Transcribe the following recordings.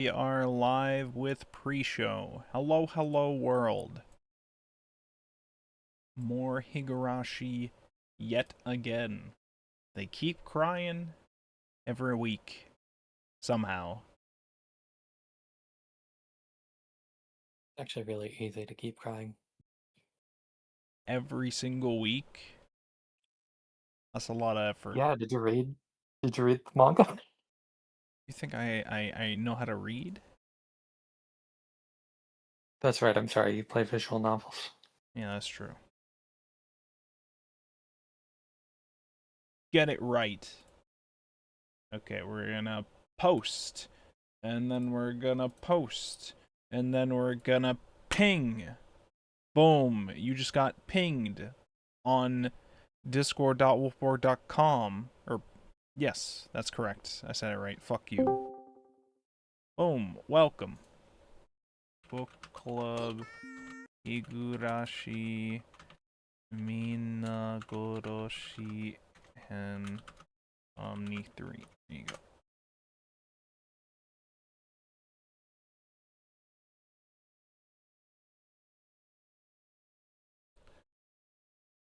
We are live with pre-show. Hello, hello, world. More Higurashi yet again. They keep crying every week. Somehow. Actually really easy to keep crying. Every single week. That's a lot of effort. Yeah, did you read the manga? You think I know how to read? That's right, I'm sorry, you play visual novels. Yeah, that's true. Get it right. Okay, we're gonna post. And then we're gonna post. And then we're gonna ping. Boom. You just got pinged on discord.wolfborg.com. Or, yes, that's correct. I said it right. Fuck you. Boom. Welcome. Book Club Higurashi Minagoroshi and Omni 3. There you go.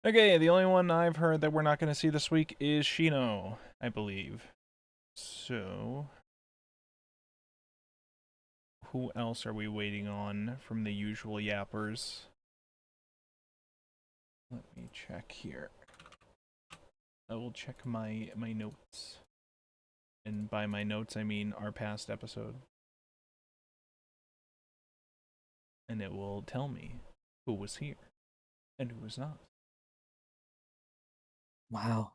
Okay, the only one I've heard that we're not going to see this week is Shino, I believe. So, who else are we waiting on from the usual yappers? Let me check here. I will check my notes. And by my notes, I mean our past episode. And it will tell me who was here and who was not. Wow.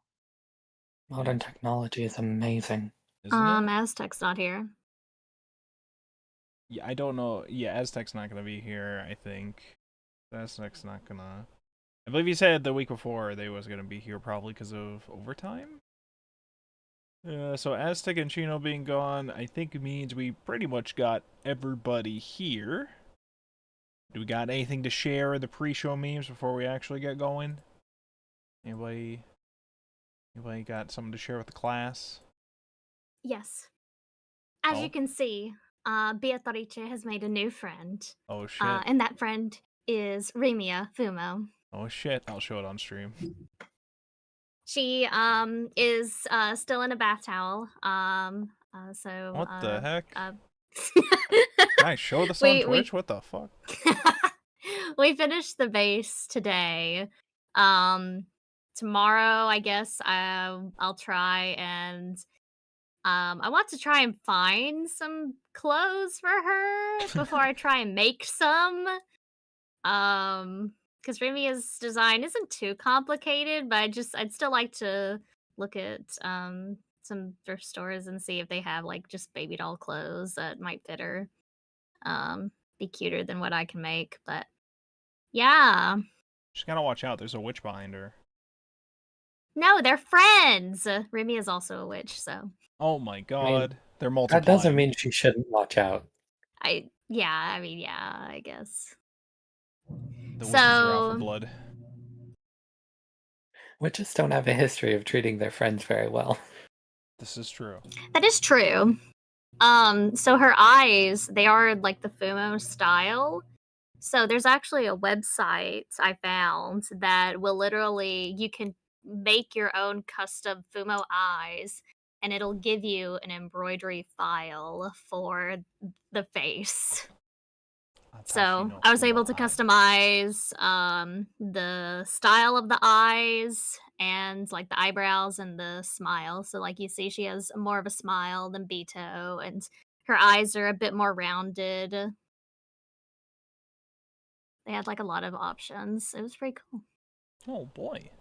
Modern technology is amazing. Isn't it? Aztec's not here. Yeah, I don't know. Yeah, Aztec's not gonna be here, I think. Aztec's not gonna... I believe he said the week before they was gonna be here probably because of overtime? So Aztec and Chino being gone, I think means we pretty much got everybody here. Do we got anything to share in the pre-show memes before we actually get going? Anybody got something to share with the class? Yes. As Oh. you can see, Beatrice has made a new friend. Oh shit. And that friend is Remia Fumo. Oh shit, I'll show it on stream. She is still in a bath towel. So What the heck? Can I show this on Twitch? What the fuck? We finished the base today. Tomorrow, I guess I'll try and I want to try and find some clothes for her before I try and make some. Because Ramia's design isn't too complicated, but I'd still like to look at some thrift stores and see if they have like just baby doll clothes that might fit her. Be cuter than what I can make, but yeah. She's gotta watch out. There's a witch behind her. No, they're friends. Remy is also a witch, so. Oh my god. I mean, they're multiplying. that doesn't mean she shouldn't watch out. Yeah, I guess. The witches are out for blood. Witches don't have a history of treating their friends very well. This is true. That is true. So her eyes, they are like the Fumo style. So there's actually a website I found that will literally, you can make your own custom Fumo eyes and it'll give you an embroidery file for the face. So I was able to customize the style of the eyes and like the eyebrows and the smile. So like you see, she has more of a smile than Beto, and her eyes are a bit more rounded. They had like a lot of options. It was pretty cool. Oh boy.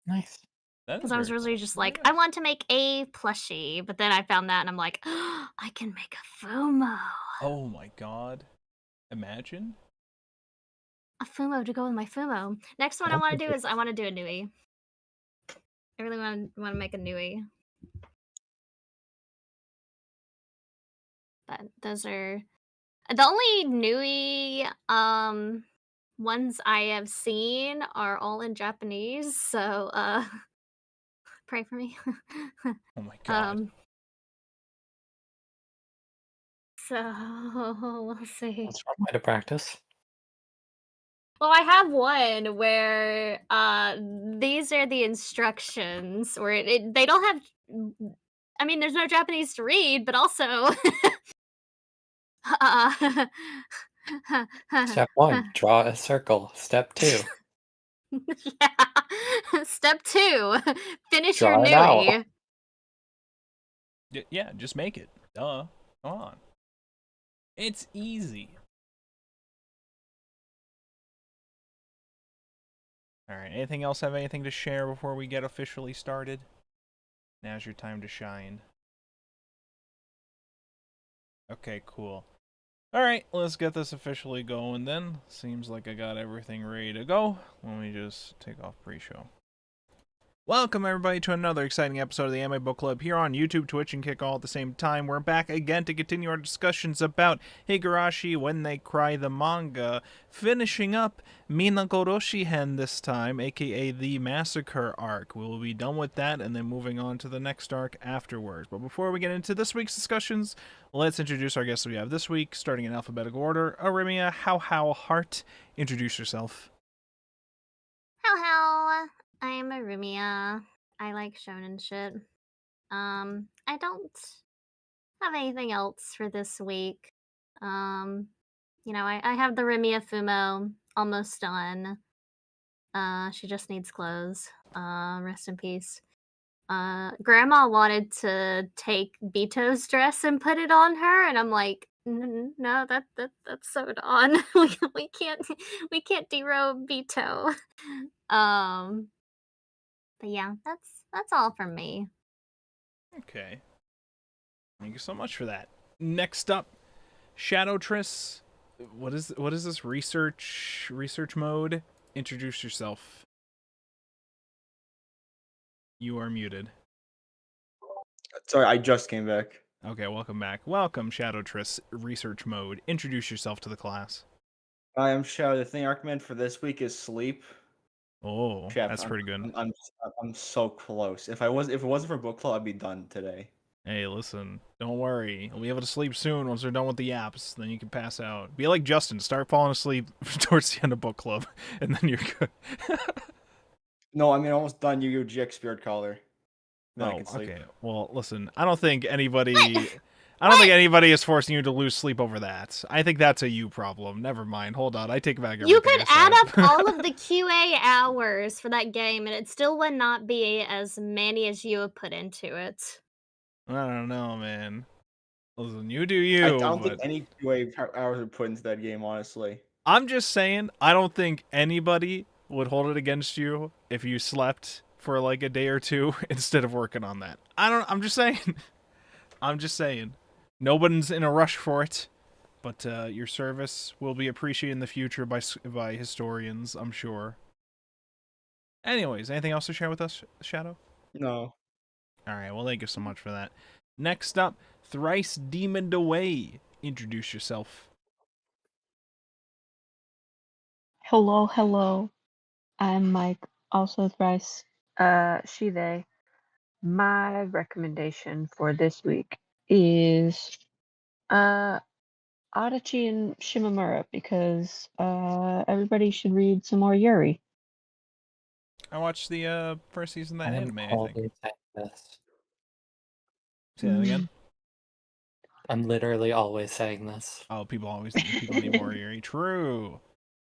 Nice. Because I was really just like, I want to make a plushie, but then I found that and I'm like, oh, I can make a Fumo. Oh my god. Imagine. A Fumo to go with my Fumo. Next one I want to do is I want to do a Nui. I really want to make a Nui. But those are the only Nui ones I have seen are all in Japanese, so pray for me. Oh my god. So we'll see. That's one way to practice. Well, I have one where these are the instructions where they don't have. I mean, there's no Japanese to read, but also. uh, Step 1, draw a circle. Step 2, yeah. Step 2, finish your draw an owl. nui. Yeah, just make it. Duh. Come on. It's easy. Alright, anything else have anything to share before we get officially started? Now's your time to shine. Okay, cool. Alright, let's get this officially going then. Seems like I got everything ready to go. Let me just take off pre-show. Welcome everybody to another exciting episode of the Anime Book Club here on YouTube, Twitch, and Kick all at the same time. We're back again to continue our discussions about Higurashi When They Cry the manga, finishing up Minagoroshi Hen this time, aka the Massacre arc. We will be done with that and then moving on to the next arc afterwards. But before we get into this week's discussions, let's introduce our guests we have this week, starting in alphabetical order. Arimia How Heart, introduce yourself. How. I'm a Rumia. I like shonen shit. I don't have anything else for this week. You know, I have the Rumia Fumo almost done. She just needs clothes. Rest in peace. Grandma wanted to take Bito's dress and put it on her, and I'm like, no, that's sewed on. we can't derobe Bito. But yeah, that's all from me. Okay. Thank you so much for that. Next up, Shadow Triss. What is this research mode? Introduce yourself. You are muted. Sorry, I just came back. Okay, welcome back. Welcome, Shadow Triss, research mode. Introduce yourself to the class. I am Shadow. The thing I recommend for this week is sleep. Oh, Chef, that's pretty good. I'm so close. If it wasn't for book club, I'd be done today. Hey, listen, don't worry. You'll be able to sleep soon once we're done with the apps. Then you can pass out. Be like Justin, start falling asleep towards the end of book club, and then you're good. No, I mean almost done. Yu-Gi-Oh! GX Spirit Collar. Then I can sleep. Okay. Well, listen, I don't think anybody is forcing you to lose sleep over that. I think that's a you problem. Never mind. Hold on. I take back everything You could I add said. up all of the QA hours for that game, and it still would not be as many as you have put into it. I don't know, man. Listen, you do you. I don't think any QA hours are put into that game, honestly. I'm just saying, I don't think anybody would hold it against you if you slept for like a day or two instead of working on that. I'm just saying. I'm just saying. Nobody's in a rush for it, but your service will be appreciated in the future by historians, I'm sure. Anyways, anything else to share with us, Shadow? No. Alright, well, thank you so much for that. Next up, Thrice Demoned Away. Introduce yourself. Hello. I'm Mike, also thrice. She, they. My recommendation for this week is Adachi and Shimamura because everybody should read some more Yuri. I watched the first season of that I anime, am I think. always saying this. Say that again? I'm literally always saying this. Oh, people need more Yuri. True.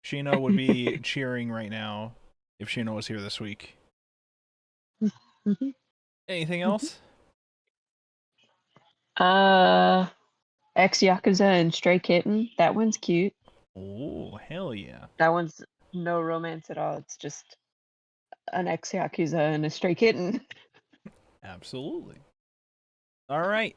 Shino would be cheering right now if Shino was here this week. Mhm. Anything else? Ex Yakuza and Stray Kitten. That one's cute. Oh, hell yeah. That one's no romance at all. It's just an ex Yakuza and a stray kitten. Absolutely. All right.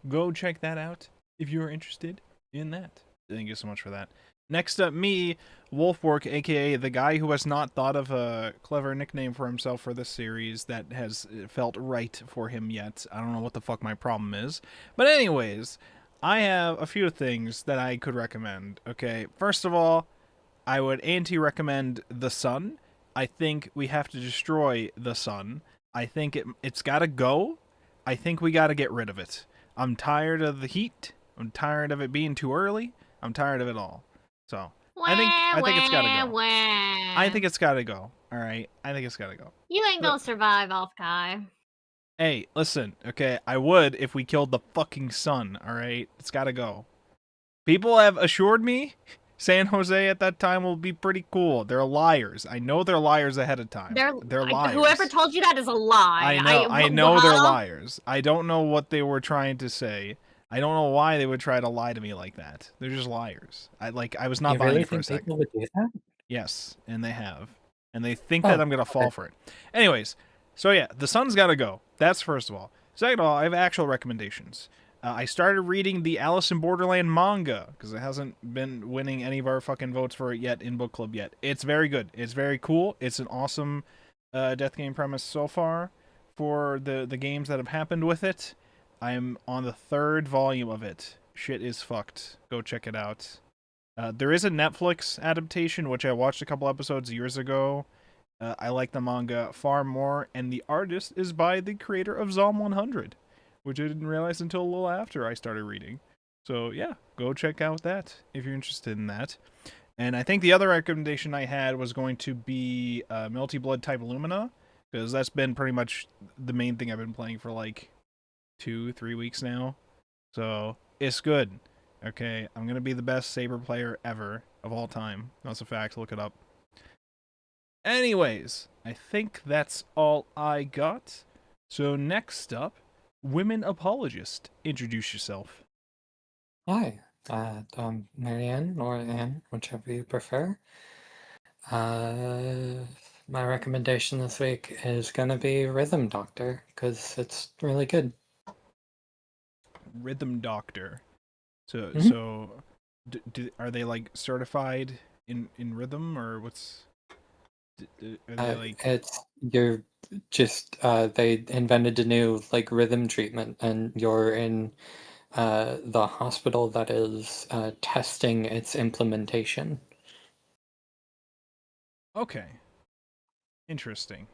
Go check that out if you're interested in that. Thank you so much for that. Next up, me, Wolfborg, aka the guy who has not thought of a clever nickname for himself for this series that has felt right for him yet. I don't know what the fuck my problem is. But anyways, I have a few things that I could recommend. Okay, first of all, I would anti-recommend The Sun. I think we have to destroy The Sun. I think it's gotta go. I think we gotta get rid of it. I'm tired of the heat. I'm tired of it being too early. I'm tired of it all. So I think it's gotta go. I think it's gotta go. All right, I think it's gotta go. You ain't gonna survive, off guy. Hey, listen, okay, I would if we killed the fucking sun, all right? It's gotta go. People have assured me San Jose at that time will be pretty cool. They're liars. I know they're liars ahead of time. They're liars. Whoever told you that is a lie. I know they're liars. I don't know what they were trying to say. I don't know why they would try to lie to me like that. They're just liars. I was not buying it for a second. People would do that? Yes, and they have. And they think that I'm going to fall for it. Anyways, so yeah, the sun's got to go. That's first of all. Second of all, I have actual recommendations. I started reading the Alice in Borderland manga, because it hasn't been winning any of our fucking votes for it yet in book club yet. It's very good. It's very cool. It's an awesome death game premise so far for the games that have happened with it. I'm on the 3rd volume of it. Shit is fucked. Go check it out. There is a Netflix adaptation, which I watched a couple episodes years ago. I like the manga far more, and the artist is by the creator of Zom 100, which I didn't realize until a little after I started reading. So yeah, go check out that if you're interested in that. And I think the other recommendation I had was going to be Melty Blood Type Lumina, because that's been pretty much the main thing I've been playing for like 2-3 weeks now. So it's good. Okay, I'm gonna be the best Saber player ever of all time. That's a fact. Look it up. Anyways, I think that's all I got. So next up, Women Apologist. Introduce yourself. Hi, I'm Marianne or Anne, whichever you prefer. My recommendation this week is gonna be Rhythm Doctor, because it's really good. Rhythm Doctor. So, are they like certified in rhythm, or what's? Are they like? You're just they invented a new like rhythm treatment, and you're in the hospital that is testing its implementation. Okay. Interesting.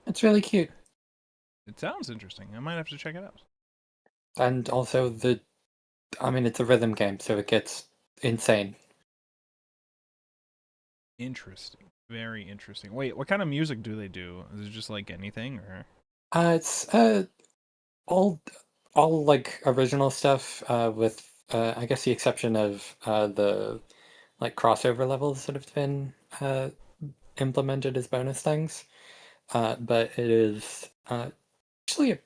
It's really cute. It sounds interesting. I might have to check it out. And also it's a rhythm game, so it gets insane. Interesting. Very interesting. Wait, what kind of music do they do? Is it just like anything, or? It's all like original stuff with I guess the exception of the like crossover levels that have been implemented as bonus things. But it is actually a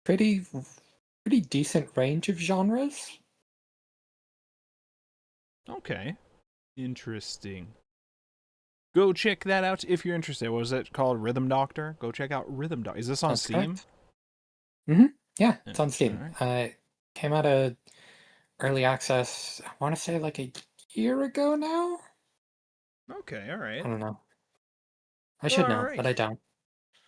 pretty decent range of genres. Okay. Interesting. Go check that out if you're interested. What was it called? Rhythm Doctor? Go check out Rhythm Doctor. Is this on Steam? Yeah, it's on Steam. Right. Came out of early access, I want to say like a year ago now? Okay, alright. I don't know. I should know, but I don't.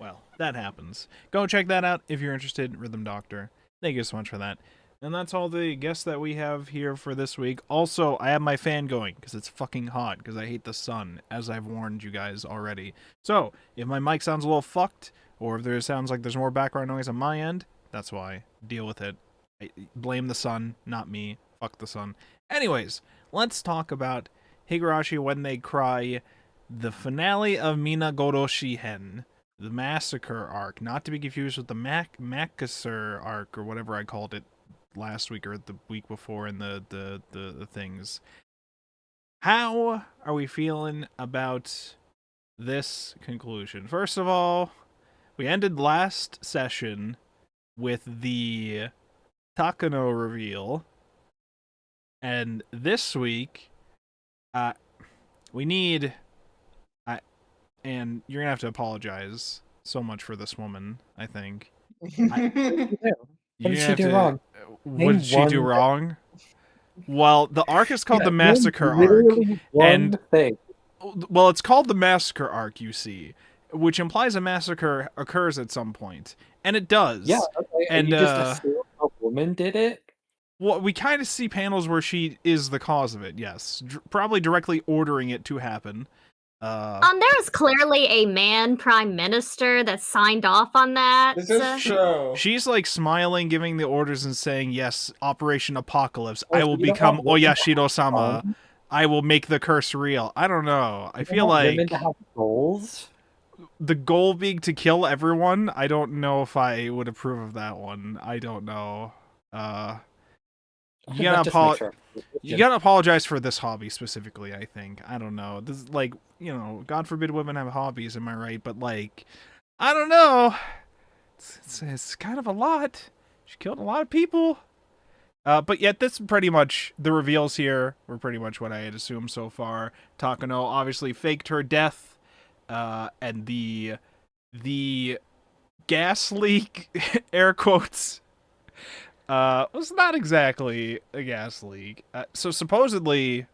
Well, that happens. Go check that out if you're interested in Rhythm Doctor. Thank you so much for that. And that's all the guests that we have here for this week. Also, I have my fan going because it's fucking hot because I hate the sun, as I've warned you guys already. So, if my mic sounds a little fucked, or if there sounds like there's more background noise on my end, that's why. Deal with it. Blame the sun, not me. Fuck the sun. Anyways, let's talk about Higurashi When They Cry, the finale of Mina Goroshi Hen. The Massacre arc, not to be confused with the Massacre arc, or whatever I called it last week or the week before in the things. How are we feeling about this conclusion? First of all, we ended last session with the Takano reveal, and this week, we need... and you're gonna have to apologize so much for this woman, I think. What did she do wrong? What did she do wrong? Well, the arc is called the Massacre arc. And well, it's called the Massacre arc, you see, which implies a massacre occurs at some point. And it does. Yeah, okay. And you just assume a woman did it? Well, we kind of see panels where she is the cause of it, yes. Probably directly ordering it to happen. There was clearly a man prime minister that signed off on that. This is true. She's like smiling, giving the orders and saying, "Yes, Operation Apocalypse. I Also, will you know become how women Oyashiro-sama. I will make the curse real." I don't know. I feel want women like to have goals. the goal being to kill everyone. I don't know if I would approve of that one. I don't know. You That gotta just makes her- You gotta apologize for this hobby specifically, I think. I don't know. This is like, you know, God forbid women have hobbies, am I right? But like, I don't know. It's kind of a lot. She killed a lot of people. But yet this pretty much, the reveals here were pretty much what I had assumed so far. Takano obviously faked her death. And the gas leak, air quotes, was not exactly a gas leak. So supposedly,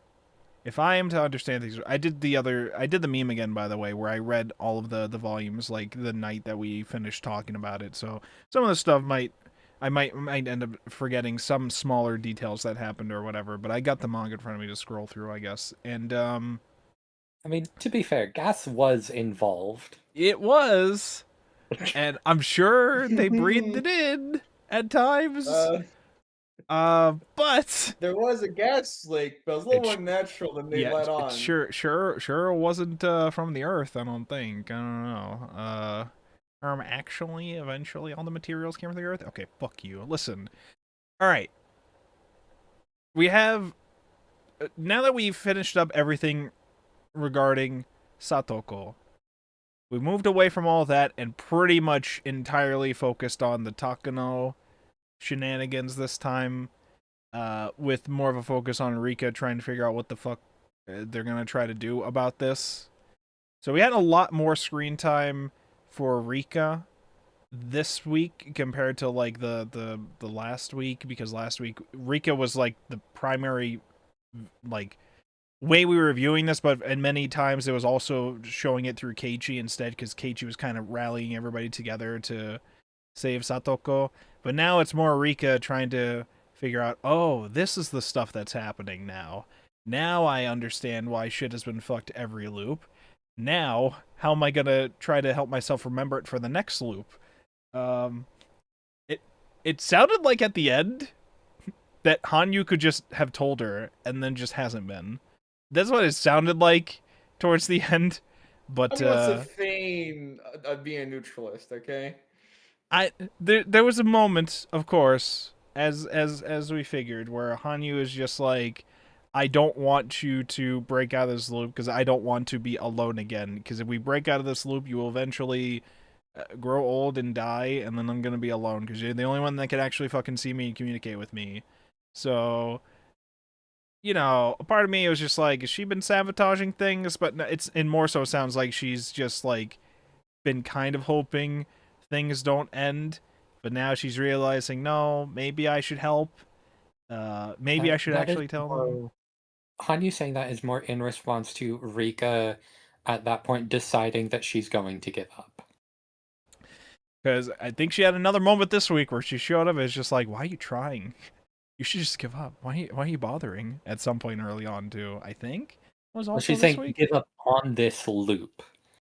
if I am to understand things, I did the meme again, by the way, where I read all of the volumes like the night that we finished talking about it. So some of the stuff I might end up forgetting some smaller details that happened or whatever. But I got the manga in front of me to scroll through, I guess, and I mean, to be fair, gas was involved. it was, and I'm sure they breathed it in at times. But There was a gas leak, but it was a little It more natural than they let on. Sure wasn't from the earth, I don't think. I don't know. Actually, eventually all the materials came from the earth? Okay, fuck you. Listen. Alright. We have... now that we've finished up everything regarding Satoko, we moved away from all that and pretty much entirely focused on the Takano shenanigans this time, with more of a focus on Rika trying to figure out what the fuck they're gonna try to do about this. So we had a lot more screen time for Rika this week compared to like the last week, because last week Rika was like the primary like way we were reviewing this, but and many times it was also showing it through Keiichi instead, because Keiichi was kind of rallying everybody together to save Satoko. But now it's more Rika trying to figure out, oh, this is the stuff that's happening now. Now I understand why shit has been fucked every loop. Now, how am I gonna try to help myself remember it for the next loop? It sounded like at the end that Hanyu could just have told her, and then just hasn't been. That's what it sounded like towards the end. But I'm gonna feign being a neutralist, okay? There was a moment, of course, as we figured, where Hanyu is just like, I don't want you to break out of this loop because I don't want to be alone again. Because if we break out of this loop, you will eventually grow old and die, and then I'm gonna be alone because you're the only one that can actually fucking see me and communicate with me. So, you know, a part of me was just like, has she been sabotaging things? But it more so sounds like she's just like been kind of hoping things don't end, but now she's realizing, no, maybe I should help. Maybe I should actually tell them. Hanyu saying that is more in response to Rika at that point deciding that she's going to give up. Because I think she had another moment this week where she showed up and it's just like, why are you trying? You should just give up. Why are you bothering? At some point early on, too, I think. Was also She's this saying week? give up on this loop,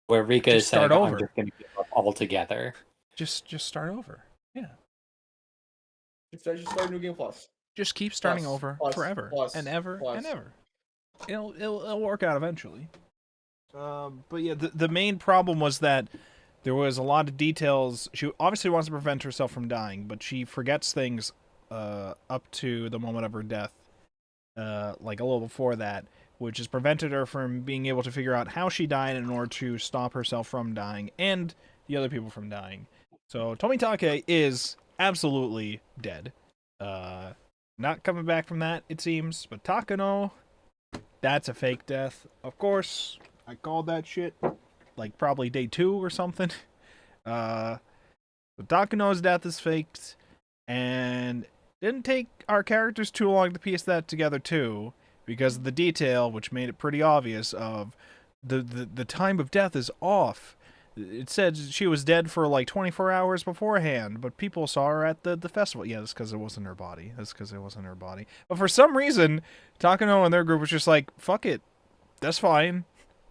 where Rika is saying, I'm just going to give up altogether. Just start over. Yeah. Just start New Game Plus. Just keep starting over forever and ever and ever. It'll work out eventually. But yeah, the main problem was that there was a lot of details. She obviously wants to prevent herself from dying, but she forgets things up to the moment of her death, like a little before that, which has prevented her from being able to figure out how she died in order to stop herself from dying and the other people from dying. So Tomitake is absolutely dead. Not coming back from that, it seems. But Takano, that's a fake death. Of course, I called that shit like probably day 2 or something. But Takano's death is faked, and didn't take our characters too long to piece that together too, because of the detail, which made it pretty obvious of the time of death is off. It said she was dead for like 24 hours beforehand, but people saw her at the festival. Yeah, that's because it wasn't her body. But for some reason, Takano and their group was just like, fuck it. That's fine.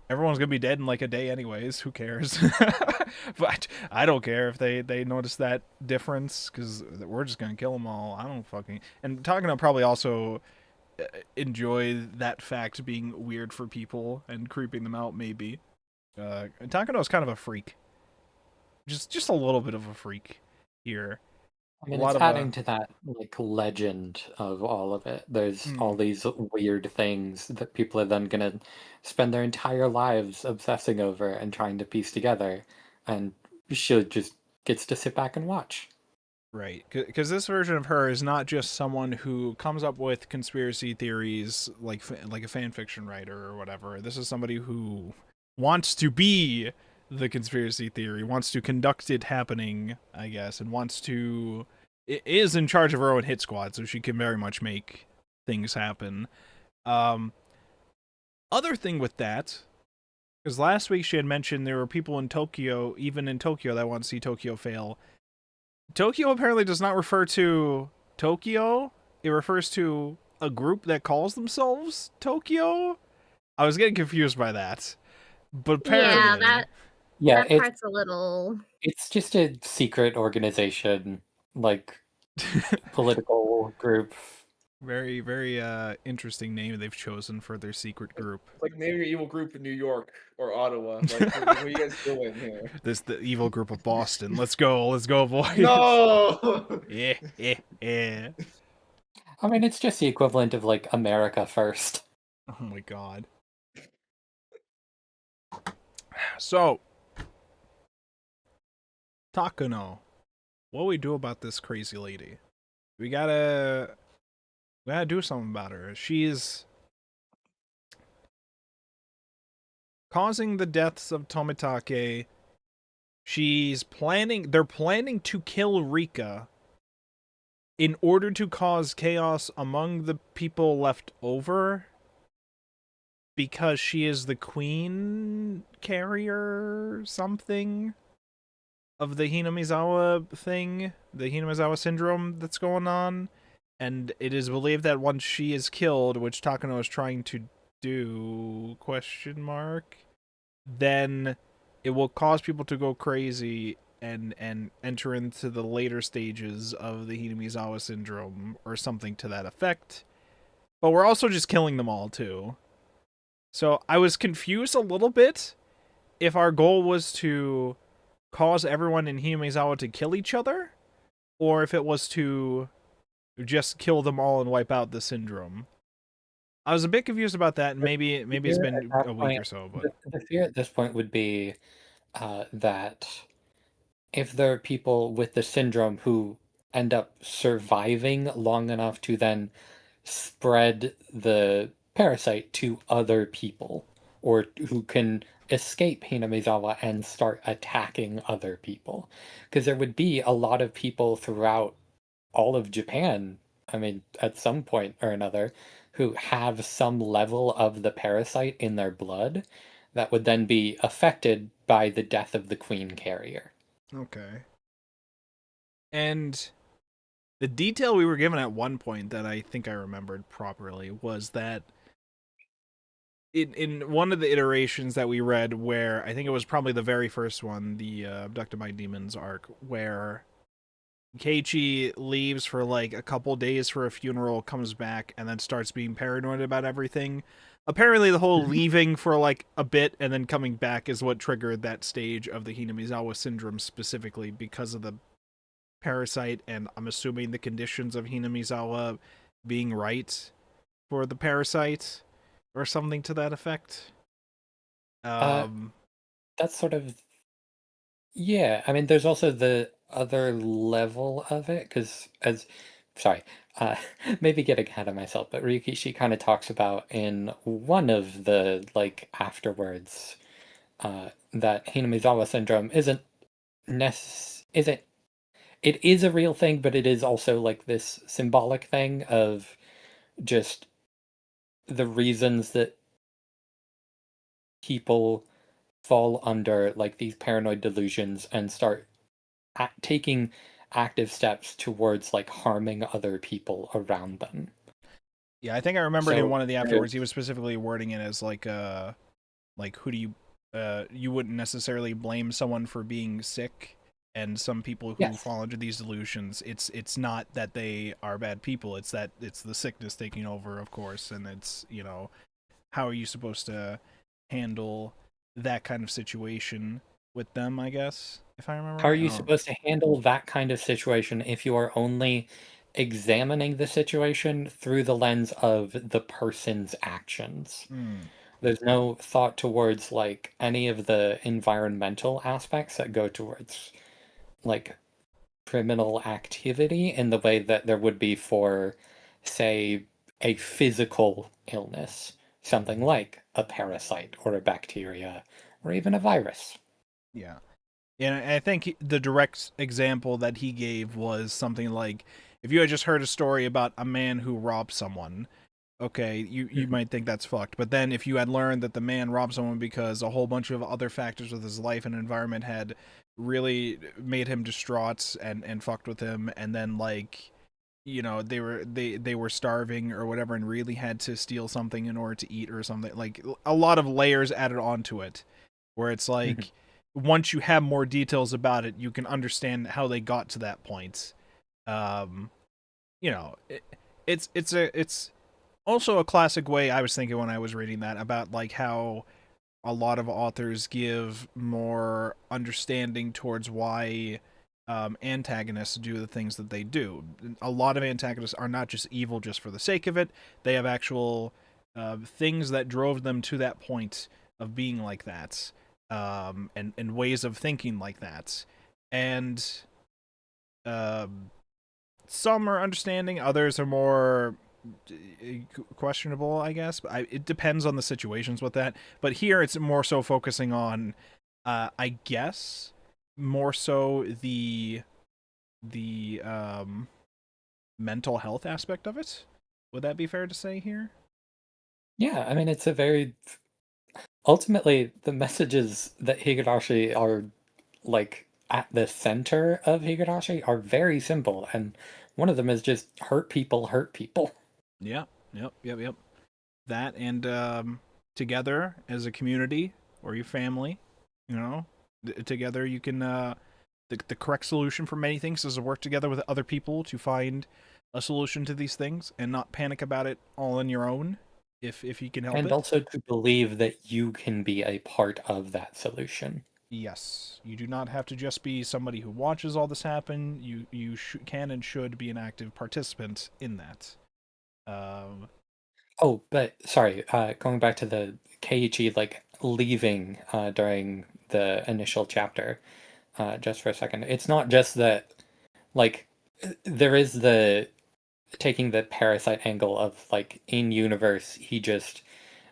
everyone's gonna be dead in like a day anyways. Who cares? But I don't care if they notice that difference, because we're just gonna kill them all. I don't fucking. And Takano probably also enjoy that fact being weird for people and creeping them out. Maybe. Takano's kind of a freak. Just a little bit of a freak here. I mean, A lot it's of adding to that like legend of all of it. There's all these weird things that people are then gonna spend their entire lives obsessing over and trying to piece together, and she just gets to sit back and watch. Right, because this version of her is not just someone who comes up with conspiracy theories like a fan fiction writer or whatever. This is somebody who wants to be the conspiracy theory, wants to conduct it happening, I guess, and is in charge of her own hit squad, so she can very much make things happen. Other thing with that, because last week she had mentioned there were people in Tokyo, even in Tokyo, that want to see Tokyo fail. Tokyo apparently does not refer to Tokyo. It refers to a group that calls themselves Tokyo. I was getting confused by that. But apparently... that part's a little... It's just a secret organization, like, political group. Very, very interesting name they've chosen for their secret group. It's like maybe an evil group in New York or Ottawa. Like, what are you guys doing here? The evil group of Boston. Let's go, boys. No! Yeah. I mean, it's just the equivalent of, like, America First. Oh my god. So, Takano, what do we do about this crazy lady? We gotta do something about her. She's causing the deaths of Tomitake. They're planning to kill Rika in order to cause chaos among the people left over, because she is the queen carrier something of the Hinamizawa thing, the Hinamizawa syndrome that's going on, and it is believed that once she is killed, which Takano is trying to do, then it will cause people to go crazy and enter into the later stages of the Hinamizawa syndrome or something to that effect. But we're also just killing them all too. So I was confused a little bit if our goal was to cause everyone in Hinamizawa to kill each other, or if it was to just kill them all and wipe out the syndrome. I was a bit confused about that, and maybe it's been a week or so. But the fear at this point would be that if there are people with the syndrome who end up surviving long enough to then spread the parasite to other people, or who can escape Hinamizawa and start attacking other people. Because there would be a lot of people throughout all of Japan, I mean, at some point or another, who have some level of the parasite in their blood that would then be affected by the death of the queen carrier. Okay. And the detail we were given at one point that I think I remembered properly was that in one of the iterations that we read, where I think it was probably the very first one, the Abducted by Demons arc, where Keiichi leaves for like a couple days for a funeral, comes back, and then starts being paranoid about everything. Apparently the whole leaving for like a bit and then coming back is what triggered that stage of the Hinamizawa syndrome, specifically because of the parasite, and I'm assuming the conditions of Hinamizawa being right for the parasite or something to that effect. That's sort of... Yeah, I mean, there's also the other level of it, because maybe getting ahead of myself, but Ryukishi kind of talks about in one of the, like, afterwards, that Hinamizawa syndrome isn't... It is a real thing, but it is also, like, this symbolic thing of just the reasons that people fall under, like, these paranoid delusions and start taking active steps towards, like, harming other people around them. Yeah, I think I remembered in one of the afterwards he was specifically wording it as like Like, who do you wouldn't necessarily blame someone for being sick, and some people who Yes. fall into these delusions, it's not that they are bad people, it's that it's the sickness taking over, of course, and it's, how are you supposed to handle that kind of situation with them, I guess, if I remember How are right. you supposed to handle that kind of situation if you are only examining the situation through the lens of the person's actions? There's no thought towards like any of the environmental aspects that go towards like criminal activity in the way that there would be for, say, a physical illness, something like a parasite or a bacteria or even a virus. Yeah. And I think the direct example that he gave was something like, if you had just heard a story about a man who robbed someone, okay, you might think that's fucked. But then if you had learned that the man robbed someone because a whole bunch of other factors with his life and environment had really made him distraught and fucked with him, and then like, they were starving or whatever and really had to steal something in order to eat or something, like a lot of layers added onto it, where it's like, once you have more details about it, you can understand how they got to that point. Um, it's also a classic way, I was thinking when I was reading that, about like how a lot of authors give more understanding towards why antagonists do the things that they do. A lot of antagonists are not just evil just for the sake of it. They have actual things that drove them to that point of being like that, and ways of thinking like that. And some are understanding, others are more questionable, I guess. But it depends on the situations with that. But here it's more so focusing on, I guess, more so the mental health aspect of it. Would that be fair to say here? Yeah, I mean, it's a very ultimately the messages that Higurashi are like at the center of Higurashi are very simple, and one of them is just hurt people hurt people. Yeah. Yep. That, and together as a community or your family, together you can, the correct solution for many things is to work together with other people to find a solution to these things and not panic about it all on your own, if you can help And it. also to believe that you can be a part of that solution. Yes, you do not have to just be somebody who watches all this happen. You can and should be an active participant in that. Oh, but sorry, going back to the Keiichi like leaving during the initial chapter, just for a second. It's not just that like there is the taking the parasite angle of like in universe he just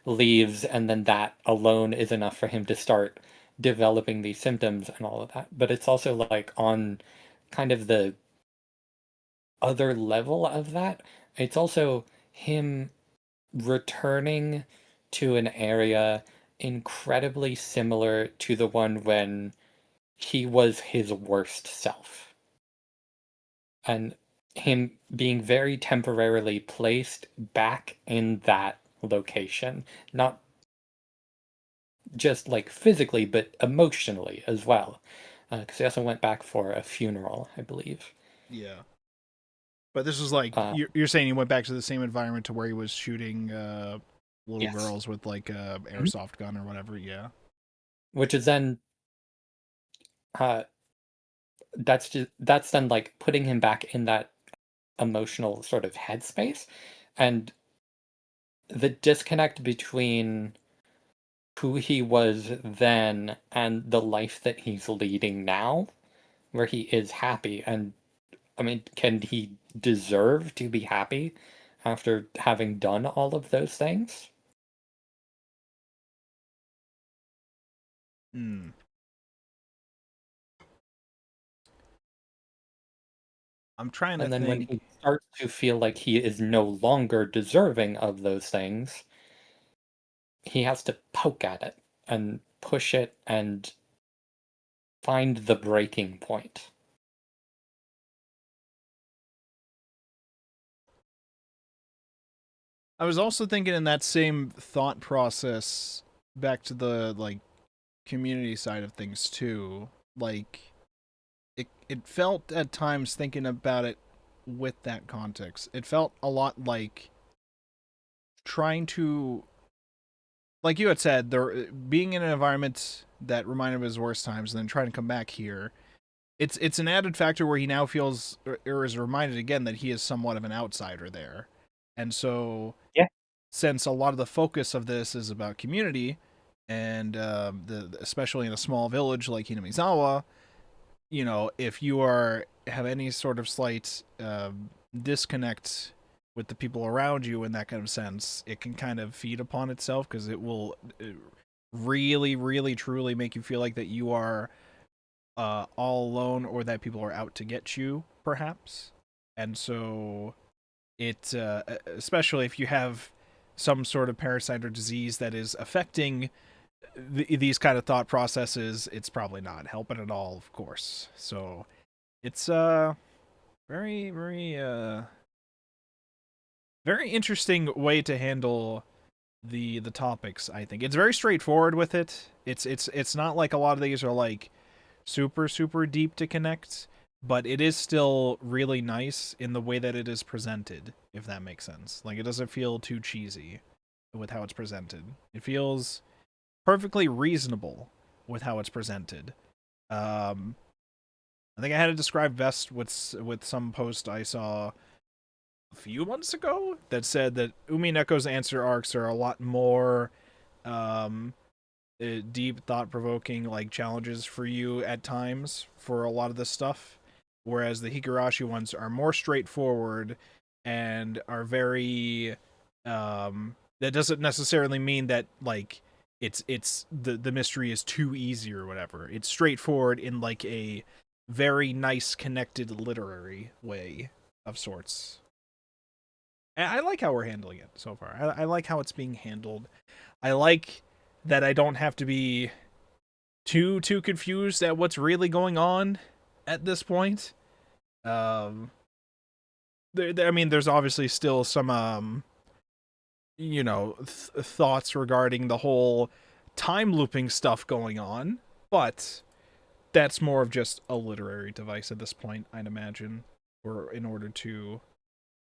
leaves and then that alone is enough for him to start developing these symptoms and all of that. But it's also like on kind of the other level of that, it's also him returning to an area incredibly similar to the one when he was his worst self. And him being very temporarily placed back in that location. Not just like physically, but emotionally as well. Because he also went back for a funeral, I believe. Yeah. But this was like, you're saying he went back to the same environment to where he was shooting little Yes. girls with like a airsoft gun or whatever. Yeah. Which is then that's then like putting him back in that emotional sort of headspace, and the disconnect between who he was then and the life that he's leading now, where he is happy. And I mean, can he deserve to be happy after having done all of those things? Hmm. I'm trying to And then when think. he starts to feel like he is no longer deserving of those things, he has to poke at it and push it and find the breaking point. I was also thinking in that same thought process, back to the like community side of things too. Like it felt at times, thinking about it with that context, it felt a lot like trying to, like you had said, there being in an environment that reminded him of his worst times, and then trying to come back here. It's an added factor where he now feels or is reminded again that he is somewhat of an outsider there, and so Yeah. since a lot of the focus of this is about community, and especially in a small village like Hinamizawa, you know, if you have any sort of slight disconnect with the people around you in that kind of sense, it can kind of feed upon itself, because it will really, really, truly make you feel like that you are all alone, or that people are out to get you, perhaps. And so it, especially if you have some sort of parasite or disease that is affecting these kind of thought processes, it's probably not helping at all, of course. So it's very, very very interesting way to handle the topics. I think it's very straightforward with it. It's not like a lot of these are like super, super deep to connect, but it is still really nice in the way that it is presented, if that makes sense. Like, it doesn't feel too cheesy with how it's presented. It feels perfectly reasonable with how it's presented. I think I had it described best with some post I saw a few months ago that said that Umi Neko's answer arcs are a lot more deep, thought-provoking, like, challenges for you at times for a lot of this stuff, whereas the Higurashi ones are more straightforward and are very that doesn't necessarily mean that like it's the mystery is too easy or whatever. It's straightforward in like a very nice, connected, literary way of sorts. And I like how we're handling it so far. I like how it's being handled. I like that I don't have to be too confused at what's really going on at this point. I mean, there's obviously still some you know, thoughts regarding the whole time looping stuff going on, but that's more of just a literary device at this point, I'd imagine, or in order to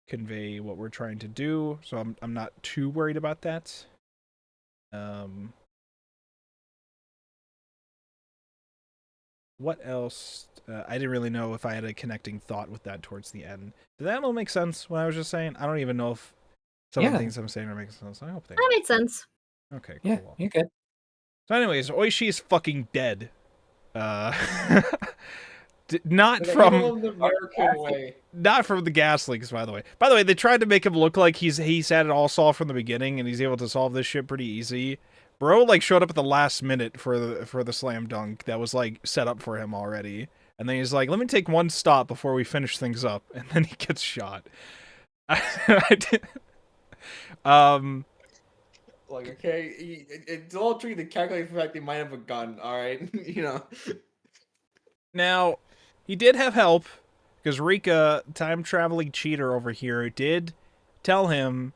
convey what we're trying to do. So I'm not too worried about that. What else? I didn't really know if I had a connecting thought with that towards the end. Did that all make sense? What I was just saying? I don't even know if some of the things I'm saying are making sense. I hope they That made sense. Okay, cool. Yeah, you're good. So anyways, Oishi is fucking dead. Not The from evil of the American way. not from the gas leaks, by the way. By the way, they tried to make him look like he's had it all solved from the beginning, and he's able to solve this shit pretty easy. Bro, like, showed up at the last minute for the slam dunk that was like set up for him already, and then he's like, "Let me take one stop before we finish things up," and then he gets shot. Like, okay, it's all tricky to calculate the fact they might have a gun. All right, you know. Now, he did have help, because Rika, time-traveling cheater over here, did tell him,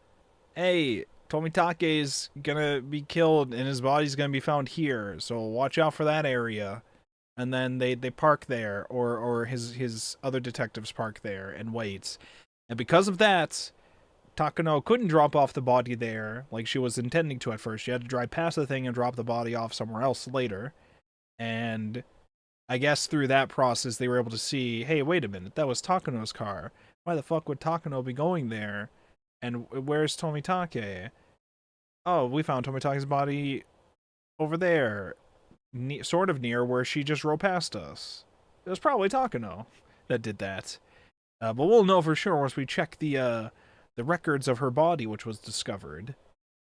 hey, Tomitake is gonna be killed and his body's gonna be found here, so watch out for that area. And then they park there, or his other detectives park there and wait. And because of that, Takano couldn't drop off the body there like she was intending to at first. She had to drive past the thing and drop the body off somewhere else later. And I guess through that process, they were able to see, hey, wait a minute, that was Takano's car. Why the fuck would Takano be going there? And where's Tomitake? Oh, we found Tomitake's body over there. Sort of near where she just rode past us. It was probably Takano that did that. But we'll know for sure once we check the records of her body, which was discovered.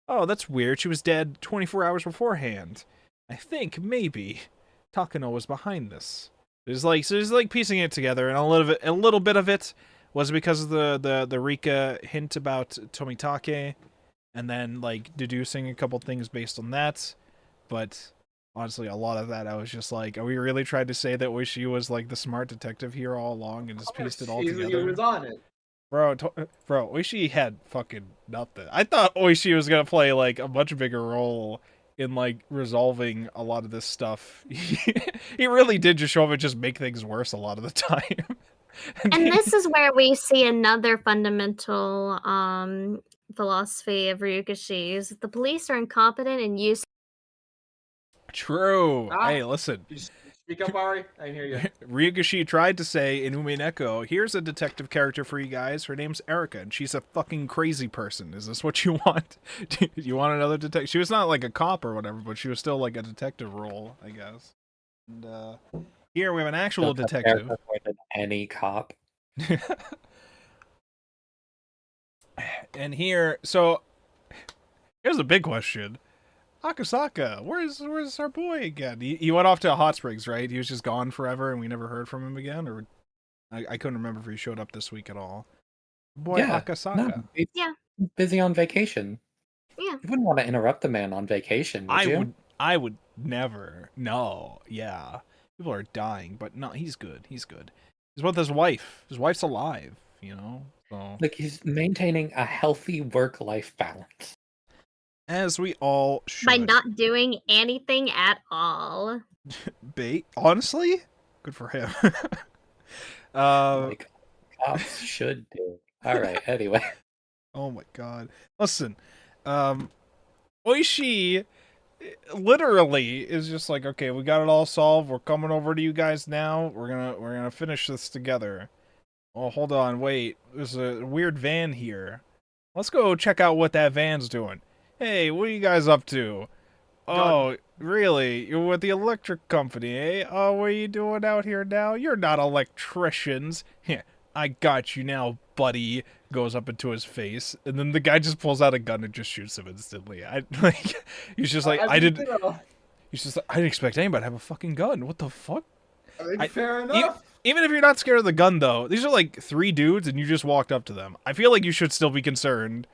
Oh, that's weird. She was dead 24 hours beforehand. I think maybe Takano was behind this. There's like piecing it together, and a little bit of it was because of the Rika hint about Tomitake, and then like deducing a couple things based on that. But honestly, a lot of that I was just like, are we really trying to say that Oishi was like the smart detective here all along and just pieced it all together? He was on it. Bro, Oishi had fucking nothing. I thought Oishi was gonna play like a much bigger role in like resolving a lot of this stuff. He really did just show up and just make things worse a lot of the time. And this is where we see another fundamental philosophy of Ryukashi's. The police are incompetent and use. True. Ah. Hey, listen. You speak up, Ari. I can hear you. Ryugashi tried to say in Ume Neko, here's a detective character for you guys. Her name's Erika, and she's a fucking crazy person. Is this what you want? Do you want another detective? She was not like a cop or whatever, but she was still like a detective role, I guess. And here we have an actual detective. More than any cop. And here, so here's a big question. Akasaka, where's our boy again? He went off to Hot Springs, right? He was just gone forever, and we never heard from him again. Or I couldn't remember if he showed up this week at all. Boy, Yeah, Akasaka. No, he's Yeah. busy on vacation. Yeah. You wouldn't want to interrupt the man on vacation, would you? I would never. No, yeah. People are dying, but no, he's good. He's good. He's with his wife. His wife's alive, you know. So Like he's maintaining a healthy work-life balance. as we all should. By not doing anything at all. Bait, honestly, good for him. Uh, Like cops should do. All right. Anyway, Oh my god. Listen, Oishi literally is just like, okay, we got it all solved. We're coming over to you guys now. We're gonna finish this together. Oh, hold on, wait. There's a weird van here. Let's go check out what that van's doing. Hey, what are you guys up to? Oh, really? You're with the electric company, eh? Oh, what are you doing out here now? You're not electricians. Heh, I got you now, buddy. Goes up into his face, and then the guy just pulls out a gun and just shoots him instantly. He's just like, I didn't expect anybody to have a fucking gun. What the fuck? I mean, fair enough. Even if you're not scared of the gun, though, these are like 3 dudes, and you just walked up to them. I feel like you should still be concerned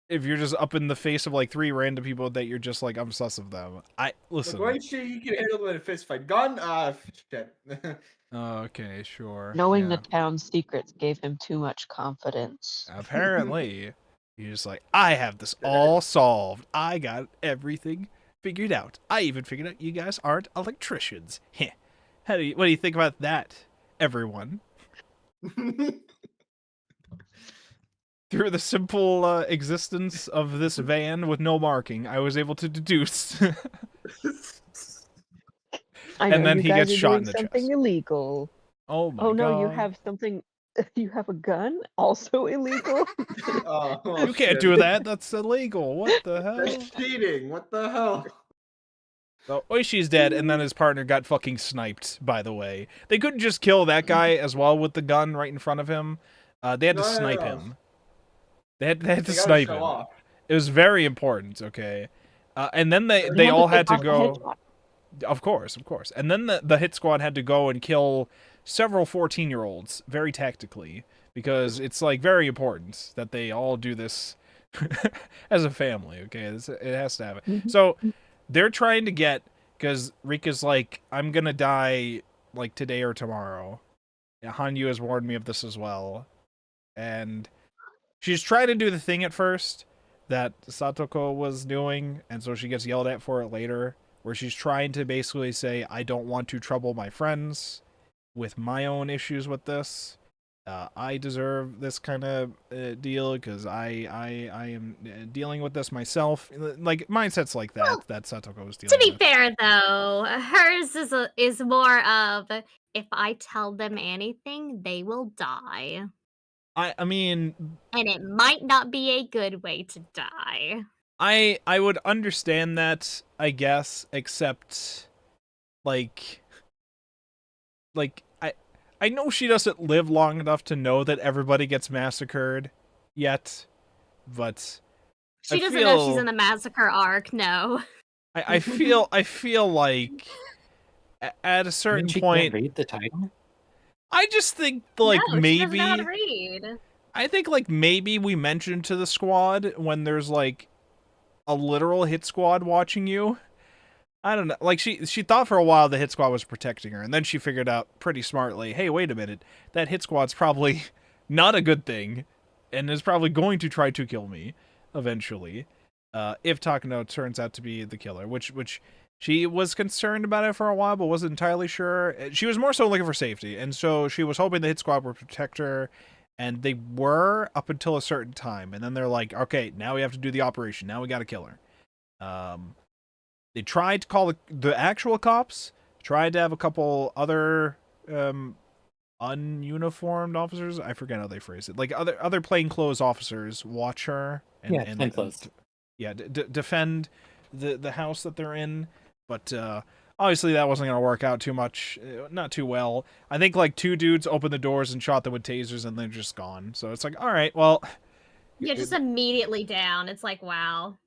if you're just up in the face of like 3 random people that you're just like, I'm sus of them. Listen. Like, you can handle them in a fist fight. Gun? Shit. Okay, sure. Knowing yeah. the town's secrets gave him too much confidence. Apparently, you're just like, I have this all solved. I got everything figured out. I even figured out you guys aren't electricians. Heh. What do you think about that, everyone? Through the simple existence of this van with no marking, I was able to deduce. I know And then you he guys gets are shot doing in the something chest. illegal. Oh my Oh god. no, you have something. You have a gun, also illegal. You can't do that. That's illegal. What the hell? That's cheating. What the hell? So Oishi's dead, and then his partner got fucking sniped, by the way. They couldn't just kill that guy as well with the gun right in front of him. They had to snipe him. They had to They gotta snipe show him. off. It was very important, okay? And then they all had to go... Of course. And then the hit squad had to go and kill several 14-year-olds, very tactically, because it's, like, very important that they all do this as a family, okay? It has to happen. So... They're trying to get, because Rika's like, I'm gonna die, like, today or tomorrow. Yeah, Hanyu has warned me of this as well. And she's trying to do the thing at first that Satoko was doing, and so she gets yelled at for it later, where she's trying to basically say, I don't want to trouble my friends with my own issues with this. I deserve this kind of deal because I am dealing with this myself. Like mindsets like that Well, that Satoko was dealing To be with. fair, though, hers is more of if I tell them anything, they will die, I mean, and it might not be a good way to die. I would understand that, I guess, except like I know she doesn't live long enough to know that everybody gets massacred yet, but She doesn't know she's in the Massacre arc, no. I feel like at a certain she point, can't read the title. I just think like No, she doesn't maybe know how to read. I think like maybe we mentioned to the squad when there's like a literal hit squad watching you. I don't know. Like she thought for a while the hit squad was protecting her, and then she figured out pretty smartly, hey, wait a minute, that hit squad's probably not a good thing, and is probably going to try to kill me eventually. if Takano turns out to be the killer, which she was concerned about it for a while, but wasn't entirely sure. She was more so looking for safety, and so she was hoping the hit squad would protect her, and they were up until a certain time, and then they're like, okay, now we have to do the operation. Now we got to kill her. They tried to call the actual cops, tried to have a couple other ununiformed officers. I forget how they phrase it. Like other plainclothes officers watch her and plainclothes. Defend the house that they're in, but obviously that wasn't going to work out too much, not too well. I think like 2 dudes opened the doors and shot them with tasers, and they're just gone. So it's like, all right, well, Yeah, just immediately down. It's like, wow.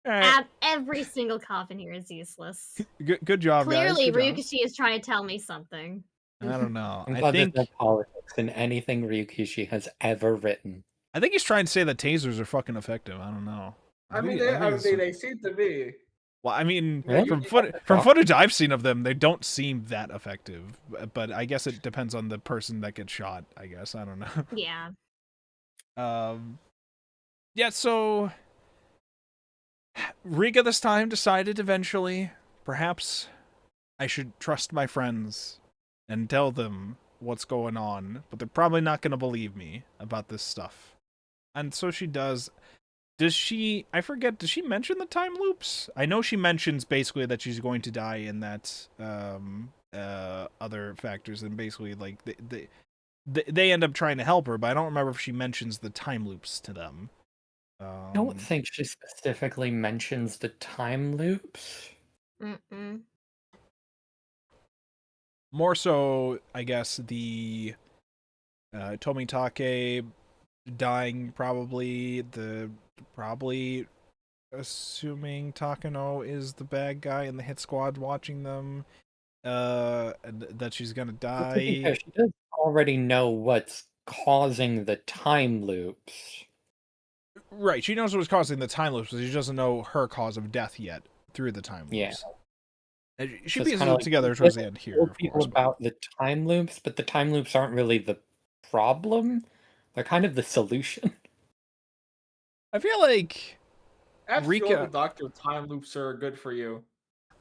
all right. Every single cop in here is useless. Good job, Clearly, guys. Good job. Ryukishi is trying to tell me something. I don't know. I'm I glad think there's no politics in anything Ryukishi has ever written. I think he's trying to say that tasers are fucking effective. I don't know. I mean, think they seem to be. Well, I mean, Really? from footage I've seen of them, they don't seem that effective. But I guess it depends on the person that gets shot. I guess I don't know. Yeah. Yeah. So Rika this time decided eventually, perhaps I should trust my friends and tell them what's going on, but they're probably not going to believe me about this stuff. And so she does. Does she, I forget, does she mention the time loops? I know she mentions basically that she's going to die in that other factors, and basically like they end up trying to help her, but I don't remember if she mentions the time loops to them. I don't think she specifically mentions the time loops. Mm-mm. More so, I guess, the Tomitake dying, probably assuming Takano is the bad guy in the hit squad watching them, that she's gonna die. She does already know what's causing the time loops. Right, she knows what's causing the time loops, but she doesn't know her cause of death yet through the time loops. Yeah. She So it's pieces kinda it like, together you towards get the end here. told Of people course, about the time loops, but the time loops aren't really the problem. They're kind of the solution. I feel like Ask Rika- your local doctor, time loops are good for you.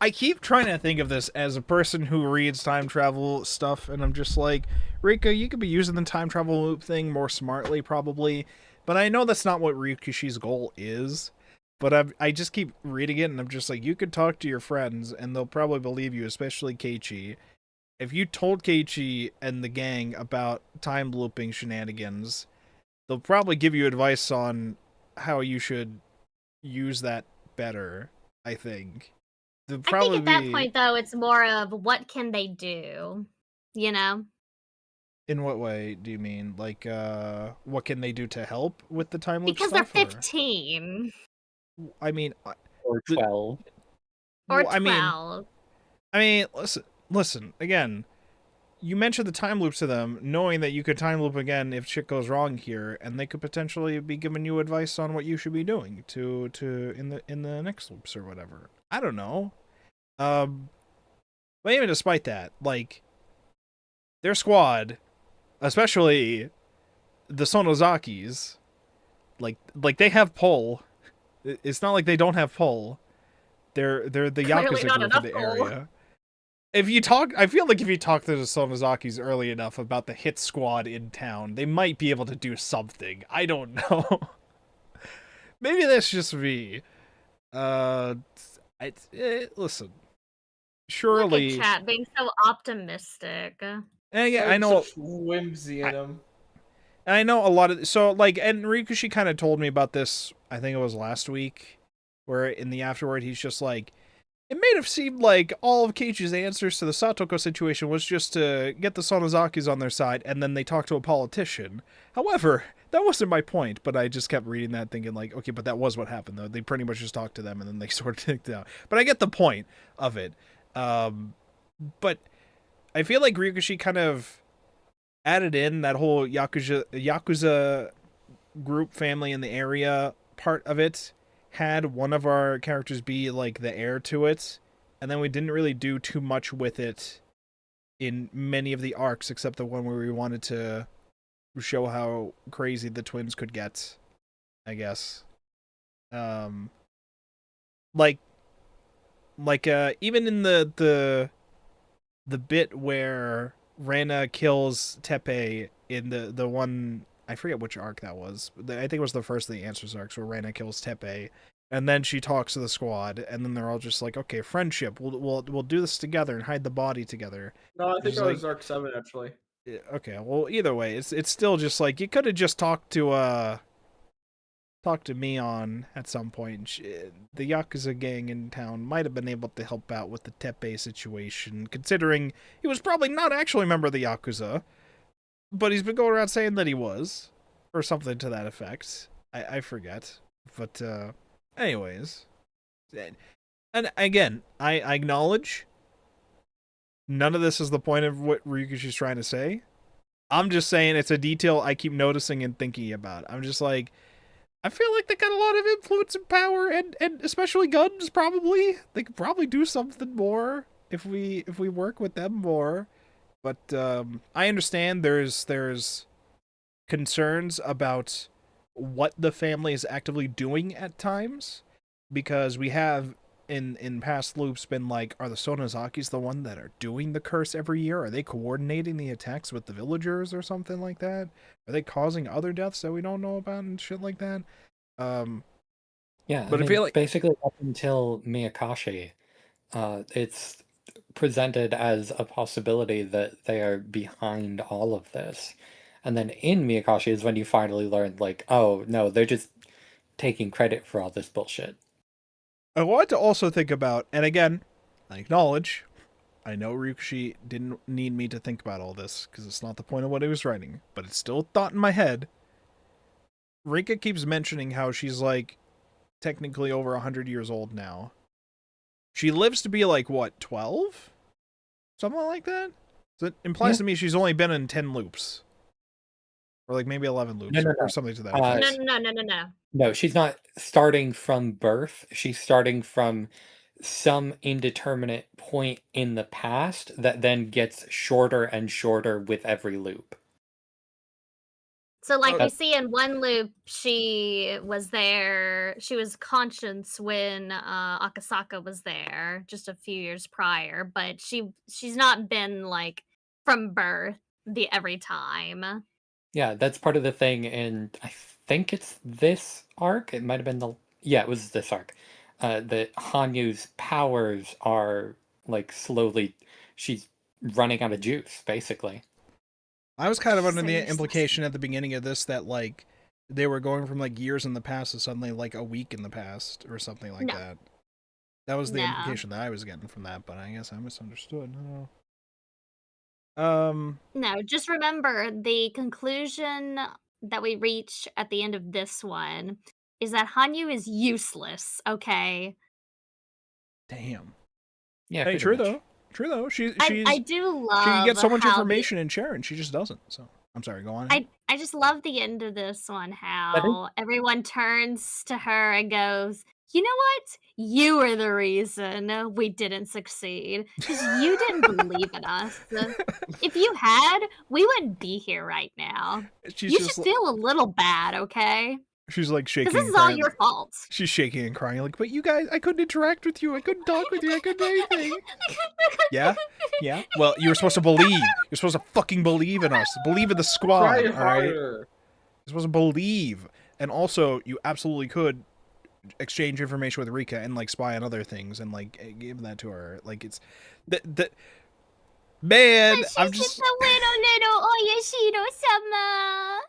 I keep trying to think of this as a person who reads time travel stuff, and I'm just like, Rika, you could be using the time travel loop thing more smartly, probably. But I know that's not what Ryukishi's goal is. But I just keep reading it, and I'm just like, you could talk to your friends, and they'll probably believe you, especially Keiichi. If you told Keiichi and the gang about time looping shenanigans, they'll probably give you advice on how you should use that better, I think. I think at that point, though, it's more of what can they do, you know? In what way do you mean? Like, what can they do to help with the time loop Because stuff? they're 15. I mean, Or 12. Or 12. I mean, listen, again, you mentioned the time loop to them, knowing that you could time loop again if shit goes wrong here, and they could potentially be giving you advice on what you should be doing to in the next loops or whatever. I don't know. But even despite that, like, their squad, especially the Sonozakis, like they have pull. It's not like they don't have pull. They're the Yakuza group of the area. If you talk, I feel like if you talk to the Sonozakis early enough about the hit squad in town, they might be able to do something. I don't know. Maybe that's just me. Listen. Surely. Look at chat being so optimistic. Yeah, I know. Such whimsy in them. I know a lot of so like, and Ryukishi kind of told me about this. I think it was last week, where in the afterword he's just like, it made have seemed like all of Keiichi's answers to the Satoko situation was just to get the Sonozakis on their side, and then they talk to a politician. However, that wasn't my point, but I just kept reading that thinking like, okay, but that was what happened, though. They pretty much just talked to them, and then they sort of took it out. But I get the point of it. But I feel like Ryukishi kind of added in that whole Yakuza group family in the area part of it, had one of our characters be like the heir to it, and then we didn't really do too much with it in many of the arcs except the one where we wanted to show how crazy the twins could get, I guess. like even in the bit where Rena kills Tepe in the one, I forget which arc that was. I think it was the first of the Answers arcs where Rena kills Tepe, and then she talks to the squad, and then they're all just like, okay, friendship. We'll do this together and hide the body together. No, I think It's that was like- arc 7 actually. Okay, well, either way, it's still just like you could have just talked to Mion at some point. The Yakuza gang in town might have been able to help out with the Tepe situation, considering he was probably not actually a member of the Yakuza, but he's been going around saying that he was, or something to that effect. I forget. But, anyways. And again, I acknowledge none of this is the point of what Ryukishi's trying to say. I'm just saying it's a detail I keep noticing and thinking about. I'm just like, I feel like they got a lot of influence and power, and especially guns, probably. They could probably do something more if we work with them more. But I understand there's concerns about what the family is actively doing at times, because we have in past loops been like, are the Sonozakis the one that are doing the curse every year? Are they coordinating the attacks with the villagers or something like that? Are they causing other deaths that we don't know about and shit like that? Yeah, But I I feel mean, like- basically up until Miyakashi, it's presented as a possibility that they are behind all of this. And then in Miyakashi is when you finally learn, like, oh, no, they're just taking credit for all this bullshit. I want to also think about, and again, I acknowledge, I know Ryukishi didn't need me to think about all this, because it's not the point of what he was writing, but it's still a thought in my head. Rika keeps mentioning how she's, like, technically over 100 years old now. She lives to be, like, what, 12? Something like that? So it implies Yeah. to me she's only been in 10 loops. Or, like, maybe 11 loops, No. or something to that Uh, effect. No. No, she's not starting from birth. She's starting from some indeterminate point in the past that then gets shorter and shorter with every loop. So, like, we Okay. see in one loop, she was there. She was conscious when Akasaka was there just a few years prior, but she's not been like from birth every time. Yeah, that's part of the thing, and I think it's this arc. It might have been it was this arc. That Hanyu's powers are like slowly, she's running out of juice, basically. I was kind of She's under so the useless. implication at the beginning of this that, like, they were going from, like, years in the past to suddenly, like, a week in the past or something like No. that. That was the No. implication that I was getting from that, but I guess I misunderstood. I don't know. No, just remember the conclusion that we reach at the end of this one is that Hanyu is useless, okay? Damn. Yeah, Hey, pretty true much. though. True though. I She's do love she can get so much how information and share, and she just doesn't. So I'm sorry. Go on. I just love the end of this one, how everyone turns to her and goes, "You know what? You are the reason we didn't succeed because you didn't believe in us. If you had, we wouldn't be here right now. She's You just should feel a little bad, okay? she's like shaking. Because this and is all crying. your fault." She's shaking and crying like, but you guys, I couldn't interact with you. I couldn't talk with you. I couldn't do anything. Yeah? Yeah? Well, you were supposed to believe. You're supposed to fucking believe in us. Believe in the squad, Try all right? harder. You're supposed to believe. And also, you absolutely could exchange information with Rika and, like, spy on other things and, like, give that to her. Like, it's... Man, I'm just... little Oyashiro-sama.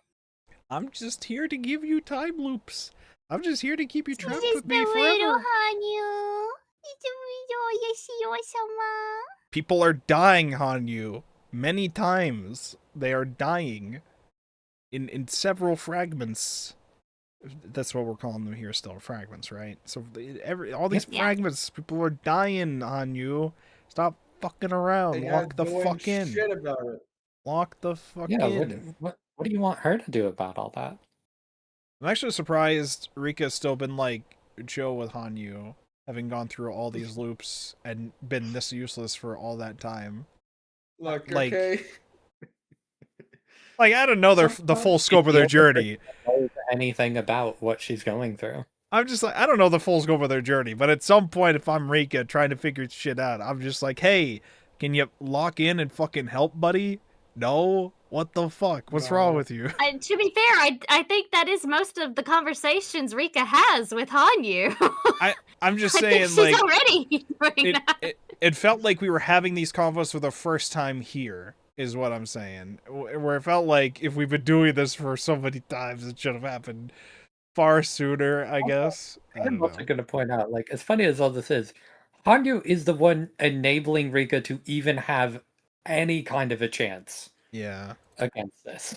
I'm just here to give you time loops. I'm just here to keep you trapped Just with me a little forever. Hanyu. Just a little Oyashiro-sama. People are dying, Hanyu. Many times they are dying in several fragments. That's what we're calling them here still, fragments, right? So all these Yeah. fragments, people are dying, Hanyu. Stop fucking around. And Lock the doing fuck in. Shit about it. Lock the fuck Yeah, in. what do you want her to do about all that? I'm actually surprised Rika's still been like chill with Hanyu, having gone through all these loops and been this useless for all that time. Look, Like- okay. Like, I don't know the full scope of their journey. Knows anything about what she's going through? I'm just like, I don't know the full scope of their journey, but at some point, if I'm Rika trying to figure shit out, I'm just like, hey, can you lock in and fucking help, buddy? No? What the fuck? What's wrong with you? To be fair, I think that is most of the conversations Rika has with Hanyu. I'm just I think saying, she's like, already doing that. it felt like we were having these convos for the first time here, is what I'm saying. Where it felt like if we've been doing this for so many times, it should have happened far sooner, I guess. I don't I'm also know. going to point out, like, as funny as all this is, Hanyu is the one enabling Rika to even have any kind of a chance Yeah. against this.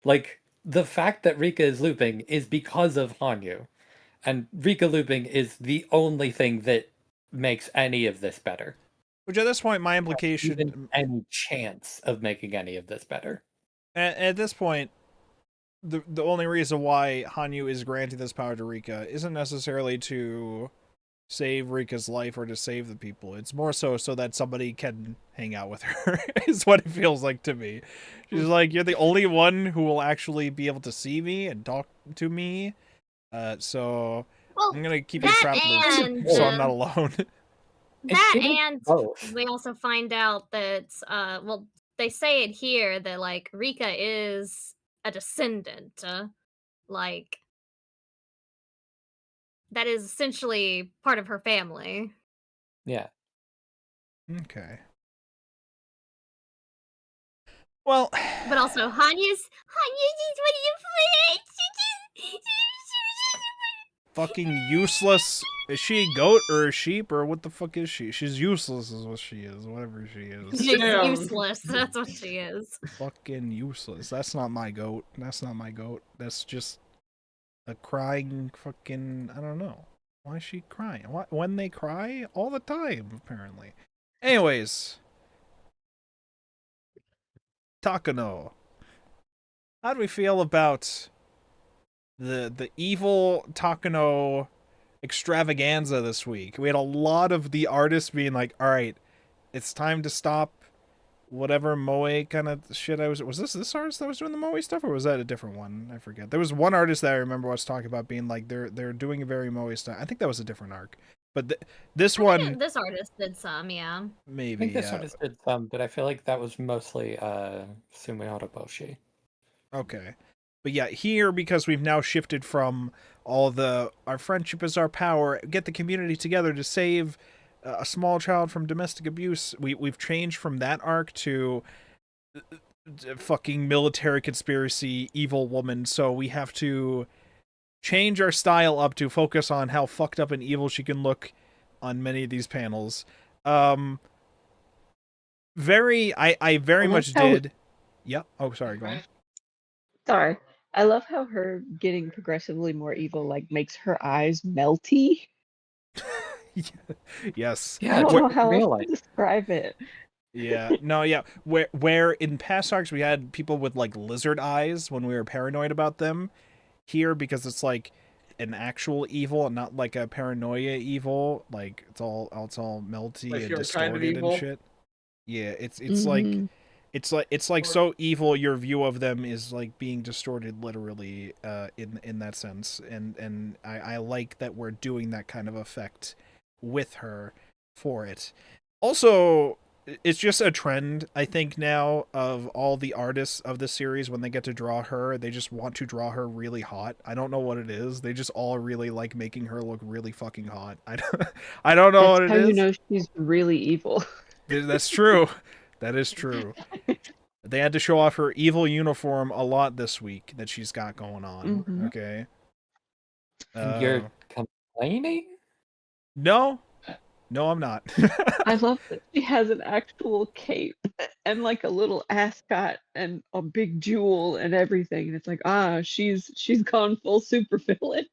Like, the fact that Rika is looping is because of Hanyu. And Rika looping is the only thing that makes any of this better. Which at this point, my Even implication, any chance of making any of this better. at this point, the only reason why Hanyu is granting this power to Rika isn't necessarily to save Rika's life or to save the people. It's more so that somebody can hang out with her, is what it feels like to me. She's like, you're the only one who will actually be able to see me and talk to me. So Well, I'm gonna keep you that trapped and, loose, so I'm not alone. that It's and both. we also find out that well, they say it here that like Rika is a descendant, like that is essentially part of her family. Yeah. Okay. Well, But also Hanya's is one of your fucking useless. Is she a goat or a sheep or what the fuck is she? She's useless is what she is, whatever she is. She's Damn. useless. That's what she is. Fucking useless. That's not my goat. That's not my goat. That's just a crying fucking, I don't know. Why is she crying? When they cry? All the time, apparently. Anyways. Takano. How do we feel about the evil Takano extravaganza this week? We had a lot of the artists being like, alright, it's time to stop whatever Moe kind of shit I was this artist that was doing the Moe stuff, or was that a different one? I forget. There was one artist that I remember was talking about being like they're doing a very Moe stuff. I think that was a different arc. But this one, This artist did some, yeah. I maybe, think this yeah. artist did some, but I feel like that was mostly Sumihara Boshi. Okay. But yeah, here, because we've now shifted from all the our friendship is our power, get the community together to save a small child from domestic abuse, we've changed from that arc to fucking military conspiracy evil woman, so we have to change our style up to focus on how fucked up and evil she can look on many of these panels. I very much did. Yeah. Oh, sorry, go on. Sorry. I love how her getting progressively more evil like makes her eyes melty. Yes. I Yeah, don't just know how else realize. to describe it. Yeah. No, yeah. Where in past arcs we had people with like lizard eyes when we were paranoid about them. Here, because it's like an actual evil and not like a paranoia evil, like it's all melty Like and your kind of distorted evil? and shit. Yeah, it's like so evil your view of them is like being distorted literally in that sense, and I like that we're doing that kind of effect with her for it. Also, it's just a trend I think now of all the artists of the series, when they get to draw her, they just want to draw her really hot. I don't know what it is. They just all really like making her look really fucking hot. I don't know what it That's how is. you know she's really evil. That's true. That is true. They had to show off her evil uniform a lot this week that she's got going on. Mhm. Okay. And you're complaining? No, I'm not. I love that she has an actual cape and like a little ascot and a big jewel and everything. And it's like, she's gone full supervillain.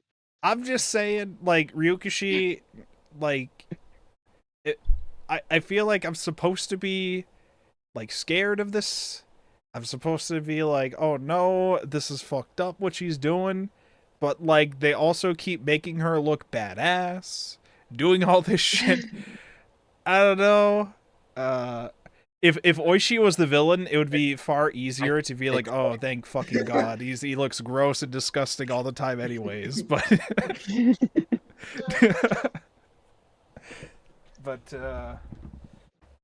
I'm just saying, like Ryukishi, like I feel like I'm supposed to be like scared of this. I'm supposed to be like, oh no, this is fucked up what she's doing. But like they also keep making her look badass, doing all this shit. I don't know. If Oishi was the villain, it would be far easier to be like, oh, thank fucking God. He looks gross and disgusting all the time anyways. But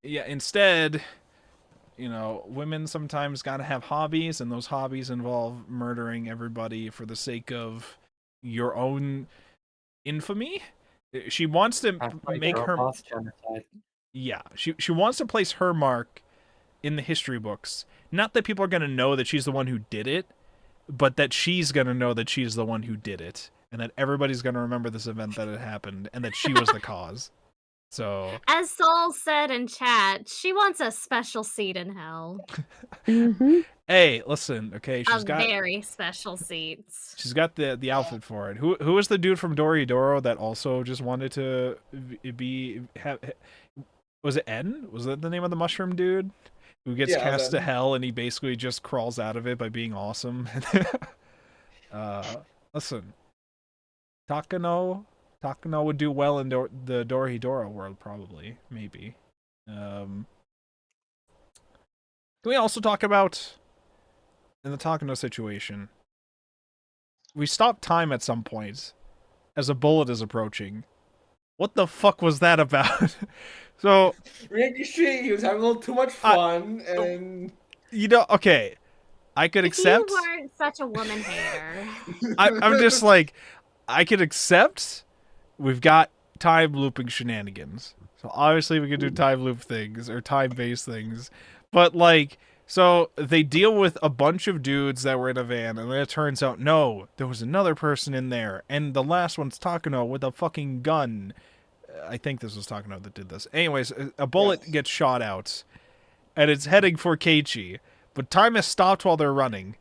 yeah, instead, women sometimes gotta have hobbies, and those hobbies involve murdering everybody for the sake of your own infamy. She wants to make her... genocide. Yeah, she wants to place her mark in the history books. Not that people are going to know that she's the one who did it, but that she's going to know that she's the one who did it, and that everybody's going to remember this event that had happened, and that she was the cause. So, as Saul said in chat, she wants a special seat in hell. hey, listen, okay, a very special seat. She's got the outfit for it. Who was the dude from Doridoro that also just wanted to was it N? Was that the name of the mushroom dude? Who gets cast to hell and he basically just crawls out of it by being awesome. Listen. Takano would do well in the Doridoro world, probably. Maybe. Can we also talk about, in the Takano situation, we stopped time at some point as a bullet is approaching. What the fuck was that about? So he was having a little too much fun, and okay, I could accept. You weren't such a woman hater. I'm just like, I could accept. We've got time looping shenanigans, so obviously we can do time loop things or time based things, but like, so they deal with a bunch of dudes that were in a van, and then it turns out no, there was another person in there, and the last one's Takano with a fucking gun. I think this was Takano that did this. Anyways, a bullet gets shot out, and it's heading for Keiichi, but time has stopped while they're running.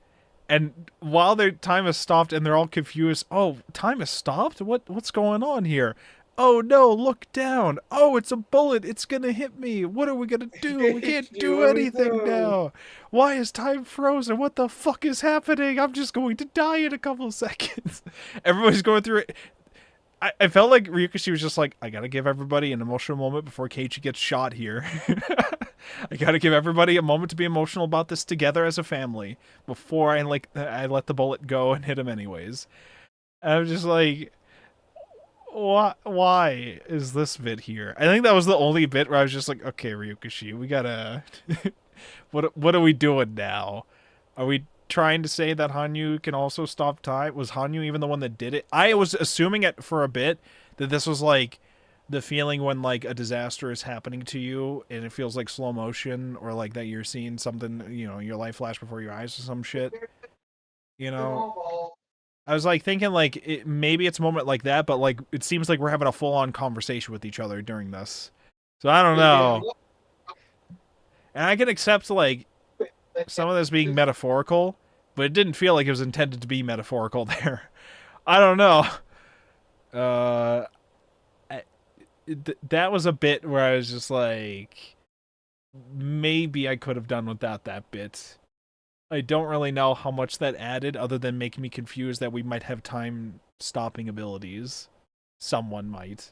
And while their time has stopped and they're all confused, oh, time has stopped? What's going on here? Oh no, look down. Oh, it's a bullet. It's gonna hit me. What are we gonna do? We can't do anything now. Why is time frozen? What the fuck is happening? I'm just going to die in a couple of seconds. Everybody's going through it. I felt like Ryukashi was just like, I gotta give everybody an emotional moment before Keiichi gets shot here. I gotta give everybody a moment to be emotional about this together as a family before I let the bullet go and hit him anyways. And I'm just like, why is this bit here? I think that was the only bit where I was just like, okay, Ryukashi, we gotta... what are we doing now? Are we trying to say that Hanyu can also stop time? Was Hanyu even the one that did it? I was assuming it for a bit that this was like the feeling when like a disaster is happening to you and it feels like slow motion, or like that you're seeing something, your life flash before your eyes or some shit. I was like thinking like maybe it's a moment like that, but like it seems like we're having a full-on conversation with each other during this. So I don't know. And I can accept like some of this being metaphorical, but it didn't feel like it was intended to be metaphorical there. I don't know. That was a bit where I was just like, maybe I could have done without that bit. I don't really know how much that added, other than making me confused that we might have time-stopping abilities. Someone might.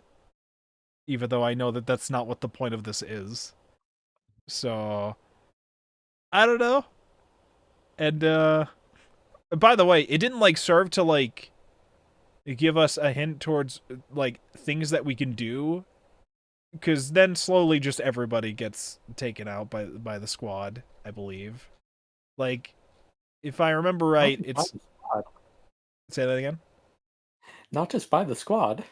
Even though I know that that's not what the point of this is. So... I don't know. And, by the way, it didn't, like, serve to, like, give us a hint towards, like, things that we can do. Because then slowly just everybody gets taken out by the squad, I believe. Like, if I remember right, it's... Say that again? Not just by the squad.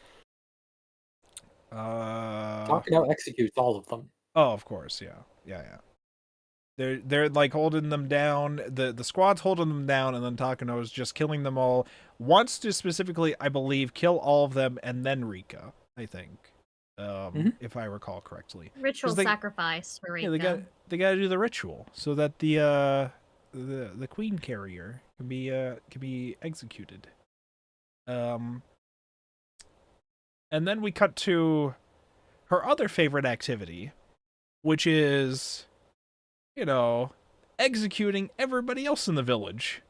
Takano executes all of them. Oh, of course, yeah. Yeah. They're like holding them down. The squad's holding them down, and then Takano is just killing them all. Wants to specifically, I believe, kill all of them and then Rika, I think. If I recall correctly. Ritual sacrifice for Rika. Yeah, they gotta do the ritual so that the queen carrier can be executed. And then we cut to her other favorite activity, which is, executing everybody else in the village.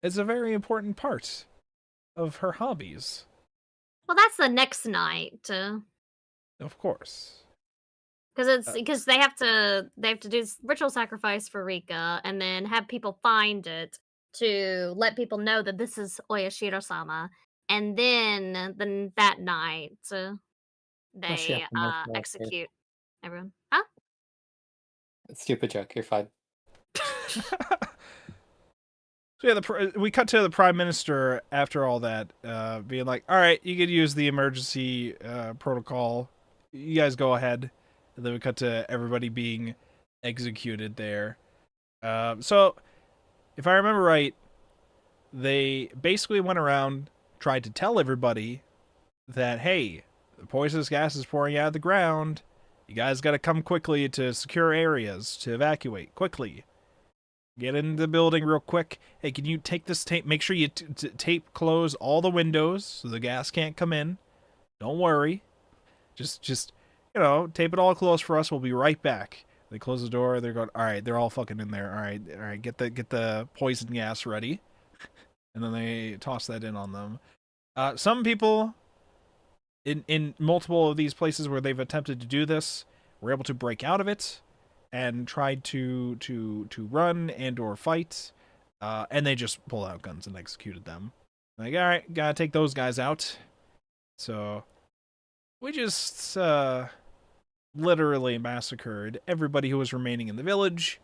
It's a very important part of her hobbies. Well, that's the next night. Of course. because they have to do this ritual sacrifice for Rika, and then have people find it to let people know that this is Oyashiro-sama, and then that night Unless you they have to make that execute everyone. Huh? Stupid joke. You're fine. So yeah, we cut to the prime minister after all that, being like, "All right, you could use the emergency protocol. You guys go ahead." And then we cut to everybody being executed there. So, if I remember right, they basically went around, tried to tell everybody that, hey, the poisonous gas is pouring out of the ground. You guys got to come quickly to secure areas to evacuate quickly. Get in the building real quick. Hey, can you take this tape? Make sure you tape close all the windows so the gas can't come in. Don't worry. Just tape it all closed for us. We'll be right back. They close the door. They're going, all right, they're all fucking in there. All right, get the poison gas ready. And then they toss that in on them. Some people in multiple of these places where they've attempted to do this were able to break out of it and tried to run and or fight, and they just pulled out guns and executed them. Like, all right, gotta take those guys out. So we just literally massacred everybody who was remaining in the village,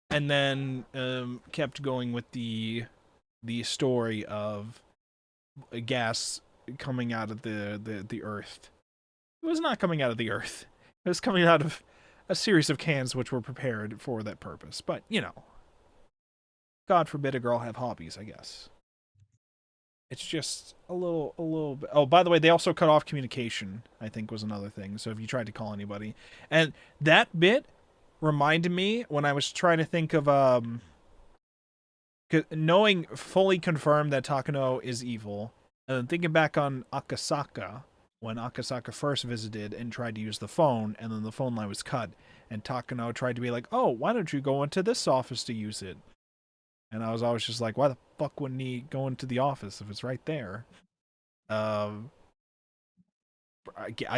and then kept going with the story of gas coming out of the earth. It was not coming out of the earth. It was coming out of a series of cans which were prepared for that purpose. But, God forbid a girl have hobbies, I guess. It's just a little bit... Oh, by the way, they also cut off communication, I think was another thing. So if you tried to call anybody. And that bit reminded me when I was trying to think of... knowing fully confirmed that Takano is evil, and then thinking back on Akasaka, when Akasaka first visited and tried to use the phone, and then the phone line was cut, and Takano tried to be like, oh, why don't you go into this office to use it? And I was always just like, why the fuck wouldn't he go into the office if it's right there? I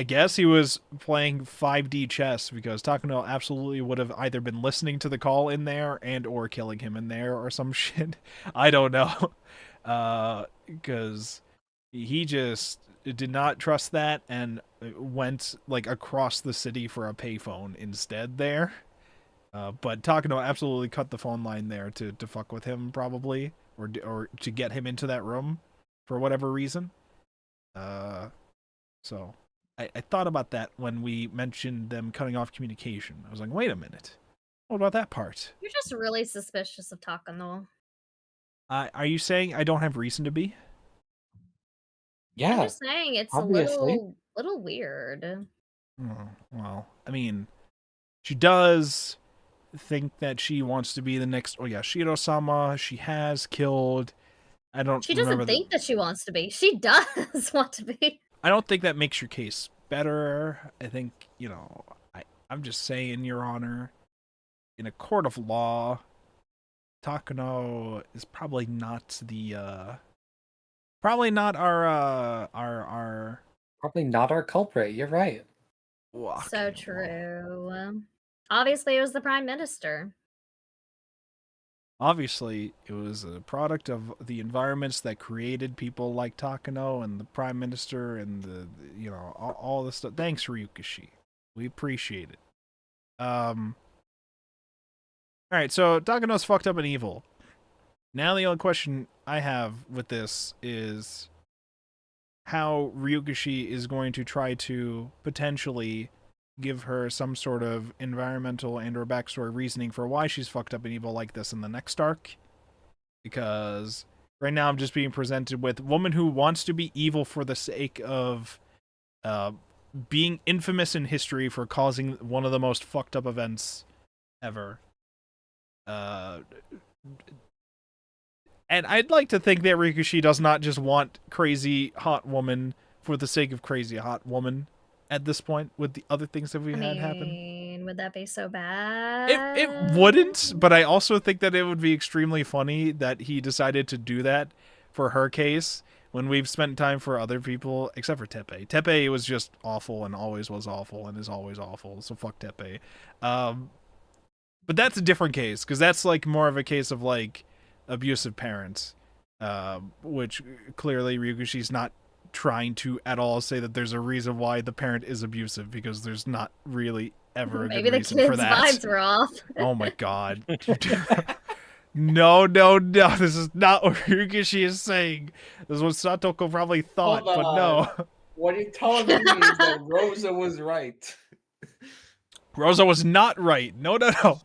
guess he was playing 5D chess, because Takano absolutely would have either been listening to the call in there and or killing him in there or some shit. I don't know. Because he just did not trust that and went like across the city for a payphone instead there. But Takano absolutely cut the phone line there to fuck with him probably, or to get him into that room for whatever reason. So I thought about that when we mentioned them cutting off communication. I was like, wait a minute. What about that part? You're just really suspicious of Takano. Are you saying I don't have reason to be? Yeah. I'm just saying it's obviously. a little weird. Oh, well, I mean, she does think that she wants to be the next Oyashiro-sama. She has killed. I don't. She doesn't think that she wants to be. She does want to be. I don't think that makes your case better. I think, I'm just saying, Your Honor, in a court of law, Takano is probably not our Probably not our culprit. You're right. So true. Obviously, it was the prime minister. Obviously, it was a product of the environments that created people like Takano and the prime minister and all this stuff. Thanks, Ryukishi. We appreciate it. All right, so Takano's fucked up and evil. Now the only question I have with this is how Ryukishi is going to try to potentially give her some sort of environmental and or backstory reasoning for why she's fucked up and evil like this in the next arc. Because right now I'm just being presented with a woman who wants to be evil for the sake of being infamous in history for causing one of the most fucked up events ever. And I'd like to think that Ryukishi does not just want crazy hot woman for the sake of crazy hot woman at this point with the other things that we've had happen. Would that be so bad? It wouldn't, but I also think that it would be extremely funny that he decided to do that for her case, when we've spent time for other people, except for Tepe. Tepe was just awful and always was awful and is always awful, so fuck Tepe. But that's a different case, because that's like more of a case of like abusive parents, which clearly Ryugushi's not trying to at all say that there's a reason why the parent is abusive, because there's not really ever a Maybe good the reason kids' for that. vibes were off. Oh my god. No, this is not what Ryugushi is saying. This is what Satoko probably thought, Hold but on. no. What you're telling me is that Rosa was right. Rosa was not right. No. I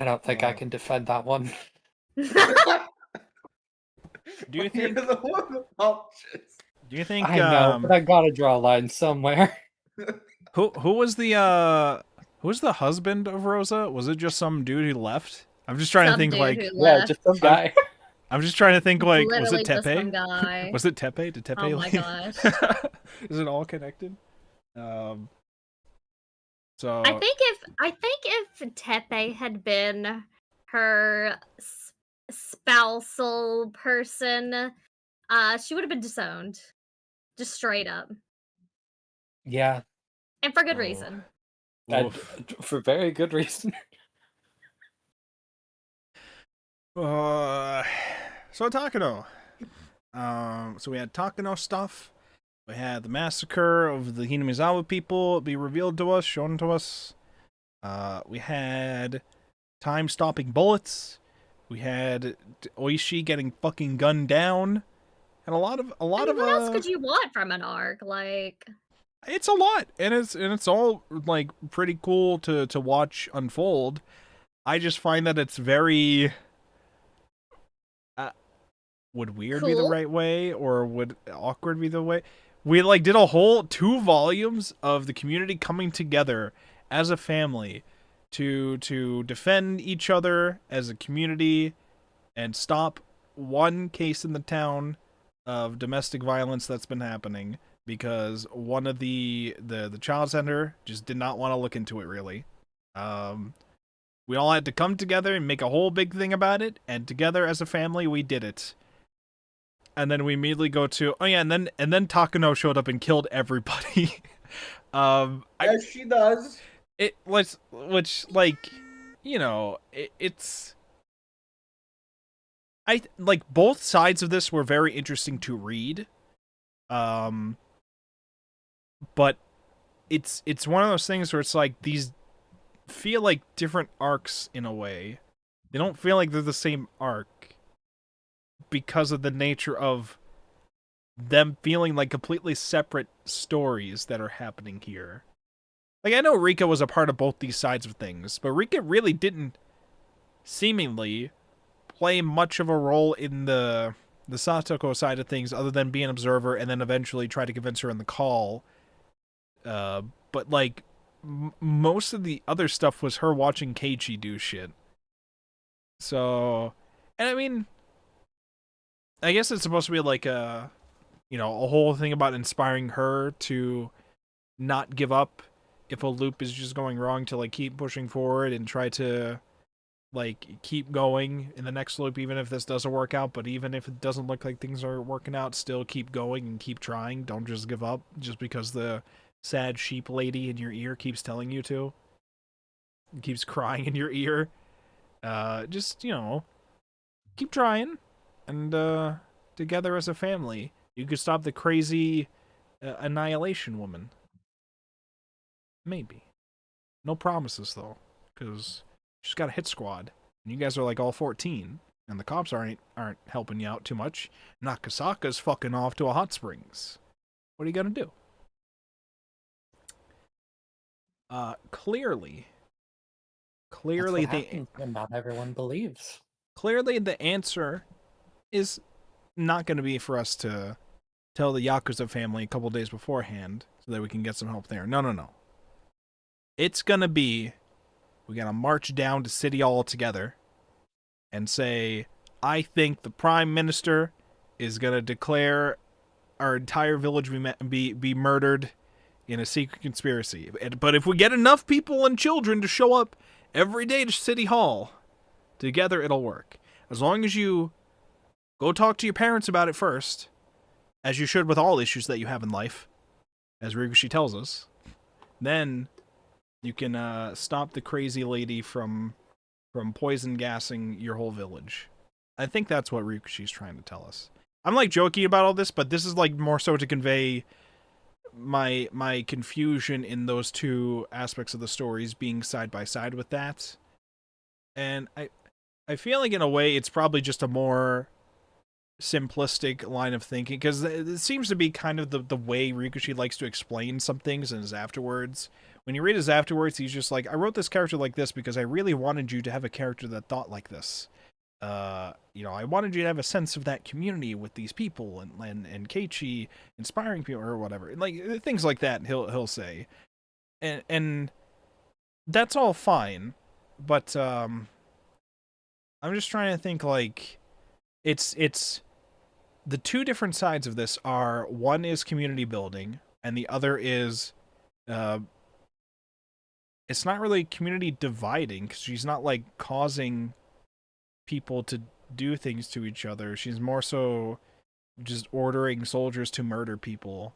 don't think I can defend that one. Do you You're think the one who options. do you think I know, but I gotta draw a line somewhere. who was the husband of Rosa? Was it just some dude who left? I'm just trying to Some think dude like who Yeah, left. just some guy. I'm just trying to think like was Literally it just some Tepe? guy. Was it Tepe? Did Tepe Oh my leave? gosh. Is it all connected? So I think if Tepe had been her spousal person, she would have been disowned, just straight up, Yeah, and for good Oh. reason. and Oof. for very good reason. So Takano. So we had Takano stuff. We had the massacre of the Hinamizawa people be revealed to us, shown to us. We had time-stopping bullets. We had Oishi getting fucking gunned down, and a lot of What else could you want from an arc? Like, it's a lot, and it's all like pretty cool to watch unfold. I just find that it's very would weird be the Cool. right way, or would awkward be the way? We like did a whole 2 volumes of the community coming together as a family to defend each other as a community and stop one case in the town of domestic violence that's been happening, because one of the child center just did not want to look into it really. We all had to come together and make a whole big thing about it, and together as a family we did it. And then we immediately go to and then Takano showed up and killed everybody. Yes, she does. Which like, you know, it's like both sides of this were very interesting to read. But it's one of those things where it's like these feel like different arcs in a way. They don't feel like they're the same arc because of the nature of them feeling like completely separate stories that are happening here. Like, I know Rika was a part of both these sides of things, but Rika really didn't seemingly play much of a role in the Satoko side of things other than be an observer and then eventually try to convince her in the call. But like most of the other stuff was her watching Keiichi do shit. So, and I mean, I guess it's supposed to be like a whole thing about inspiring her to not give up if a loop is just going wrong, to like keep pushing forward and try to like keep going in the next loop, even if this doesn't work out. But even if it doesn't look like things are working out, still keep going and keep trying. Don't just give up just because the sad sheep lady in your ear keeps telling you to. Keeps crying in your ear. Just, keep trying. And together as a family, you could stop the crazy annihilation woman. Maybe. No promises, though. Because she's got a hit squad. And you guys are like all 14. And the cops aren't helping you out too much. Nakasaka's fucking off to a hot springs. What are you gonna do? Clearly Not everyone believes. Clearly the answer is not going to be for us to tell the Yakuza family a couple days beforehand so that we can get some help there. No. It's going to be, we got to march down to City Hall together and say, I think the Prime Minister is going to declare our entire village be murdered in a secret conspiracy. But if we get enough people and children to show up every day to City Hall, together it'll work. As long as you Go talk to your parents about it first, as you should with all issues that you have in life, as Higurashi tells us. Then you can stop the crazy lady from poison gassing your whole village. I think that's what Ryukushi's trying to tell us. I'm like joking about all this, but this is like more so to convey my confusion in those two aspects of the stories being side by side with that. And I feel like in a way it's probably just a more simplistic line of thinking, because it seems to be kind of the way Ryukushi likes to explain some things in his afterwards. When you read his afterwards, he's just like, I wrote this character like this because I really wanted you to have a character that thought like this. I wanted you to have a sense of that community with these people and Keiichi inspiring people or whatever, like things like that. He'll say, and that's all fine, but I'm just trying to think like it's the two different sides of this are, one is community building and the other is it's not really community dividing, because she's not like causing people to do things to each other. She's more so just ordering soldiers to murder people,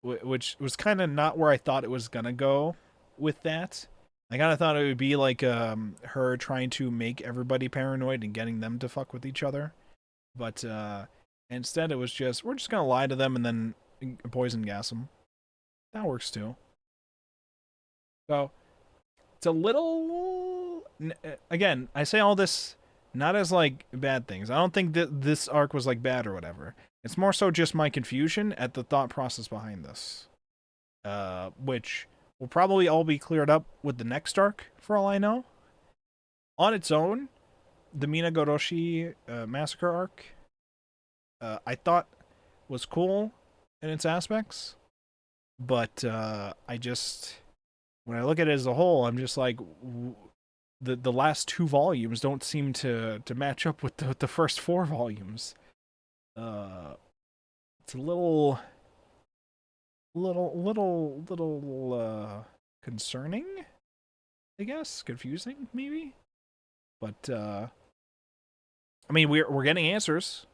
which was kind of not where I thought it was gonna go with that. I kind of thought it would be like her trying to make everybody paranoid and getting them to fuck with each other, but instead it was just, we're just gonna lie to them and then poison gas them. That works too. So it's a little, again, I say all this not as like bad things. I don't think that this arc was like bad or whatever. It's more so just my confusion at the thought process behind this, which will probably all be cleared up with the next arc, for all I know. On its own, the Minagoroshi Massacre arc, I thought was cool in its aspects, but I just, when I look at it as a whole, I'm just like, the last two volumes don't seem to match up with the first four volumes. It's a little concerning, I guess, confusing maybe, but I mean, we're getting answers.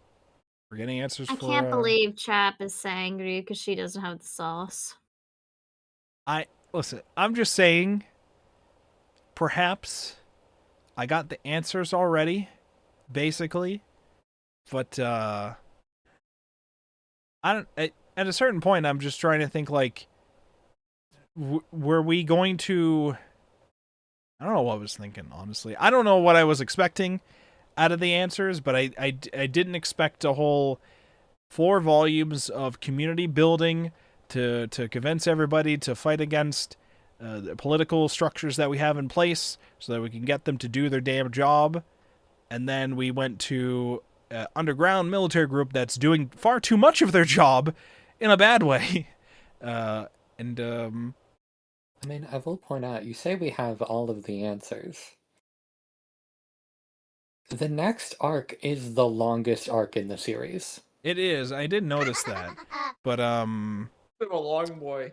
We're getting answers. I can't believe Chap is saying Ryukushi doesn't have the sauce. Listen, I'm just saying, perhaps I got the answers already, basically, but I don't. At a certain point, I'm just trying to think like, were we going to? I don't know what I was thinking, honestly. I don't know what I was expecting out of the answers, but I didn't expect a whole 4 volumes of community building to convince everybody to fight against the political structures that we have in place so that we can get them to do their damn job. And then we went to an underground military group that's doing far too much of their job in a bad way. I mean, I will point out, you say we have all of the answers. The next arc is the longest arc in the series. It is. I did notice that. But, Bit of a long boy.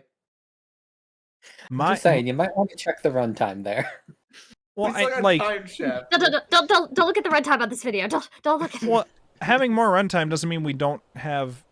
I'm just saying, you might want to check the runtime there. Well, I like, time chef. Don't look at the runtime on this video. Don't look at it. Well, having more runtime doesn't mean we don't have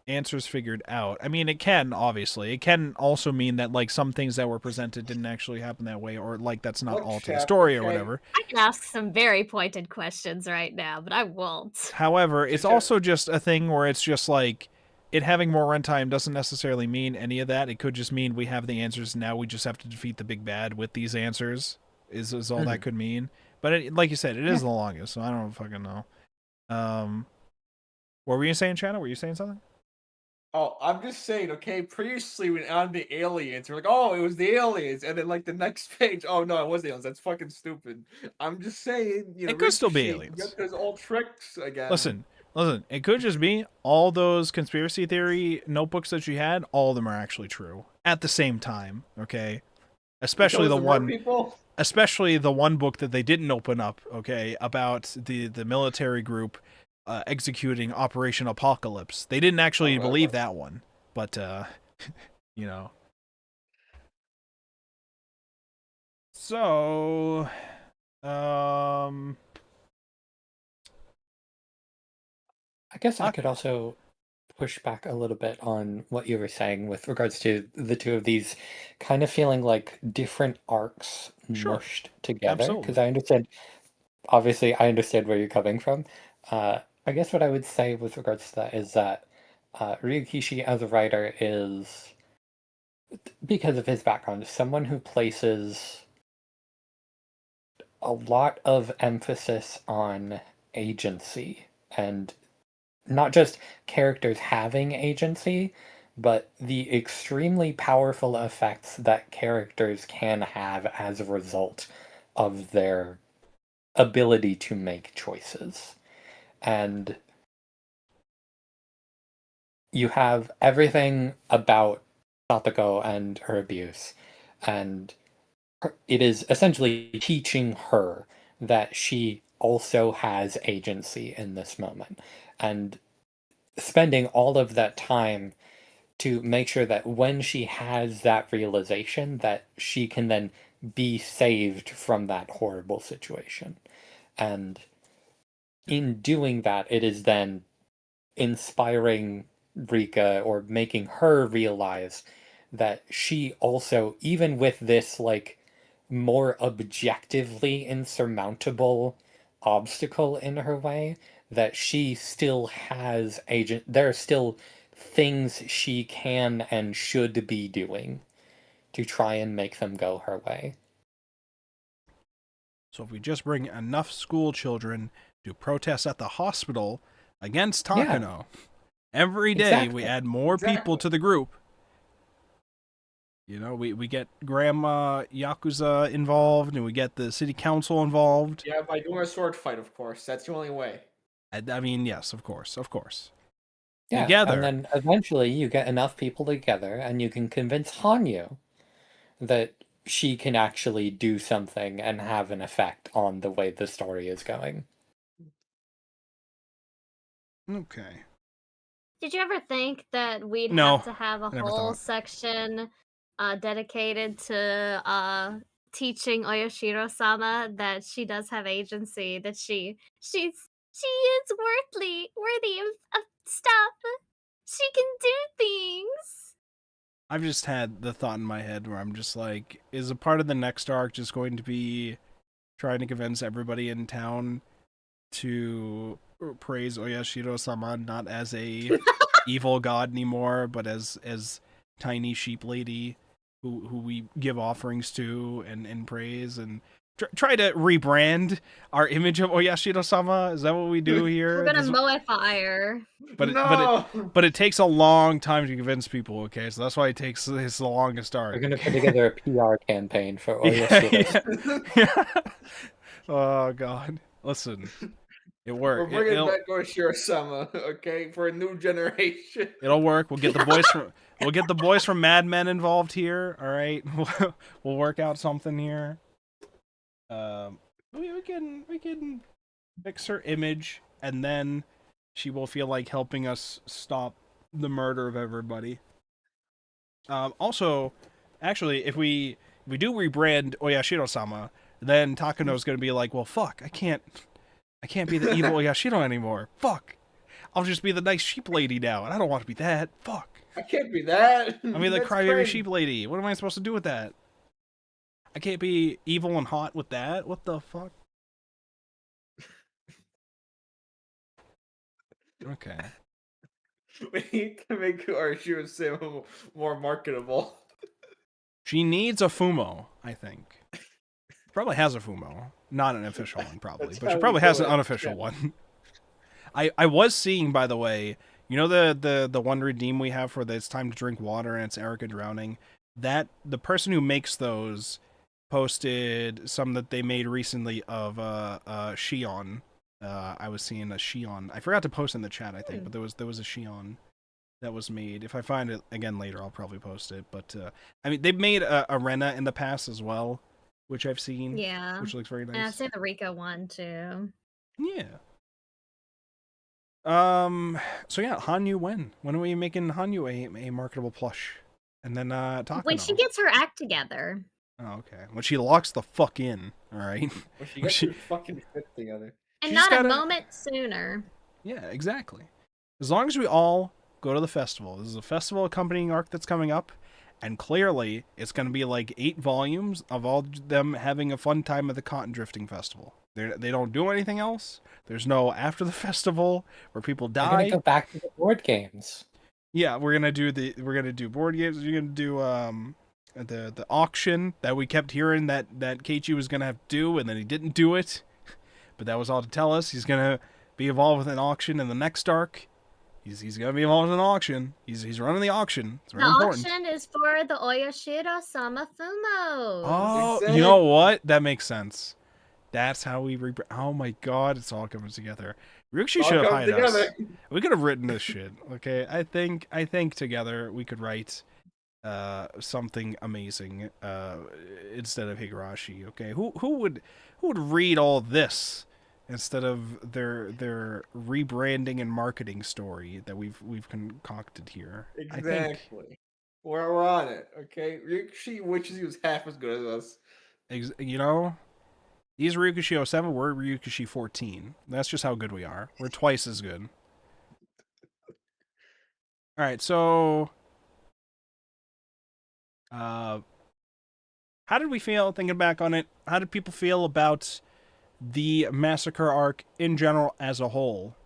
answers figured out. I mean, it can, obviously. It can also mean that, like, some things that were presented didn't actually happen that way, or, like, that's not all to the story or whatever. I can ask some very pointed questions right now, but I won't. However, it's also just a thing where it's just, like, it having more runtime doesn't necessarily mean any of that. It could just mean we have the answers now, we just have to defeat the big bad with these answers, is all that could mean. But, like you said, it is the longest, so I don't fucking know. What were you saying, Shanna? Were you saying something? Oh, I'm just saying, okay, previously when on the aliens, we're like, oh, it was the aliens, and then like the next page, oh no, it was aliens. That's fucking stupid. I'm just saying, you know, it could still be aliens. There's old tricks again. Listen, it could just be all those conspiracy theory notebooks that you had, all of them are actually true at the same time, okay? Especially the one book that they didn't open up, okay, about the military group executing Operation Apocalypse. They didn't actually believe that one, but you know. So I guess I could also push back a little bit on what you were saying with regards to the two of these kind of feeling like different arcs Sure. mushed together. Because Absolutely. I understand, obviously, I understand where you're coming from. I guess what I would say with regards to that is that Ryukishi as a writer is, because of his background, someone who places a lot of emphasis on agency and not just characters having agency, but the extremely powerful effects that characters can have as a result of their ability to make choices. And you have everything about Satoko and her abuse, and it is essentially teaching her that she also has agency in this moment. And spending all of that time to make sure that when she has that realization that she can then be saved from that horrible situation. And in doing that, it is then inspiring Rika or making her realize that she also, even with this like more objectively insurmountable obstacle in her way, that she still has agent. There are still things she can and should be doing to try and make them go her way. So if we just bring enough school children to protest at the hospital against Yeah. Takano, every day we Exactly. add more people to the group. You know, we get Grandma Yakuza involved, and we get the city council involved. Yeah, by doing a sword fight, of course. That's the only way. I mean, yes, of course, of course. Yeah, Together. and then eventually you get enough people together and you can convince Hanyu that she can actually do something and have an effect on the way the story is going. Okay. Did you ever think that we'd No, have to have a I never whole thought. section dedicated to teaching Oyashiro-sama that she does have agency, that she is worthy of stuff. She can do things. I've just had the thought in my head where I'm just like, is a part of the next arc just going to be trying to convince everybody in town to praise Oyashiro-sama not as a evil god anymore, but as tiny sheep lady who we give offerings to and praise and try to rebrand our image of Oyashiro-sama? Is that what we do here? We're gonna moify her. But it takes a long time to convince people. Okay, so that's why it takes this longest arc. We're going to put together a PR campaign for Oyashiro. Yeah. Oh god, listen, it worked. We're bringing back Oyashiro-sama, okay, for a new generation. It'll work. We'll get the boys from Mad Men involved here. All right, we'll work out something here. We can fix her image, and then she will feel like helping us stop the murder of everybody. Also, actually, if we do rebrand Oyashiro-sama, then Takano's gonna be like, well, fuck, I can't be the evil Oyashiro anymore. Fuck, I'll just be the nice sheep lady now, and I don't want to be that. Fuck. I can't be that. I mean, the crybaby sheep lady. What am I supposed to do with that? I can't be evil and hot with that. What the fuck? Okay. We need to make Oyashiro-sama more marketable. She needs a Fumo, I think. Probably has a Fumo. Not an official one, probably. That's But she how probably we has do an it. unofficial Yeah. one. I was seeing, by the way, you know the one redeem we have for the It's Time to Drink Water and it's Erica Drowning? That the person who makes those posted some that they made recently of Shion. I was seeing a Shion. I forgot to post in the chat, I think, but there was a Shion that was made. If I find it again later, I'll probably post it. But I mean, they've made a Rena in the past as well, which I've seen. Yeah. Which looks very nice. And I've seen the Rika one too. Yeah. So yeah, Hanyu when? When are we making Hanyu a marketable plush? And then Takano. When she gets her act together. Oh, okay. When she locks the fuck in, alright? When she gets her fucking shit together. And She's not gotta- a moment sooner. Yeah, exactly. As long as we all go to the festival. This is a festival accompanying arc that's coming up, and clearly it's going to be like 8 volumes of all them having a fun time at the cotton drifting festival. They don't do anything else. There's no after the festival where people We're gonna die. go back to the board games. Yeah, we're gonna do board games. You're gonna do the auction that we kept hearing that Keiichi was gonna have to do, and then he didn't do it. But that was all to tell us he's gonna be involved with an auction in the next arc. He's gonna be involved in an auction. He's running the auction. It's The very important. auction is for the Oyashiro Sama Fumo. Oh, you know what? That makes sense. That's how we oh my god, it's all coming together. Ryukishi should have hired us. We could have written this shit. Okay, I think together we could write something amazing instead of Higurashi. Okay, who would read all this instead of their rebranding and marketing story that we've concocted here? Exactly. We're on it. Okay, Ryukishi wishes he was half as good as us. You know. He's Ryukishi 07, we're Ryukishi 14. That's just how good we are. We're twice as good. Alright, so... how did we feel thinking back on it? How did people feel about the Massacre arc in general as a whole?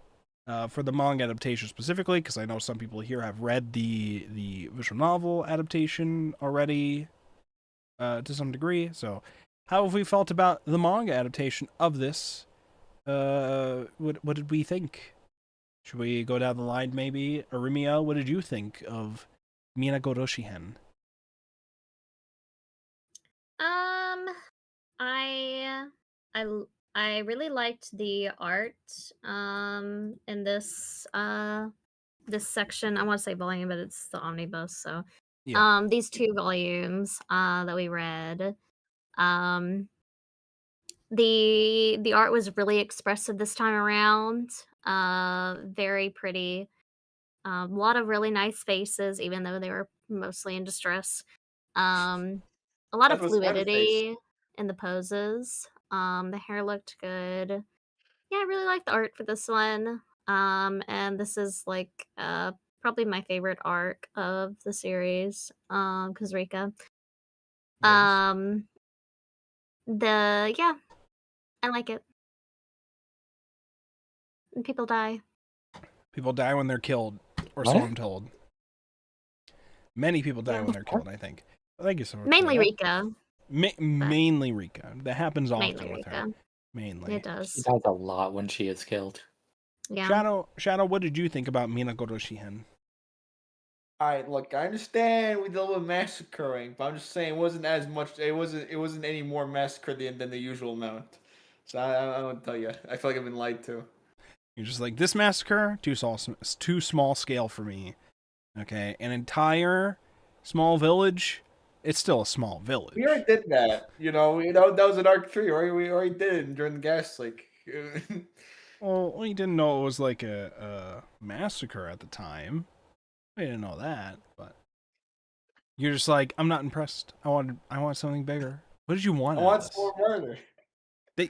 For the manga adaptation specifically, because I know some people here have read the visual novel adaptation already to some degree, so... How have we felt about the manga adaptation of this? What did we think? Should we go down the line maybe? Arimia, what did you think of Mina Goroshihen? I really liked the art in this this section. I want to say volume, but it's the omnibus, so Yeah. these 2 volumes that we read. The art was really expressive this time around. Very pretty. A lot of really nice faces, even though they were mostly in distress. A lot That of was one face. fluidity in the poses. The hair looked good. Yeah, I really liked the art for this one. And this is like probably my favorite arc of the series. Cause Rika. Yes. Yeah, I like it. And people die. People die when they're killed, or so What? I'm told. Many people die Yeah. when they're killed, I think. Thank you so much. Mainly Rika. Mainly Rika. That happens often Mainly with her. Rika. Mainly. It She does. dies a lot when she is killed. Yeah. Shadow, what did you think about Mina Goroshihen? Alright, look, I understand we deal with massacring, but I'm just saying it wasn't as much. It wasn't any more massacre than the usual amount. So I don't tell you. I feel like I've been lied to. You're just like, this massacre, too small scale for me. Okay, an entire small village, it's still a small village. We already did that. That was in Arc 3, right? We already did it during the gas leak. Well, we didn't know it was like a massacre at the time. We didn't know that, but you're just like, I'm not impressed. I want something bigger. What did you want? I want some more murder.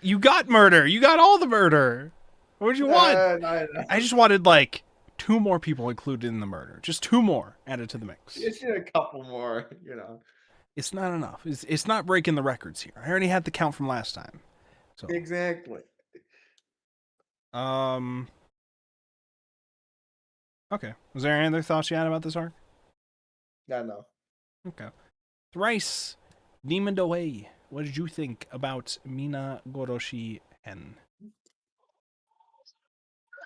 You got murder. You got all the murder. What did you want? No. I just wanted like 2 more people included in the murder. Just 2 more added to the mix. You should a couple more, It's not enough. It's not breaking the records here. I already had the count from last time. So Exactly. Okay. Was there any other thoughts you had about this arc? No. Okay. Thrice, Demon Away. What did you think about Mina Goroshihen?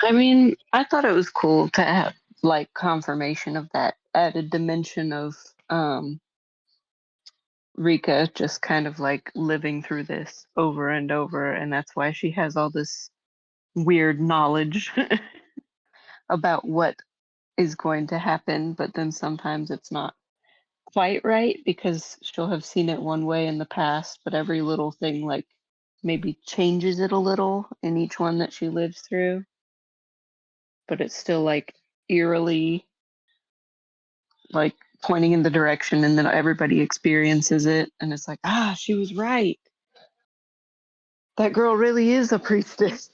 I mean, I thought it was cool to have like confirmation of that added dimension of Rika just kind of like living through this over and over, and that's why she has all this weird knowledge about what is going to happen, but then sometimes it's not quite right because she'll have seen it one way in the past, but every little thing like maybe changes it a little in each one that she lives through. But it's still like eerily like pointing in the direction, and then everybody experiences it, and it's like, she was right. That girl really is a priestess.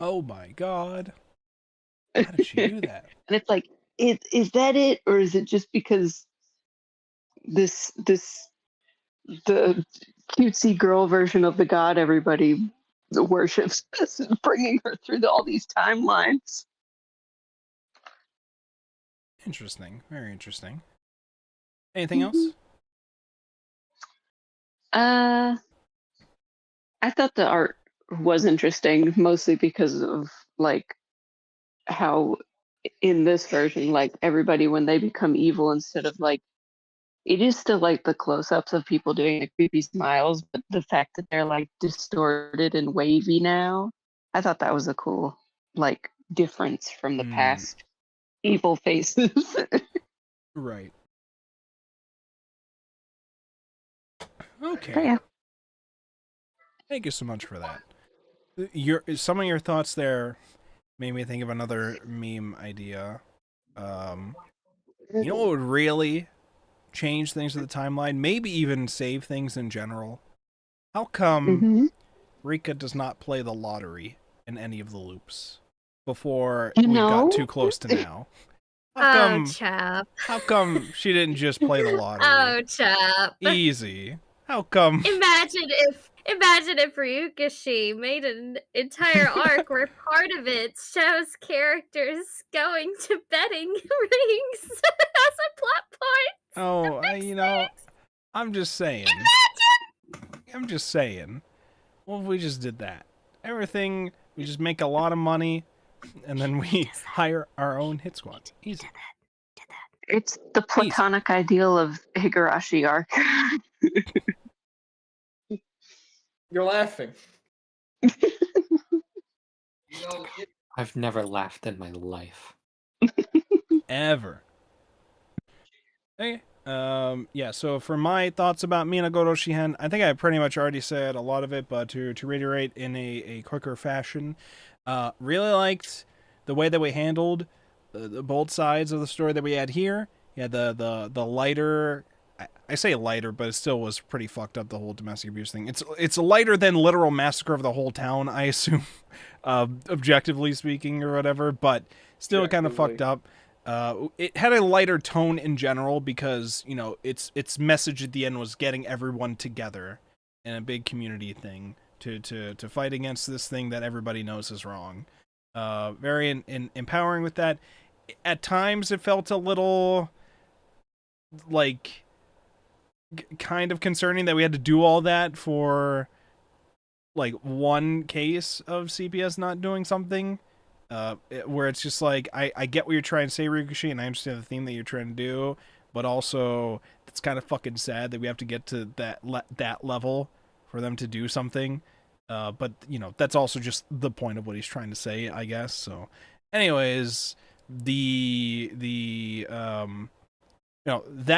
Oh my god. How did she do that? And it's like, is that it, or is it just because the cutesy girl version of the god everybody worships is bringing her through all these timelines? Interesting. Very interesting. Anything else? I thought the art was interesting, mostly because of like how in this version, like everybody when they become evil, instead of like it is still like the close-ups of people doing the creepy smiles, but the fact that they're like distorted and wavy now, I thought that was a cool like difference from the past evil faces. Right. But Okay. yeah. Thank you so much for that. Some of your thoughts there made me think of another meme idea. You know what would really change things to the timeline? Maybe even save things in general. How come Rika does not play the lottery in any of the loops before we got too close to now? Chap. How come she didn't just play the lottery? Oh, chap. Easy. How come? Imagine if Ryukashi made an entire arc where part of it shows characters going to betting rings as a plot point. Oh, I'm just saying. Imagine! I'm just saying. Well, if we just did that. Everything, we just make a lot of money, and then we hire our own hit squad. Easy. It's the platonic ideal of Higurashi arc. You're laughing. I've never laughed in my life. Ever. Okay. Yeah, so for my thoughts about Minago Shihen, I think I pretty much already said a lot of it, but to reiterate in a quicker fashion, really liked the way that we handled the both sides of the story that we had here. Yeah, the lighter, I say lighter, but it still was pretty fucked up, the whole domestic abuse thing. It's lighter than literal massacre of the whole town, I assume, objectively speaking or whatever, but still kind of fucked up. It had a lighter tone in general because, its message at the end was getting everyone together in a big community thing to fight against this thing that everybody knows is wrong. Very empowering with that. At times it felt a little like kind of concerning that we had to do all that for like one case of CPS not doing something. Where it's just like, I get what you're trying to say, Rikushi, and I understand the theme that you're trying to do, but also it's kind of fucking sad that we have to get to that level for them to do something. But that's also just the point of what he's trying to say, I guess. So, anyways, that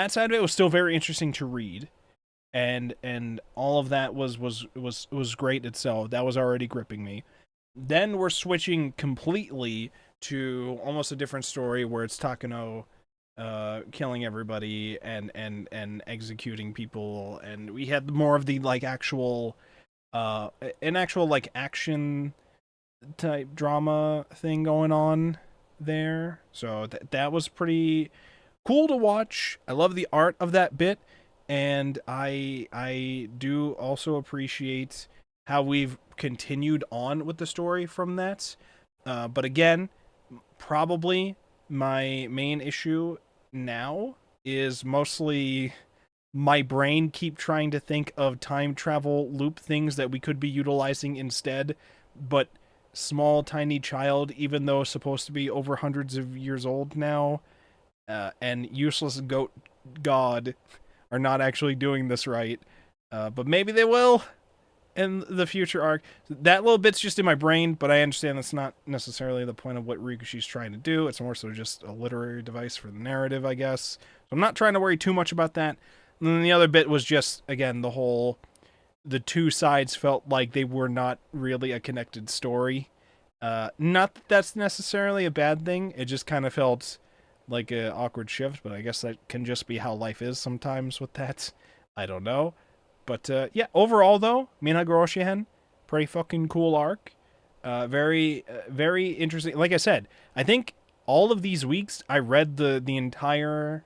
side of it was still very interesting to read, and all of that was great itself. That was already gripping me. Then we're switching completely to almost a different story where it's Takano killing everybody and executing people, and we had more of the like actual like action type drama thing going on there. So that was pretty cool to watch. I love the art of that bit, and I do also appreciate how we've continued on with the story from that. But again, probably my main issue now is mostly my brain keep trying to think of time travel loop things that we could be utilizing instead, but small tiny child, even though supposed to be over hundreds of years old now, and useless goat god are not actually doing this right. But maybe they will in the future arc. That little bit's just in my brain, but I understand that's not necessarily the point of what Rikushi's trying to do. It's more so just a literary device for the narrative, I guess. So I'm not trying to worry too much about that. And then the other bit was just, again, the two sides felt like they were not really a connected story. Not that that's necessarily a bad thing. It just kind of felt like an awkward shift, but I guess that can just be how life is sometimes with that. I don't know. But, yeah, overall, though, Minago pretty fucking cool arc. Very, very interesting. Like I said, I think all of these weeks, I read the entire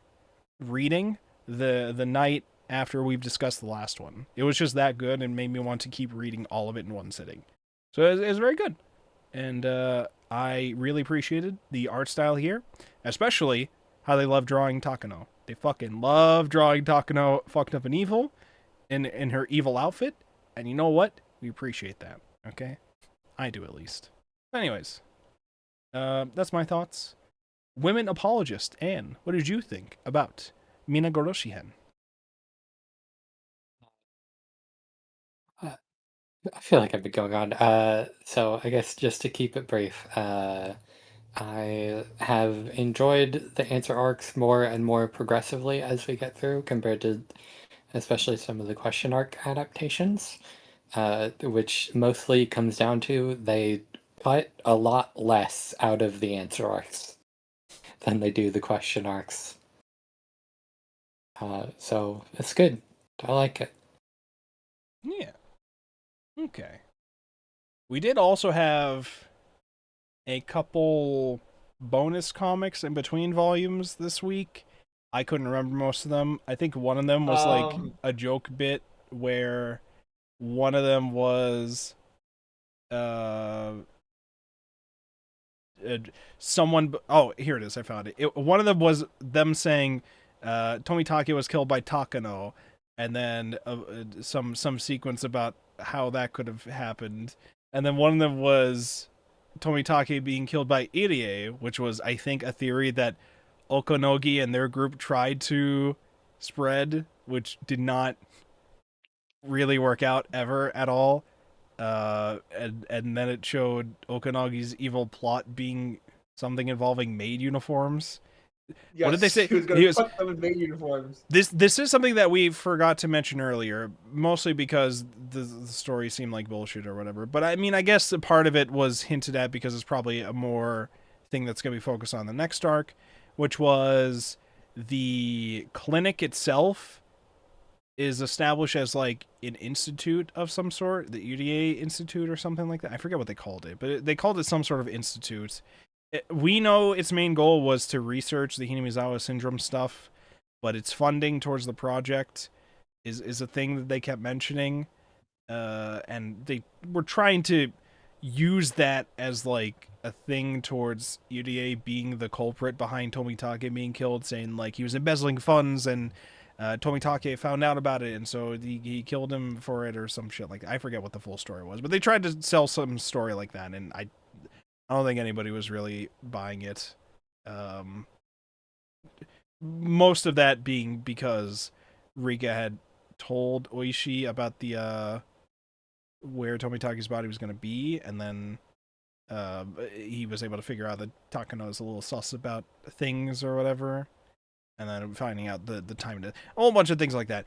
reading the night after we've discussed the last one. It was just that good and made me want to keep reading all of it in one sitting. So it was very good. And I really appreciated the art style here, especially how they love drawing Takano. They fucking love drawing Takano fucked up and evil in her evil outfit. And you know what? We appreciate that, okay? I do, at least. Anyways, that's my thoughts. Women apologist, Anne, what did you think about Minagoroshihen? I feel like I've been going on. So I guess just to keep it brief, I have enjoyed the answer arcs more and more progressively as we get through, compared to especially some of the question arc adaptations, which mostly comes down to they cut a lot less out of the answer arcs than they do the question arcs. So it's good. I like it. Yeah. Okay. We did also have a couple bonus comics in between volumes this week. I couldn't remember most of them. I think one of them was like a joke bit where one of them was someone. Oh, here it is. I found it. One of them was them saying Tomitake was killed by Takano, and then some sequence about how that could have happened. And then one of them was Tomitake being killed by Irie, which was, I think, a theory that Okonogi and their group tried to spread, which did not really work out ever at all. And then it showed Okonogi's evil plot being something involving maid uniforms. Yes, what did they say? He was going to put them in maid uniforms. This is something that we forgot to mention earlier, mostly because the story seemed like bullshit or whatever. But I mean, I guess a part of it was hinted at because it's probably a more thing that's going to be focused on the next arc, which was the clinic itself is established as like an institute of some sort, the UDA Institute or something like that. I forget what they called it, but they called it some sort of institute. We know its main goal was to research the Hinamizawa syndrome stuff, but its funding towards the project is a thing that they kept mentioning, and they were trying to use that as like a thing towards UDA being the culprit behind Tomitake being killed, saying like he was embezzling funds and Tomitake found out about it, and so he killed him for it or some shit like that. I forget what the full story was, but they tried to sell some story like that, and I don't think anybody was really buying it. Most of that being because Rika had told Oishi about the where Tomitake's body was going to be, and then he was able to figure out that Takano is a little sus about things or whatever, and then finding out the time to a whole bunch of things like that.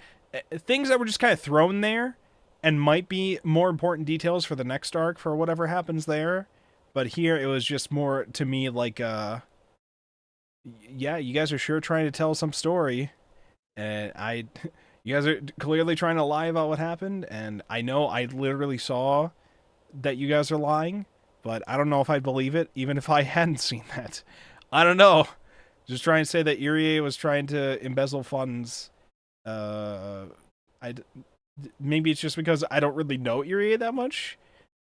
Things that were just kind of thrown there and might be more important details for the next arc for whatever happens there. But here it was just more to me like, yeah, you guys are sure trying to tell some story, and you guys are clearly trying to lie about what happened, and I know I literally saw that you guys are lying, but I don't know if I'd believe it, even if I hadn't seen that. I don't know. Just trying to say that Irie was trying to embezzle funds. Maybe it's just because I don't really know Irie that much.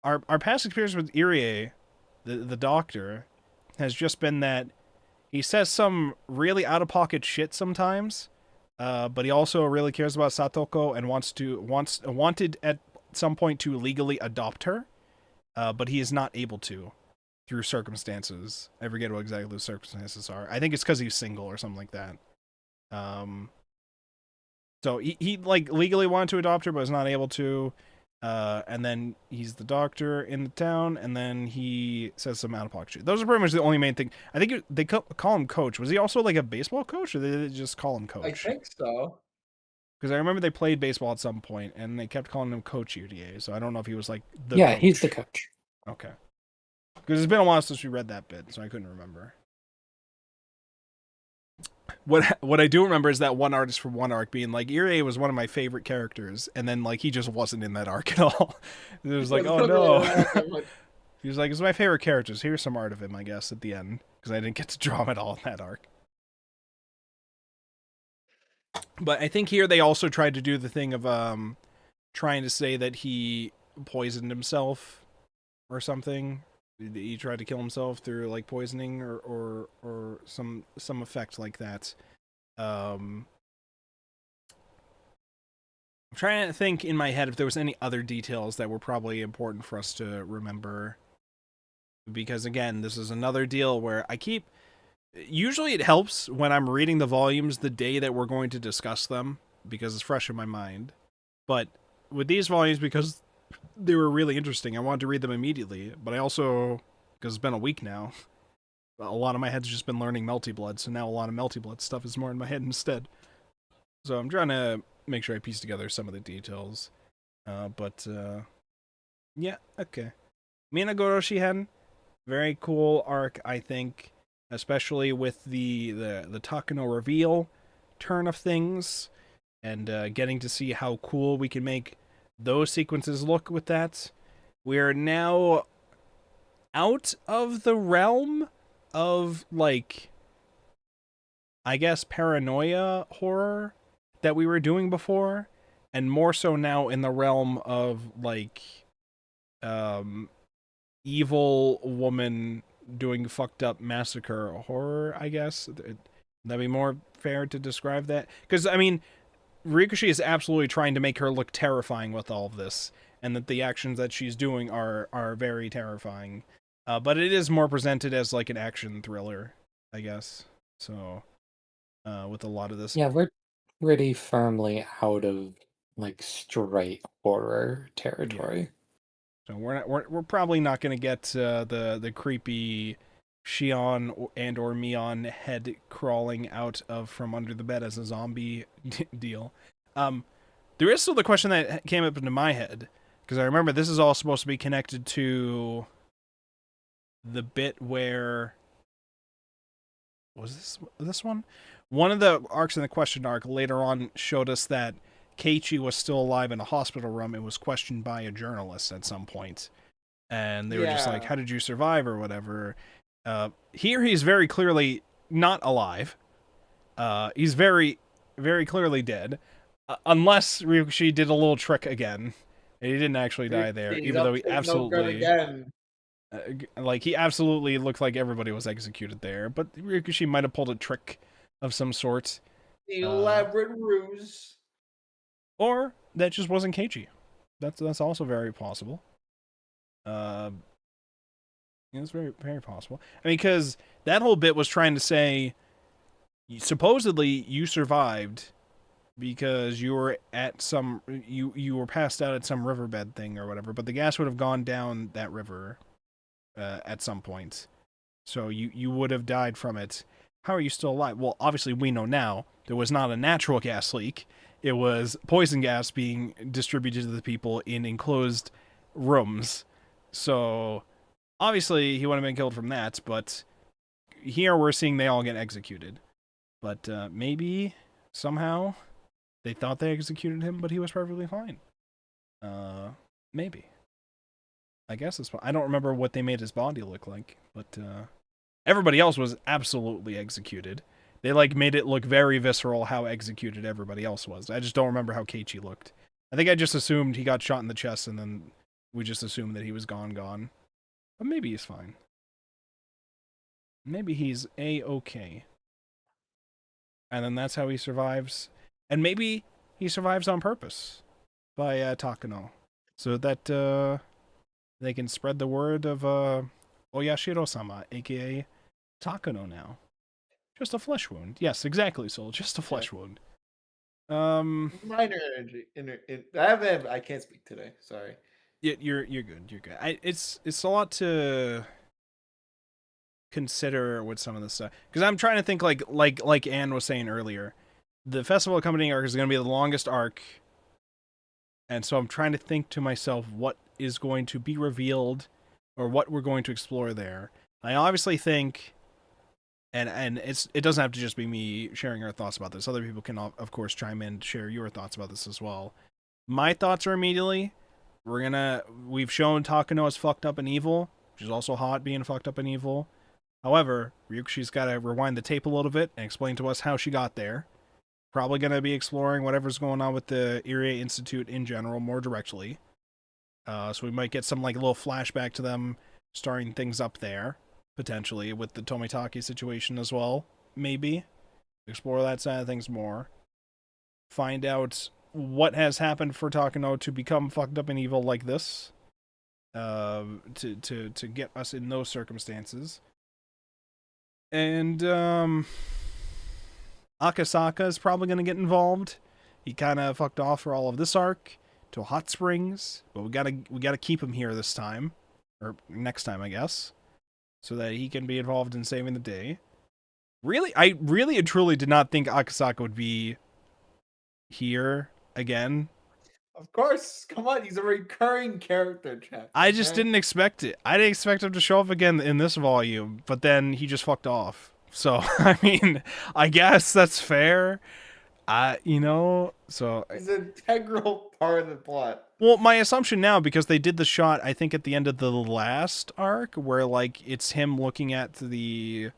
Our past experience with Irie, the doctor, has just been that he says some really out-of-pocket shit sometimes, but he also really cares about Satoko and wanted at some point to legally adopt her, but he is not able to through circumstances. I forget what exactly those circumstances are. I think it's because he's single or something like that. So he like legally wanted to adopt her, but was not able to. And then he's the doctor in the town, and then he says some out-of-pocket shit. Those are pretty much the only main thing. I think they call him coach. Was he also like a baseball coach, or did they just call him coach? I think so. Because I remember they played baseball at some point, and they kept calling him Coach UDA, so I don't know if he was like the Yeah, coach. he's the coach. Okay. Because it's been a while since we read that bit, so I couldn't remember. What I do remember is that one artist from one arc being like, Irie was one of my favorite characters, and then like he just wasn't in that arc at all. It was like, oh no. He was like, it's my favorite characters. Here's some art of him, I guess, at the end. because I didn't get to draw him at all in that arc. But I think here they also tried to do the thing of trying to say that he poisoned himself or something. He tried to kill himself through like poisoning or some effect like that. I'm trying to think in my head if there was any other details that were probably important for us to remember. Because again, this is another deal where usually it helps when I'm reading the volumes the day that we're going to discuss them, because it's fresh in my mind. But with these volumes, because they were really interesting, I wanted to read them immediately. But I also, because it's been a week now, a lot of my head's just been learning Melty Blood, so now a lot of Melty Blood stuff is more in my head instead. So I'm trying to make sure I piece together some of the details. Yeah, okay. Minagoro Shihen, very cool arc, I think, especially with the Takano reveal turn of things, and getting to see how cool we can make those sequences look with that. We're now out of the realm of, like, I guess, paranoia horror that we were doing before, and more so now in the realm of, like, evil woman doing fucked up massacre horror, I guess. That'd be more fair to describe that. Because, I mean, Rikushi is absolutely trying to make her look terrifying with all of this, and that the actions that she's doing are very terrifying. But it is more presented as, like, an action thriller, I guess. So, with a lot of this. Yeah, we're pretty firmly out of like straight horror territory. Yeah. So we're probably not going to get the creepy Shion and or Mion head crawling out of from under the bed as a zombie deal. There is still the question that came up into my head, because I remember this is all supposed to be connected to the bit where was this one? One of the arcs in the question arc later on showed us that Keiichi was still alive in a hospital room and was questioned by a journalist at some point. And they were just like, how did you survive or whatever? Here he's very clearly not alive. He's very, very clearly dead. Unless Ryukishi did a little trick again. And he didn't actually die there, even though he absolutely... he absolutely looked like everybody was executed there. But Ryukishi might have pulled a trick of some sort. The elaborate ruse. Or that just wasn't Keiichi. That's also very possible. It's very, very possible. I mean, because that whole bit was trying to say, supposedly you survived because you were at some, you were passed out at some riverbed thing or whatever, but the gas would have gone down that river at some point. So you would have died from it. How are you still alive? Well, obviously we know now there was not a natural gas leak. It was poison gas being distributed to the people in enclosed rooms. So obviously he would have been killed from that, but here we're seeing they all get executed. But maybe somehow they thought they executed him, but he was perfectly fine. Maybe. I guess it's fine. I don't remember what they made his body look like, but everybody else was absolutely executed. They made it look very visceral how executed everybody else was. I just don't remember how Keiichi looked. I think I just assumed he got shot in the chest, and then we just assumed that he was gone. But maybe he's fine. Maybe he's A-okay. And then that's how he survives. And maybe he survives on purpose by Takano. So that they can spread the word of Oyashiro-sama, a.k.a. Takano now. Just a flesh wound. Yes, exactly, Soul. Just a flesh wound. Minor energy. I can't speak today. Sorry. Yeah, you're good. You're good. It's a lot to consider with some of this stuff, because I'm trying to think like Anne was saying earlier. The Festival Accompanying arc is going to be the longest arc, and so I'm trying to think to myself what is going to be revealed or what we're going to explore there. I obviously think. And it doesn't have to just be me sharing our thoughts about this. Other people can, of course, chime in to share your thoughts about this as well. My thoughts are immediately, we've shown Takano as fucked up and evil, which is also hot being fucked up and evil. However, Ryukushi's got to rewind the tape a little bit and explain to us how she got there. Probably going to be exploring whatever's going on with the Irie Institute in general more directly. So we might get some like little flashback to them starting things up there, potentially, with the Tomitaki situation as well, maybe. Explore that side of things more. Find out what has happened for Takano to become fucked up and evil like this. To get us in those circumstances. And Akasaka is probably going to get involved. He kind of fucked off for all of this arc to Hot Springs, but we gotta keep him here this time, or next time, I guess, so that he can be involved in saving the day. I really and truly did not think Akasaka would be here again. Of course, come on, he's a recurring character, Jack. I just didn't expect it. I didn't expect him to show up again in this volume, but then he just fucked off. So, I mean, I guess that's fair. So... He's an integral part of the plot. Well, my assumption now, because they did the shot, I think, at the end of the last arc, where, like, it's him looking at the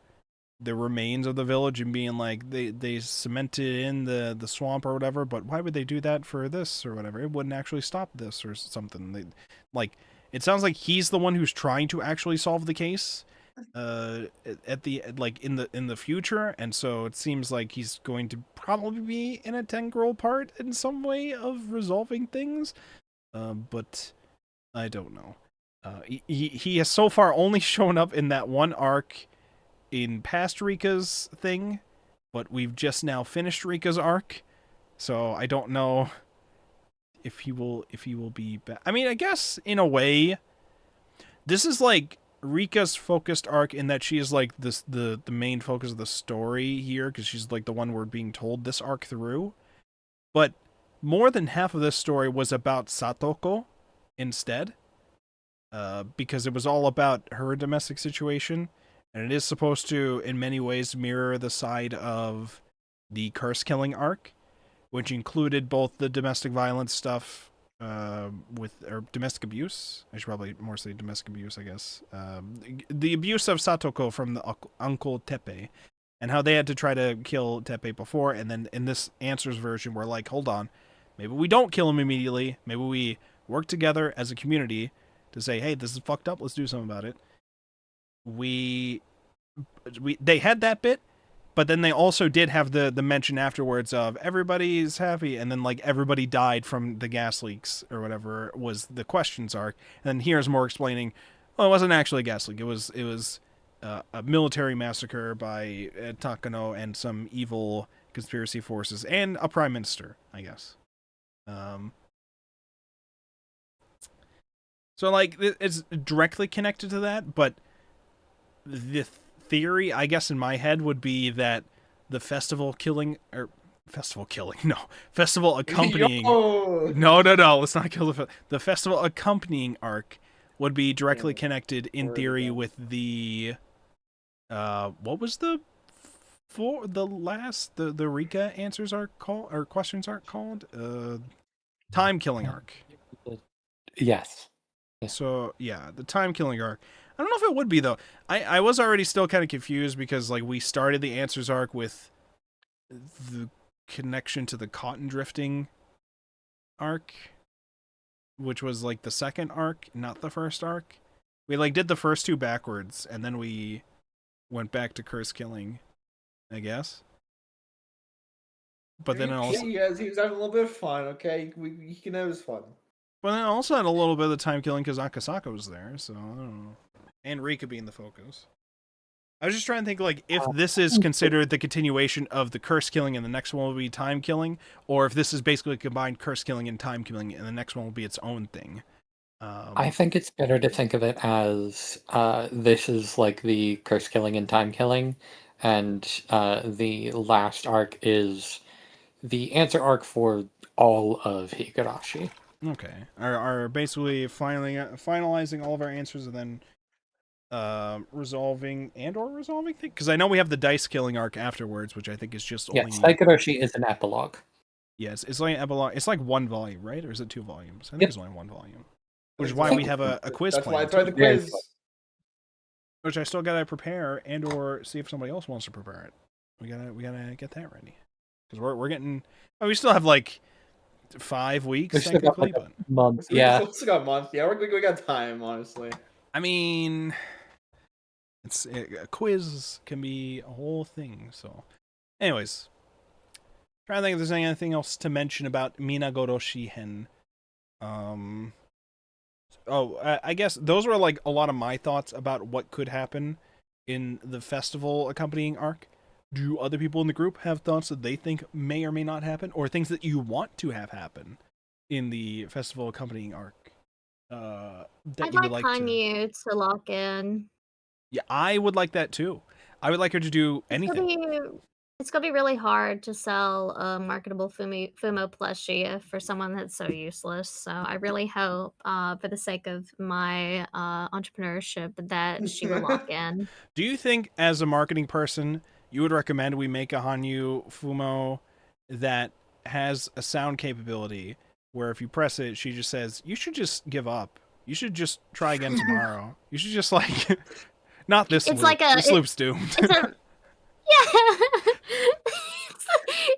remains of the village and being like, they cemented in the swamp or whatever, but why would they do that for this or whatever? It wouldn't actually stop this or something. It sounds like he's the one who's trying to actually solve the case at the in the future, and so it seems like he's going to probably be an integral part in some way of resolving things, but I don't know. He has so far only shown up in that one arc in past Rika's thing, but we've just now finished Rika's arc, so I don't know if he will be back. I mean, I guess in a way this is like Rika's focused arc in that she is like the main focus of the story here, because she's like the one we're being told this arc through. But more than half of this story was about Satoko instead, because it was all about her domestic situation, and it is supposed to, in many ways, mirror the side of the curse killing arc, which included both the domestic violence stuff or domestic abuse. I should probably more say domestic abuse, I guess. The abuse of Satoko from the uncle Teppei, and how they had to try to kill Teppei before, and then in this Answers version, we're like, hold on, maybe we don't kill him immediately. Maybe we work together as a community to say, hey, this is fucked up. Let's do something about it. They had that bit, but then they also did have the mention afterwards of everybody's happy, and then like everybody died from the gas leaks or whatever was the questions arc. And then here's more explaining, well, it wasn't actually a gas leak. It was a military massacre by Takano and some evil conspiracy forces and a prime minister, I guess. So like it's directly connected to that, but the theory, I guess, in my head would be that the festival accompanying Yo! no, let's not kill the festival accompanying arc would be directly connected in theory with the what was the Rika answers arc called, or questions arc called, time killing arc. Yes. So yeah, the time killing arc. I don't know if it would be though. I was already still kind of confused because like we started the Answers arc with the connection to the cotton drifting arc, which was like the second arc, not the first arc. We like did the first two backwards, and then we went back to curse killing, I guess. But then also he was having a little bit of fun. Okay, he can have his fun. But then I also had a little bit of the time killing because Akasaka was there, so I don't know. And Rika being the focus. I was just trying to think, like, if this is considered the continuation of the curse killing and the next one will be time killing, or if this is basically combined curse killing and time killing and the next one will be its own thing. I think it's better to think of it as this is like the curse killing and time killing, and the last arc is the answer arc for all of Higurashi. Okay. Are basically finalizing all of our answers and then resolving things, because I know we have the dice killing arc afterwards, which I think is just only... Yes, Higurashi is an epilogue. Yes, it's like an epilogue. It's like one volume, right? Or is it 2 volumes? I think it's only 1 volume. Which is why we have a quiz plan. That's why I tried the quiz. which I still gotta prepare and or see if somebody else wants to prepare it. We gotta get that ready because we're getting. Oh, we still have like 5 weeks We still got technically, like a but month. We Yeah. still got a month. Yeah, we got time, honestly. I mean, a quiz can be a whole thing. So, anyways, trying to think if there's anything else to mention about Minagoro Shihen. I guess those were like a lot of my thoughts about what could happen in the festival accompanying arc. Do other people in the group have thoughts that they think may or may not happen, or things that you want to have happen in the festival accompanying arc? That I'd you would like like to. Hanyu to lock in. Yeah, I would like that too. I would like her to do anything. It's gonna be really hard to sell a marketable Fumo plushie for someone that's so useless. So I really hope, for the sake of my entrepreneurship, that she will lock in. Do you think, as a marketing person, you would recommend we make a Hanyu Fumo that has a sound capability where if you press it, she just says, "You should just give up. You should just try again tomorrow. You should just like." Not this It's loop. like This loop's doomed. It's a yeah.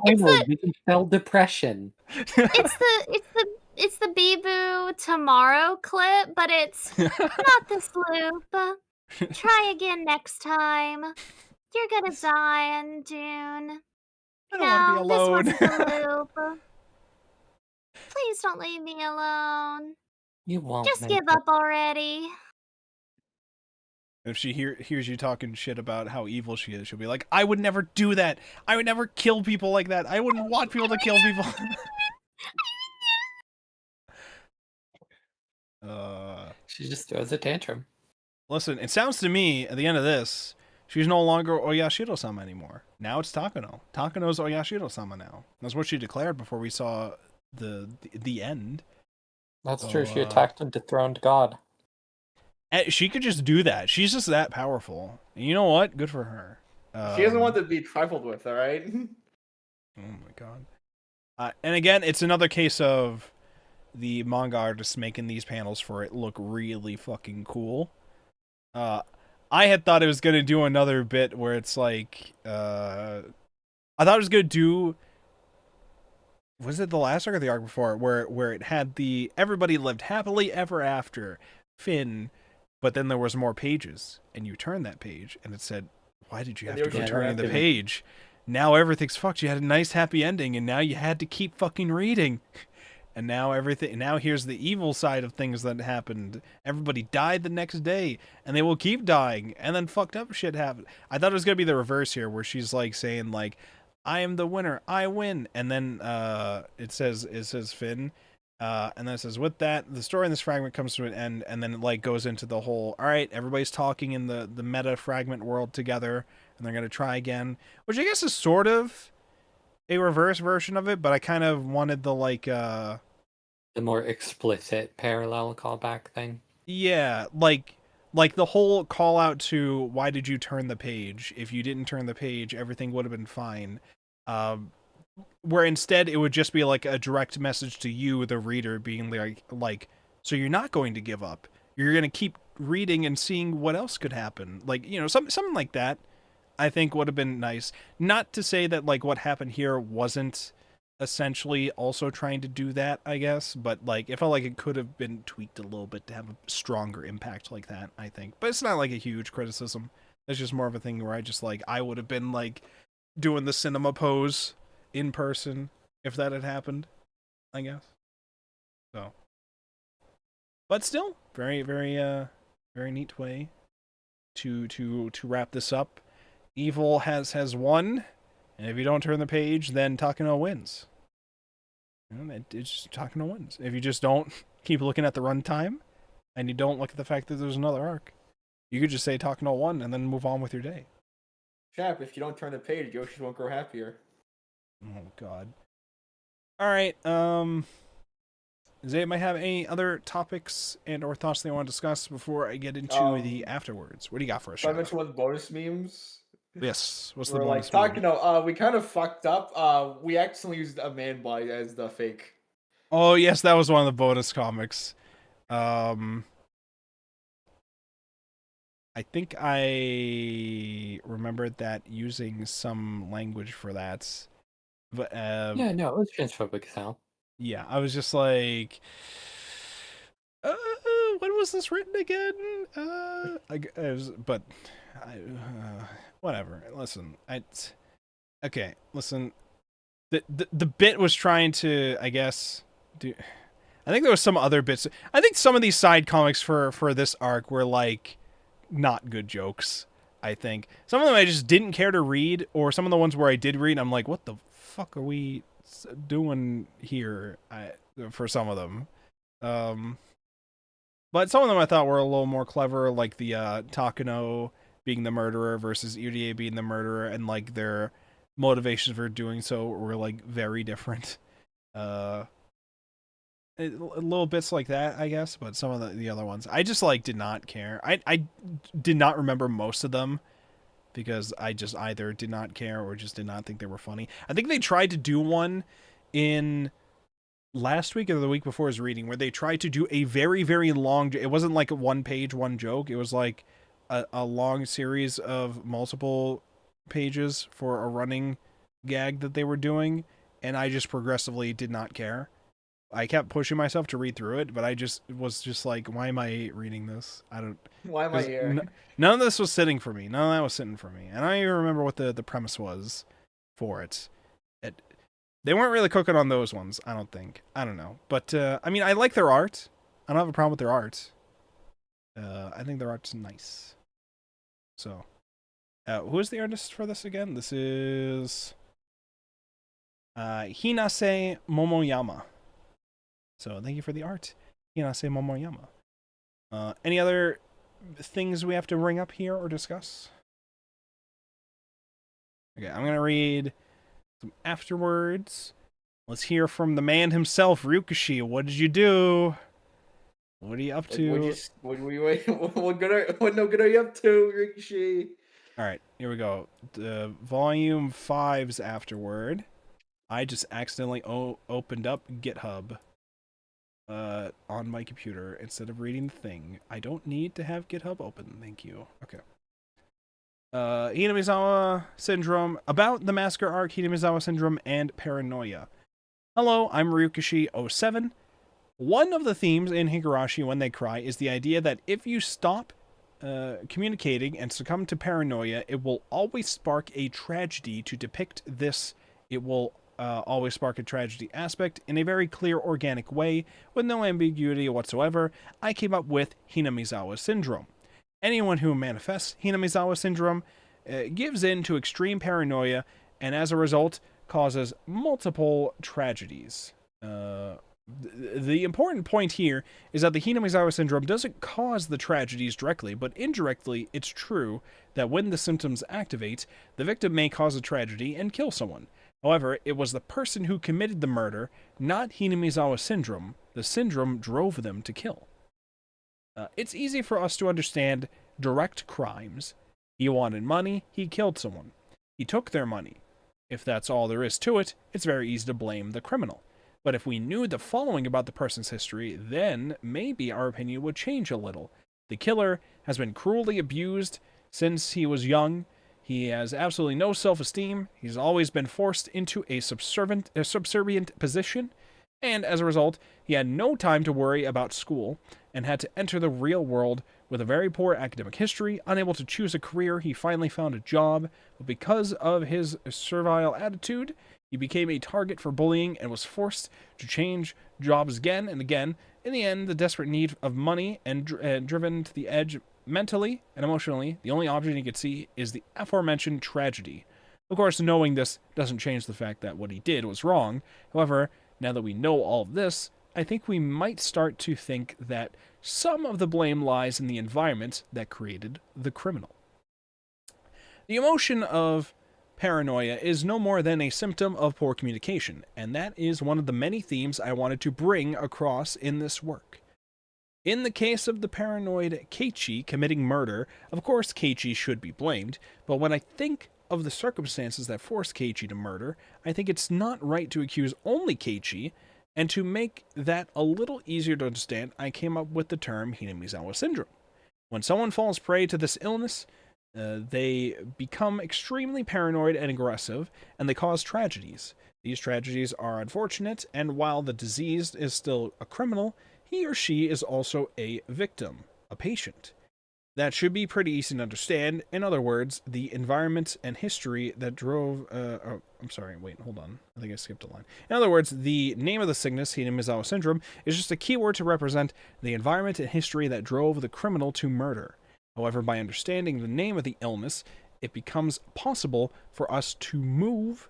I it's know, the we can sell depression. it's the Bee-Boo tomorrow clip, but it's not this loop. Try again next time. You're gonna die in June. I don't want to be alone. This wasn't the loop. Please don't leave me alone. You won't. Just make give it. up already. If she hears you talking shit about how evil she is, she'll be like, "I would never do that. I would never kill people like that. I wouldn't want people to kill people." She just throws a tantrum. Listen, it sounds to me at the end of this, she's no longer Oyashiro-sama anymore. Now it's Takano. Takano's Oyashiro-sama now. That's what she declared before we saw the end. That's true. She attacked a dethroned god. She could just do that. She's just that powerful. And you know what? Good for her. She doesn't want to be trifled with, all right? Oh my god. And again, it's another case of the manga artists making these panels for it look really fucking cool. I had thought it was gonna do another bit where it's like, I thought it was gonna do. Was it the last arc or the arc before where it had the everybody lived happily ever after, Finn, but then there was more pages, and you turn that page, and it said, "Why did you have to go turning the page? Now everything's fucked. You had a nice happy ending, and now you had to keep fucking reading." And now here's the evil side of things that happened. Everybody died the next day, and they will keep dying, and then fucked up shit happened. I thought it was gonna be the reverse here, where she's like saying like, "I am the winner, I win," and then it says Finn, and then it says, "With that, the story in this fragment comes to an end," and then it like goes into the whole, all right, everybody's talking in the meta fragment world together, and they're gonna try again, which I guess is sort of a reverse version of it, but I kind of wanted the like The more explicit parallel callback thing. yeah, like the whole call out to why did you turn the page? If you didn't turn the page, everything would have been fine. Where instead it would just be like a direct message to you, the reader, being like, so you're not going to give up. You're going to keep reading and seeing what else could happen. Like, you know, something like that, I think would have been nice. Not to say that like what happened here wasn't essentially also trying to do that, I guess, but like it felt like it could have been tweaked a little bit to have a stronger impact like that, I think. But it's not like a huge criticism. It's just more of a thing where I would have been like doing the cinema pose in person if that had happened, I guess. So, but still, very neat way to wrap this up. Evil has won, and if you don't turn the page, then Takano wins. You know, it's just Takano wins. If you just don't keep looking at the runtime, and you don't look at the fact that there's another arc, you could just say Takano won and then move on with your day. Chap, if you don't turn the page, Yoshi won't grow happier. Oh god. Alright, does anybody have any other topics and or thoughts they want to discuss before I get into the afterwards? What do you got for us? So I mentioned one of the bonus memes. Yes. What's We're the bonus like meme? Takano, we kind of fucked up. We accidentally used a man body as the fake. Oh yes, that was one of the bonus comics. I I think I remembered that using some language for that. But Yeah, no, it was transphobic as hell. yeah, I was just like, uh, when was this written again? But whatever. Listen, okay. Listen, the bit was trying to, I guess, do. I think there was some other bits. I think some of these side comics for this arc were like not good jokes. I think some of them I just didn't care to read, or some of the ones where I did read, I'm like, what the fuck are we doing here? For some of them, but some of them I thought were a little more clever, like the Takano being the murderer versus Urie being the murderer, and like their motivations for doing so were like very different. Little bits like that, I guess, but some of the other ones, I just like did not care. I did not remember most of them because I just either did not care or just did not think they were funny. I think they tried to do one in last week or the week before his reading where they tried to do a very, very long, it wasn't like a 1 page, one joke. It was like a long series of multiple pages for a running gag that they were doing, and I just progressively did not care. I kept pushing myself to read through it, but I just was just like, why am I reading this? I don't. Why am I here? None of this was sitting for me. None of that was sitting for me. And I don't even remember what the premise was for it. They weren't really cooking on those ones, I don't think. I don't know. But, I mean, I like their art. I don't have a problem with their art. I think their art's nice. So, who is the artist for this again? This is Hinase Momoyama. So thank you for the art, Hinase Momoyama. Any other things we have to bring up here or discuss? Okay, I'm gonna read some afterwards. Let's hear from the man himself, Ryukishi. What did you do? What are you up to? What no good are you up to, Rikishi? All right, here we go. The volume 5's afterward. I just accidentally opened up GitHub on my computer instead of reading the thing. I don't need to have GitHub open. Thank you. Okay. Hinamizawa Syndrome. About the Massacre arc, Hinamizawa Syndrome, and Paranoia. Hello, I'm Ryukishi07. One of the themes in Higurashi When They Cry is the idea that if you stop communicating and succumb to paranoia, it will always spark a tragedy. To depict this, it will always spark a tragedy aspect in a very clear, organic way, with no ambiguity whatsoever. I came up with Hinamizawa Syndrome. Anyone who manifests Hinamizawa Syndrome gives in to extreme paranoia, and as a result, causes multiple tragedies. The important point here is that the Hinamizawa Syndrome doesn't cause the tragedies directly, but indirectly, it's true that when the symptoms activate, the victim may cause a tragedy and kill someone. However, it was the person who committed the murder, not Hinamizawa Syndrome. The syndrome drove them to kill. It's easy for us to understand direct crimes. He wanted money, he killed someone. He took their money. If that's all there is to it, it's very easy to blame the criminal. But if we knew the following about the person's history, then maybe our opinion would change a little. The killer has been cruelly abused since he was young. He has absolutely no self-esteem. He's always been forced into a subservient position. And as a result, he had no time to worry about school and had to enter the real world with a very poor academic history. Unable to choose a career, he finally found a job. But because of his servile attitude, he became a target for bullying and was forced to change jobs again and again. In the end, the desperate need of money and driven to the edge mentally and emotionally, the only option he could see is the aforementioned tragedy. Of course, knowing this doesn't change the fact that what he did was wrong. However, now that we know all of this, I think we might start to think that some of the blame lies in the environment that created the criminal. The emotion of paranoia is no more than a symptom of poor communication, and that is one of the many themes I wanted to bring across in this work. In the case of the paranoid Keiichi committing murder, of course Keiichi should be blamed, but when I think of the circumstances that forced Keiichi to murder, I think it's not right to accuse only Keiichi, and to make that a little easier to understand, I came up with the term Hinamizawa Syndrome. When someone falls prey to this illness, they become extremely paranoid and aggressive, and they cause tragedies. These tragedies are unfortunate, and while the diseased is still a criminal, he or she is also a victim, a patient. That should be pretty easy to understand. In other words, the environment and history that drove... I'm sorry, wait, hold on. I think I skipped a line. In other words, the name of the sickness, Hinase syndrome, is just a keyword to represent the environment and history that drove the criminal to murder. However, by understanding the name of the illness, it becomes possible for us to move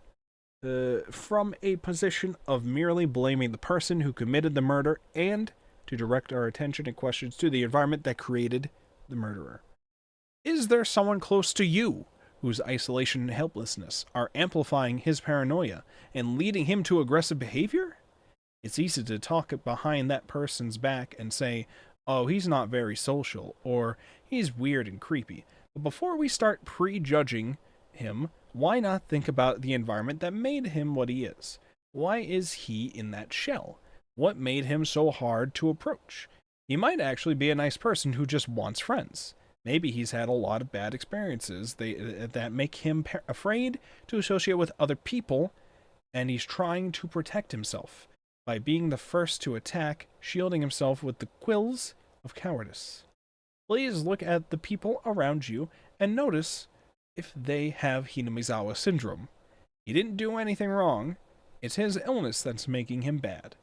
from a position of merely blaming the person who committed the murder and to direct our attention and questions to the environment that created the murderer. Is there someone close to you whose isolation and helplessness are amplifying his paranoia and leading him to aggressive behavior? It's easy to talk behind that person's back and say, oh, he's not very social, or he's weird and creepy. But before we start prejudging him, why not think about the environment that made him what he is? Why is he in that shell? What made him so hard to approach? He might actually be a nice person who just wants friends. Maybe he's had a lot of bad experiences that make him afraid to associate with other people, and he's trying to protect himself by being the first to attack, shielding himself with the quills of cowardice. Please look at the people around you and notice if they have Hinase syndrome. He didn't do anything wrong. It's his illness that's making him bad.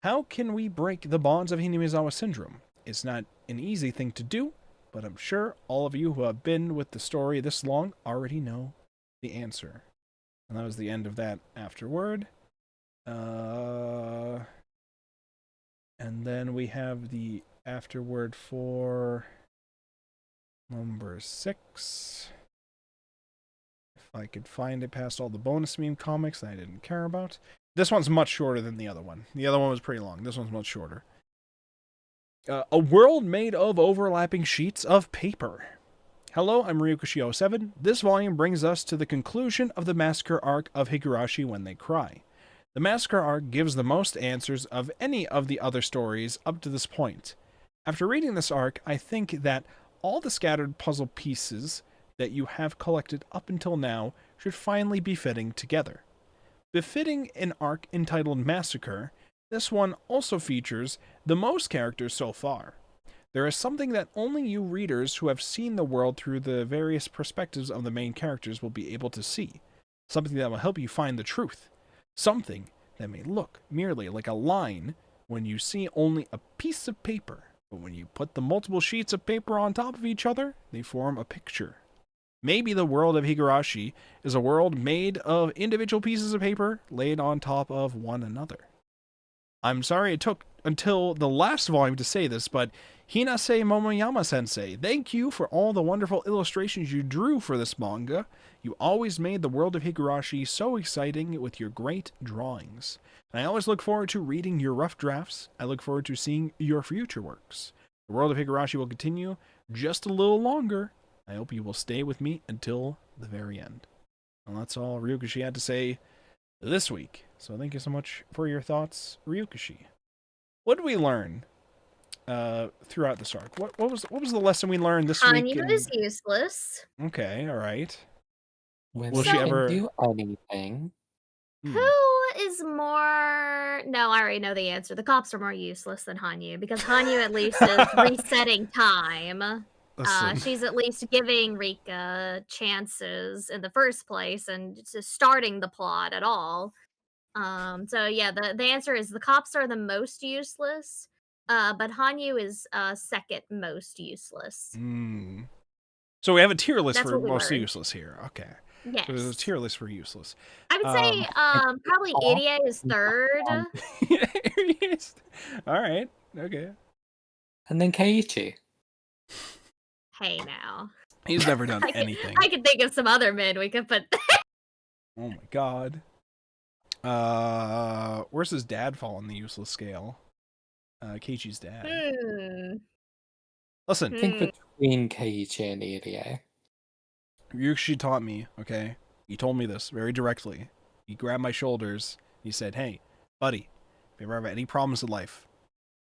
How can we break the bonds of Hinase syndrome? It's not an easy thing to do, but I'm sure all of you who have been with the story this long already know the answer. And that was the end of that afterword. And then we have the afterword for number 6. If I could find it past all the bonus meme comics that I didn't care about. This one's much shorter than the other one. The other one was pretty long. This one's much shorter. A world made of overlapping sheets of paper. Hello, I'm Higurashi07. This volume brings us to the conclusion of the Massacre arc of Higurashi When They Cry. The Massacre arc gives the most answers of any of the other stories up to this point. After reading this arc, I think that all the scattered puzzle pieces that you have collected up until now should finally be fitting together. Befitting an arc entitled Massacre, this one also features the most characters so far. There is something that only you readers who have seen the world through the various perspectives of the main characters will be able to see. Something that will help you find the truth. Something that may look merely like a line when you see only a piece of paper, but when you put the multiple sheets of paper on top of each other, they form a picture. Maybe the world of Higurashi is a world made of individual pieces of paper laid on top of one another. I'm sorry it took until the last volume to say this, but Hinase Momoyama-sensei, thank you for all the wonderful illustrations you drew for this manga. You always made the world of Higurashi so exciting with your great drawings. And I always look forward to reading your rough drafts. I look forward to seeing your future works. The world of Higurashi will continue just a little longer. I hope you will stay with me until the very end. And that's all Ryukishi had to say this week. So thank you so much for your thoughts, Ryukishi. What did we learn throughout this arc? What was the lesson we learned this week? Hanyu is useless. Okay, all right. When Will she she ever do anything? Who is more... No, I already know the answer. The cops are more useless than Hanyu, because Hanyu at least is resetting time. She's at least giving Rika chances in the first place and just starting the plot at all. So yeah, the answer is the cops are the most useless, but Hanyu is second most useless. So we have a tier list That's for what we most learned. useless here. Okay. Yes. So there's a tier list for useless. I would say probably Irie is third. All right. Okay. And then Keiichi. Hey now. He's never done anything. I could think of some other men we could put. Oh my god. Where's his dad fall on the useless scale? Keiichi's dad. Listen. I think between Keiichi and Irie. Ryukishi taught me, okay? He told me this very directly. He grabbed my shoulders. He said, hey, buddy, if you ever have any problems in life,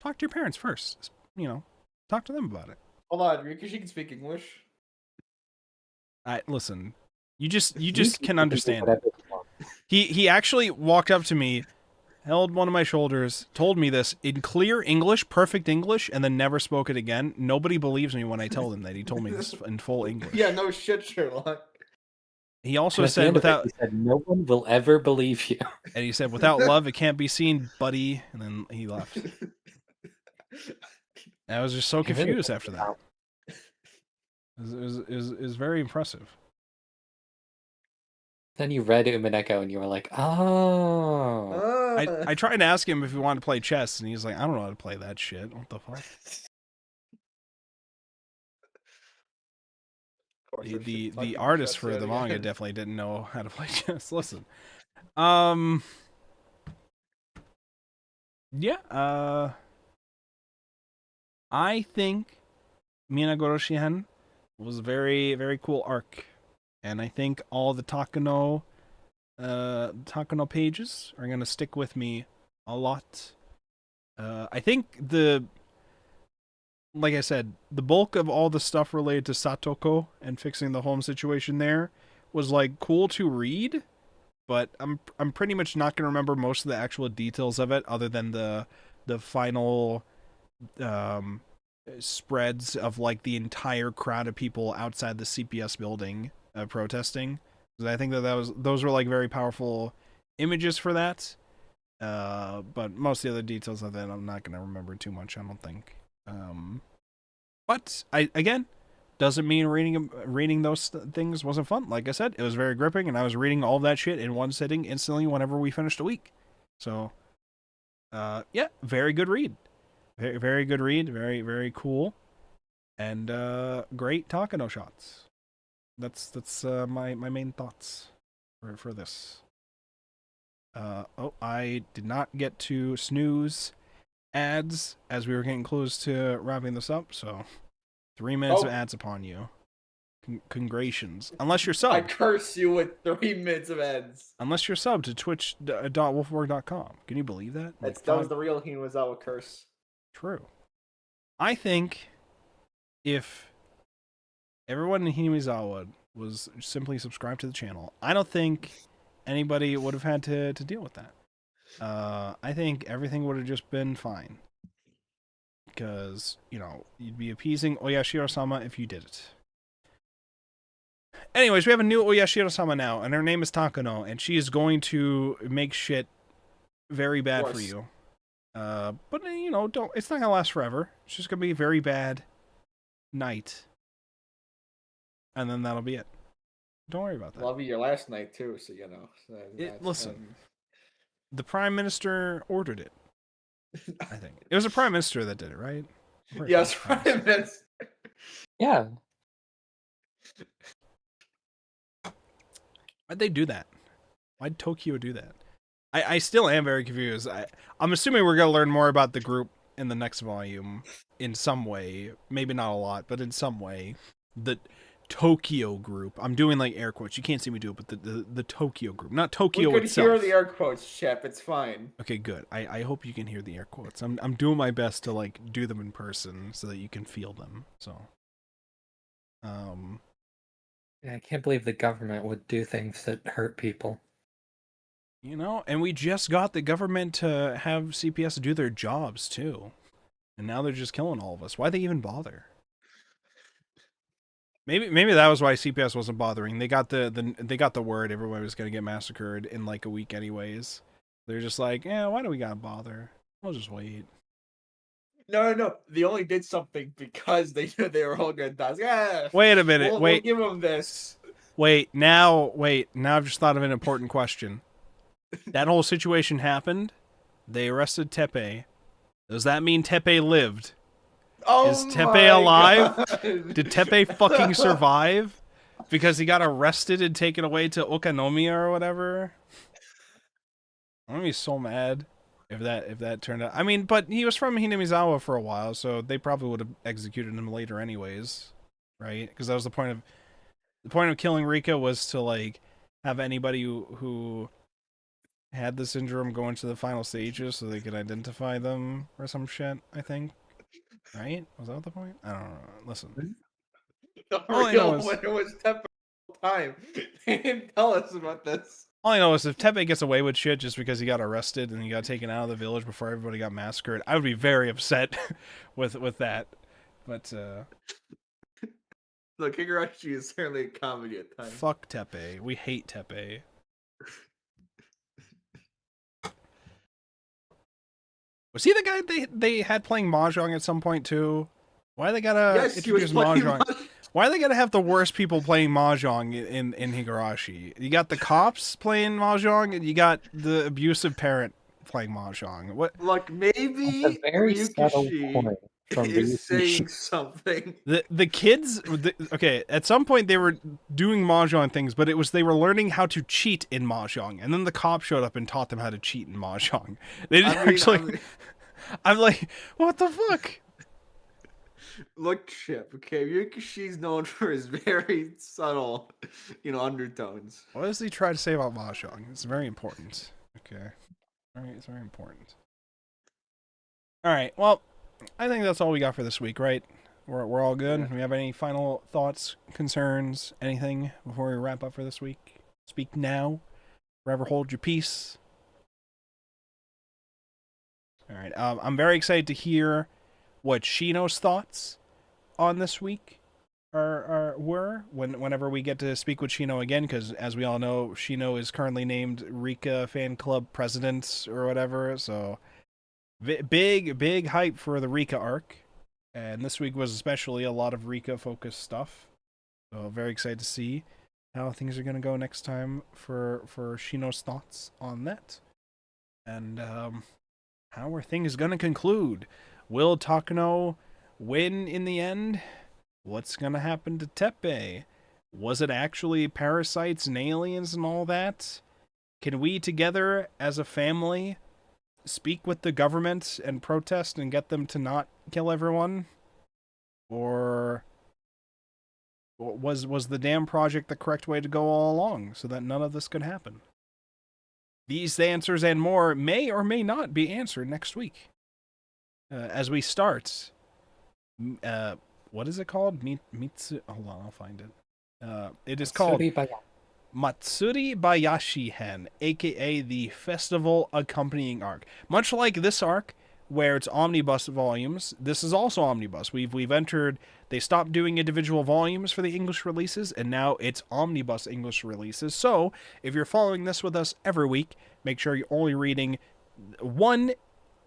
talk to your parents first. You know, talk to them about it. Hold on, because she can speak English. Listen. You just You can do understand it. whatever you want. He actually walked up to me, held one of my shoulders, told me this in clear English, perfect English, and then never spoke it again. Nobody believes me when I tell them that he told me this in full English. Yeah, no shit, Sherlock. He also And at the said end of it, without he said, "No one will ever believe you." and he said without love it can't be seen, buddy, and then he left. And I was just so He really confused took after it that. out. It was very impressive. Then you read Umineko and you were like, "Oh." I tried to ask him if he wanted to play chess, and he's like, I don't know how to play that shit. What the fuck? The artist for the manga definitely didn't know how to play chess. Listen, yeah, I think Minagoro Shihen was a very, very cool arc, and I think all the Takano pages are gonna stick with me a lot. I think like I said, the bulk of all the stuff related to Satoko and fixing the home situation there was like cool to read, but I'm pretty much not gonna remember most of the actual details of it, other than the final spreads of like the entire crowd of people outside the CPS building protesting. Because I think those were like very powerful images for that. But most of the other details of that I'm not gonna remember too much, I don't think. But again, doesn't mean reading those things wasn't fun. Like I said, it was very gripping, and I was reading all that shit in one sitting instantly whenever we finished a week. So, yeah, very good read. Very, very good read. Very, very cool. And great Takano shots. That's my main thoughts for this. Oh, I did not get to snooze ads as we were getting close to wrapping this up, so 3 minutes of ads upon you. Congratulations. Unless you're subbed. I curse you with 3 minutes of ads. Unless you're subbed to twitch.wolfborg.com. Can you believe that? That was the real Hinazawa curse. True. I think if everyone in Hinamizawa was simply subscribed to the channel, I don't think anybody would have had to deal with that. I think everything would have just been fine. Because, you know, you'd be appeasing Oyashiro-sama if you did it. Anyways, we have a new Oyashiro-sama now, and her name is Takano, and she is going to make shit very bad for you. But, you know, it's not gonna last forever. It's just gonna be a very bad night. And then that'll be it. Don't worry about that. Well, it'll be your last night, too, so, you know. Listen, the Prime Minister ordered it. I think. It was the Prime Minister that did it, right? Yes, Prime Minister. Yeah. Why'd they do that? Why'd Tokyo do that? I still am very confused. I'm assuming we're going to learn more about the group in the next volume in some way. Maybe not a lot, but in some way. The Tokyo group. I'm doing like air quotes. You can't see me do it, but the Tokyo group. Not Tokyo itself. We could itself. hear the air quotes, Shep. It's fine. Okay, good. I hope you can hear the air quotes. I'm doing my best to like do them in person so that you can feel them. So I can't believe the government would do things that hurt people. You know, and we just got the government to have CPS do their jobs too. And now they're just killing all of us. Why'd they even bother? Maybe that was why CPS wasn't bothering. They got the word everybody was gonna get massacred in like a week anyways. They're just like, yeah, why do we gotta bother? We'll just wait. No. They only did something because they knew they were all gonna die. Yeah. Wait a minute. We'll give them this. Now I've just thought of an important question. That whole situation happened. They arrested Tepe. Does that mean Tepe lived? Oh, is Tepe alive? God. Did Tepe fucking survive? Because he got arrested and taken away to Okanomiya or whatever? I'm gonna be so mad if that turned out. I mean, but he was from Hinamizawa for a while, so they probably would have executed him later anyways, right? Because that was the point of killing Rika was to like have anybody who had the syndrome go into the final stages so they could identify them or some shit, I think. right? Was that the point? I don't know. Listen, The all I real know is winner was Tepe the whole time. They didn't tell us about this. all I know is if Tepe gets away with shit just because he got arrested and he got taken out of the village before everybody got massacred, I would be very upset with that. But Look, Higurashi is certainly a comedy at times. fuck Tepe. We hate Tepe. Was he the guy they had playing mahjong at some point too? Why they gotta Yes, he was introduce playing mahjong? Why they gotta have the worst people playing mahjong in Higurashi? You got the cops playing mahjong, and you got the abusive parent playing mahjong. What? Look, maybe That's a very subtle Ryukishi point from is Ryukishi. saying something. The kids, okay, at some point they were doing mahjong things, but it was they were learning how to cheat in mahjong, and then the cop showed up and taught them how to cheat in mahjong. They didn't actually. I'm like, what the fuck? Look, Chip. Okay, Ryukishi's known for his very subtle, undertones. What does he try to say about mahjong? It's very important. Okay, it's very important. All right, well, I think that's all we got for this week, right? We're all good. Yeah. Do we have any final thoughts, concerns, anything before we wrap up for this week? Speak now. Forever hold your peace. All right. I'm very excited to hear what Shino's thoughts on this week were whenever we get to speak with Shino again, because as we all know, Shino is currently named Rika Fan Club President or whatever. So big hype for the Rika arc, and this week was especially a lot of Rika focused stuff. So very excited to see how things are gonna go next time for Shino's thoughts on that, and how are things gonna conclude? Will Takano win in the end? What's gonna happen to Tepe? Was it actually parasites and aliens and all that? Can we together as a family speak with the government and protest and get them to not kill everyone? Or was the dam project the correct way to go all along so that none of this could happen? These answers and more may or may not be answered next week. As we start, what is it called? Mitsu. Hold on, I'll find it. It is called Matsuri Bayashi Hen, aka the Festival Accompanying Arc. Much like this arc, where it's omnibus volumes, this is also omnibus. We've entered. They stopped doing individual volumes for the English releases, and now it's omnibus English releases. So if you're following this with us every week, make sure you're only reading one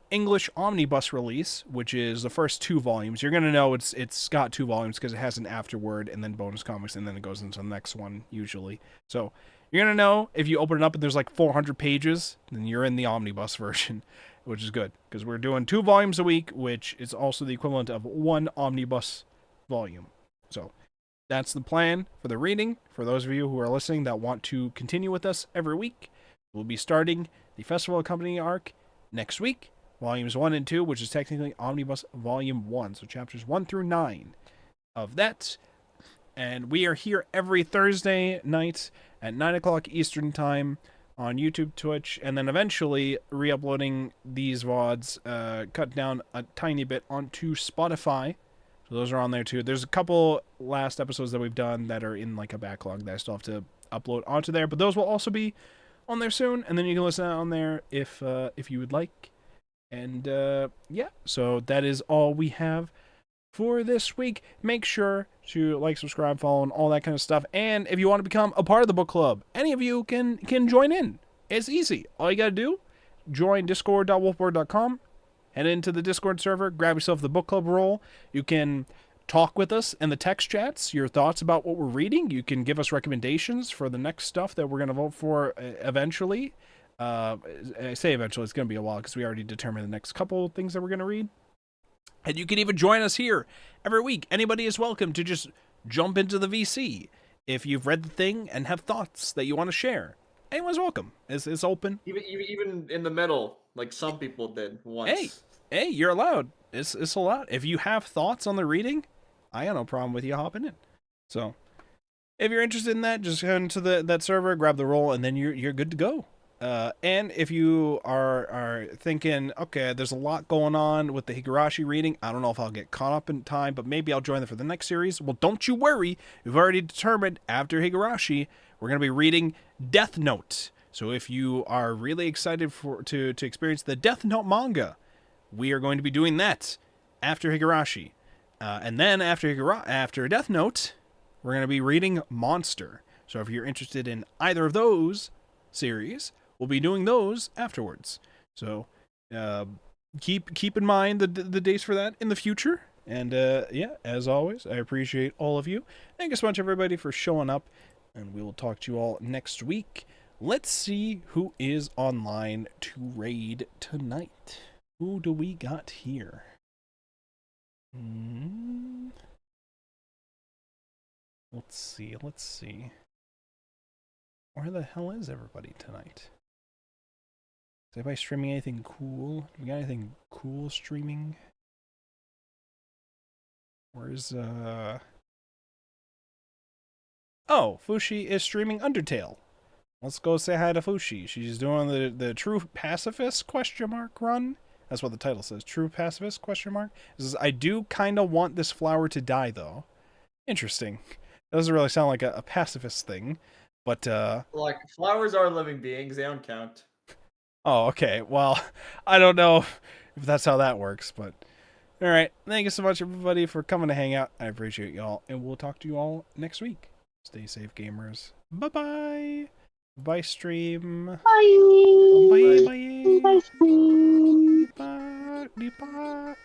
English omnibus release, which is the first 2 volumes. You're gonna know it's got 2 volumes because it has an afterword and then bonus comics, and then it goes into the next one usually. So you're gonna know if you open it up and there's like 400 pages, then you're in the omnibus version, which is good because we're doing 2 volumes a week, which is also the equivalent of 1 omnibus volume. So that's the plan for the reading. For those of you who are listening that want to continue with us every week, we'll be starting the Festival Accompanying Arc next week. Volumes 1 and 2, which is technically Omnibus Volume 1. So chapters 1 through 9 of that. And we are here every Thursday night at 9 o'clock Eastern Time on YouTube, Twitch, and then eventually re-uploading these VODs, cut down a tiny bit onto Spotify. So those are on there too. There's a couple last episodes that we've done that are in like a backlog that I still have to upload onto there, but those will also be on there soon, and then you can listen on there if you would like. And yeah, so that is all we have for this week. Make sure to like, subscribe, follow, and all that kind of stuff. And if you want to become a part of the book club, any of you can join in. It's easy. All you gotta do, join discord.wolfborg.com, head into the Discord server, grab yourself the book club role. You can talk with us in the text chats, your thoughts about what we're reading. You can give us recommendations for the next stuff that we're gonna vote for eventually. I say eventually, it's going to be a while because we already determined the next couple things that we're going to read. And you can even join us here every week. Anybody is welcome to just jump into the VC. If you've read the thing and have thoughts that you want to share, anyone's welcome. It's open. Even in the middle, like some people did once. Hey, you're allowed. It's allowed. If you have thoughts on the reading, I got no problem with you hopping in. So, if you're interested in that, just go into that server, grab the role, and then you're good to go. And if you are thinking, okay, there's a lot going on with the Higurashi reading, I don't know if I'll get caught up in time, but maybe I'll join them for the next series. Well, don't you worry. We've already determined after Higurashi, we're going to be reading Death Note. So if you are really excited to experience the Death Note manga, we are going to be doing that after Higurashi. And then after Death Note, we're going to be reading Monster. So if you're interested in either of those series, we'll be doing those afterwards. So keep in mind the dates for that in the future. And yeah, as always, I appreciate all of you. Thank you so much, everybody, for showing up. And we will talk to you all next week. Let's see who is online to raid tonight. Who do we got here? Let's see. Where the hell is everybody tonight? Is anybody streaming anything cool? Do we got anything cool streaming? Where's Oh, Fushi is streaming Undertale. Let's go say hi to Fushi. She's doing the True Pacifist ? Run. That's what the title says. True Pacifist ? It says, I do kind of want this flower to die, though. Interesting. Doesn't really sound like a pacifist thing, but Like, flowers are living beings, they don't count. Oh, okay. Well, I don't know if that's how that works, but all right. Thank you so much, everybody, for coming to hang out. I appreciate y'all, and we'll talk to you all next week. Stay safe, gamers. Bye-bye. Bye, stream. Bye. Bye, bye. Bye, stream. Bye, bye.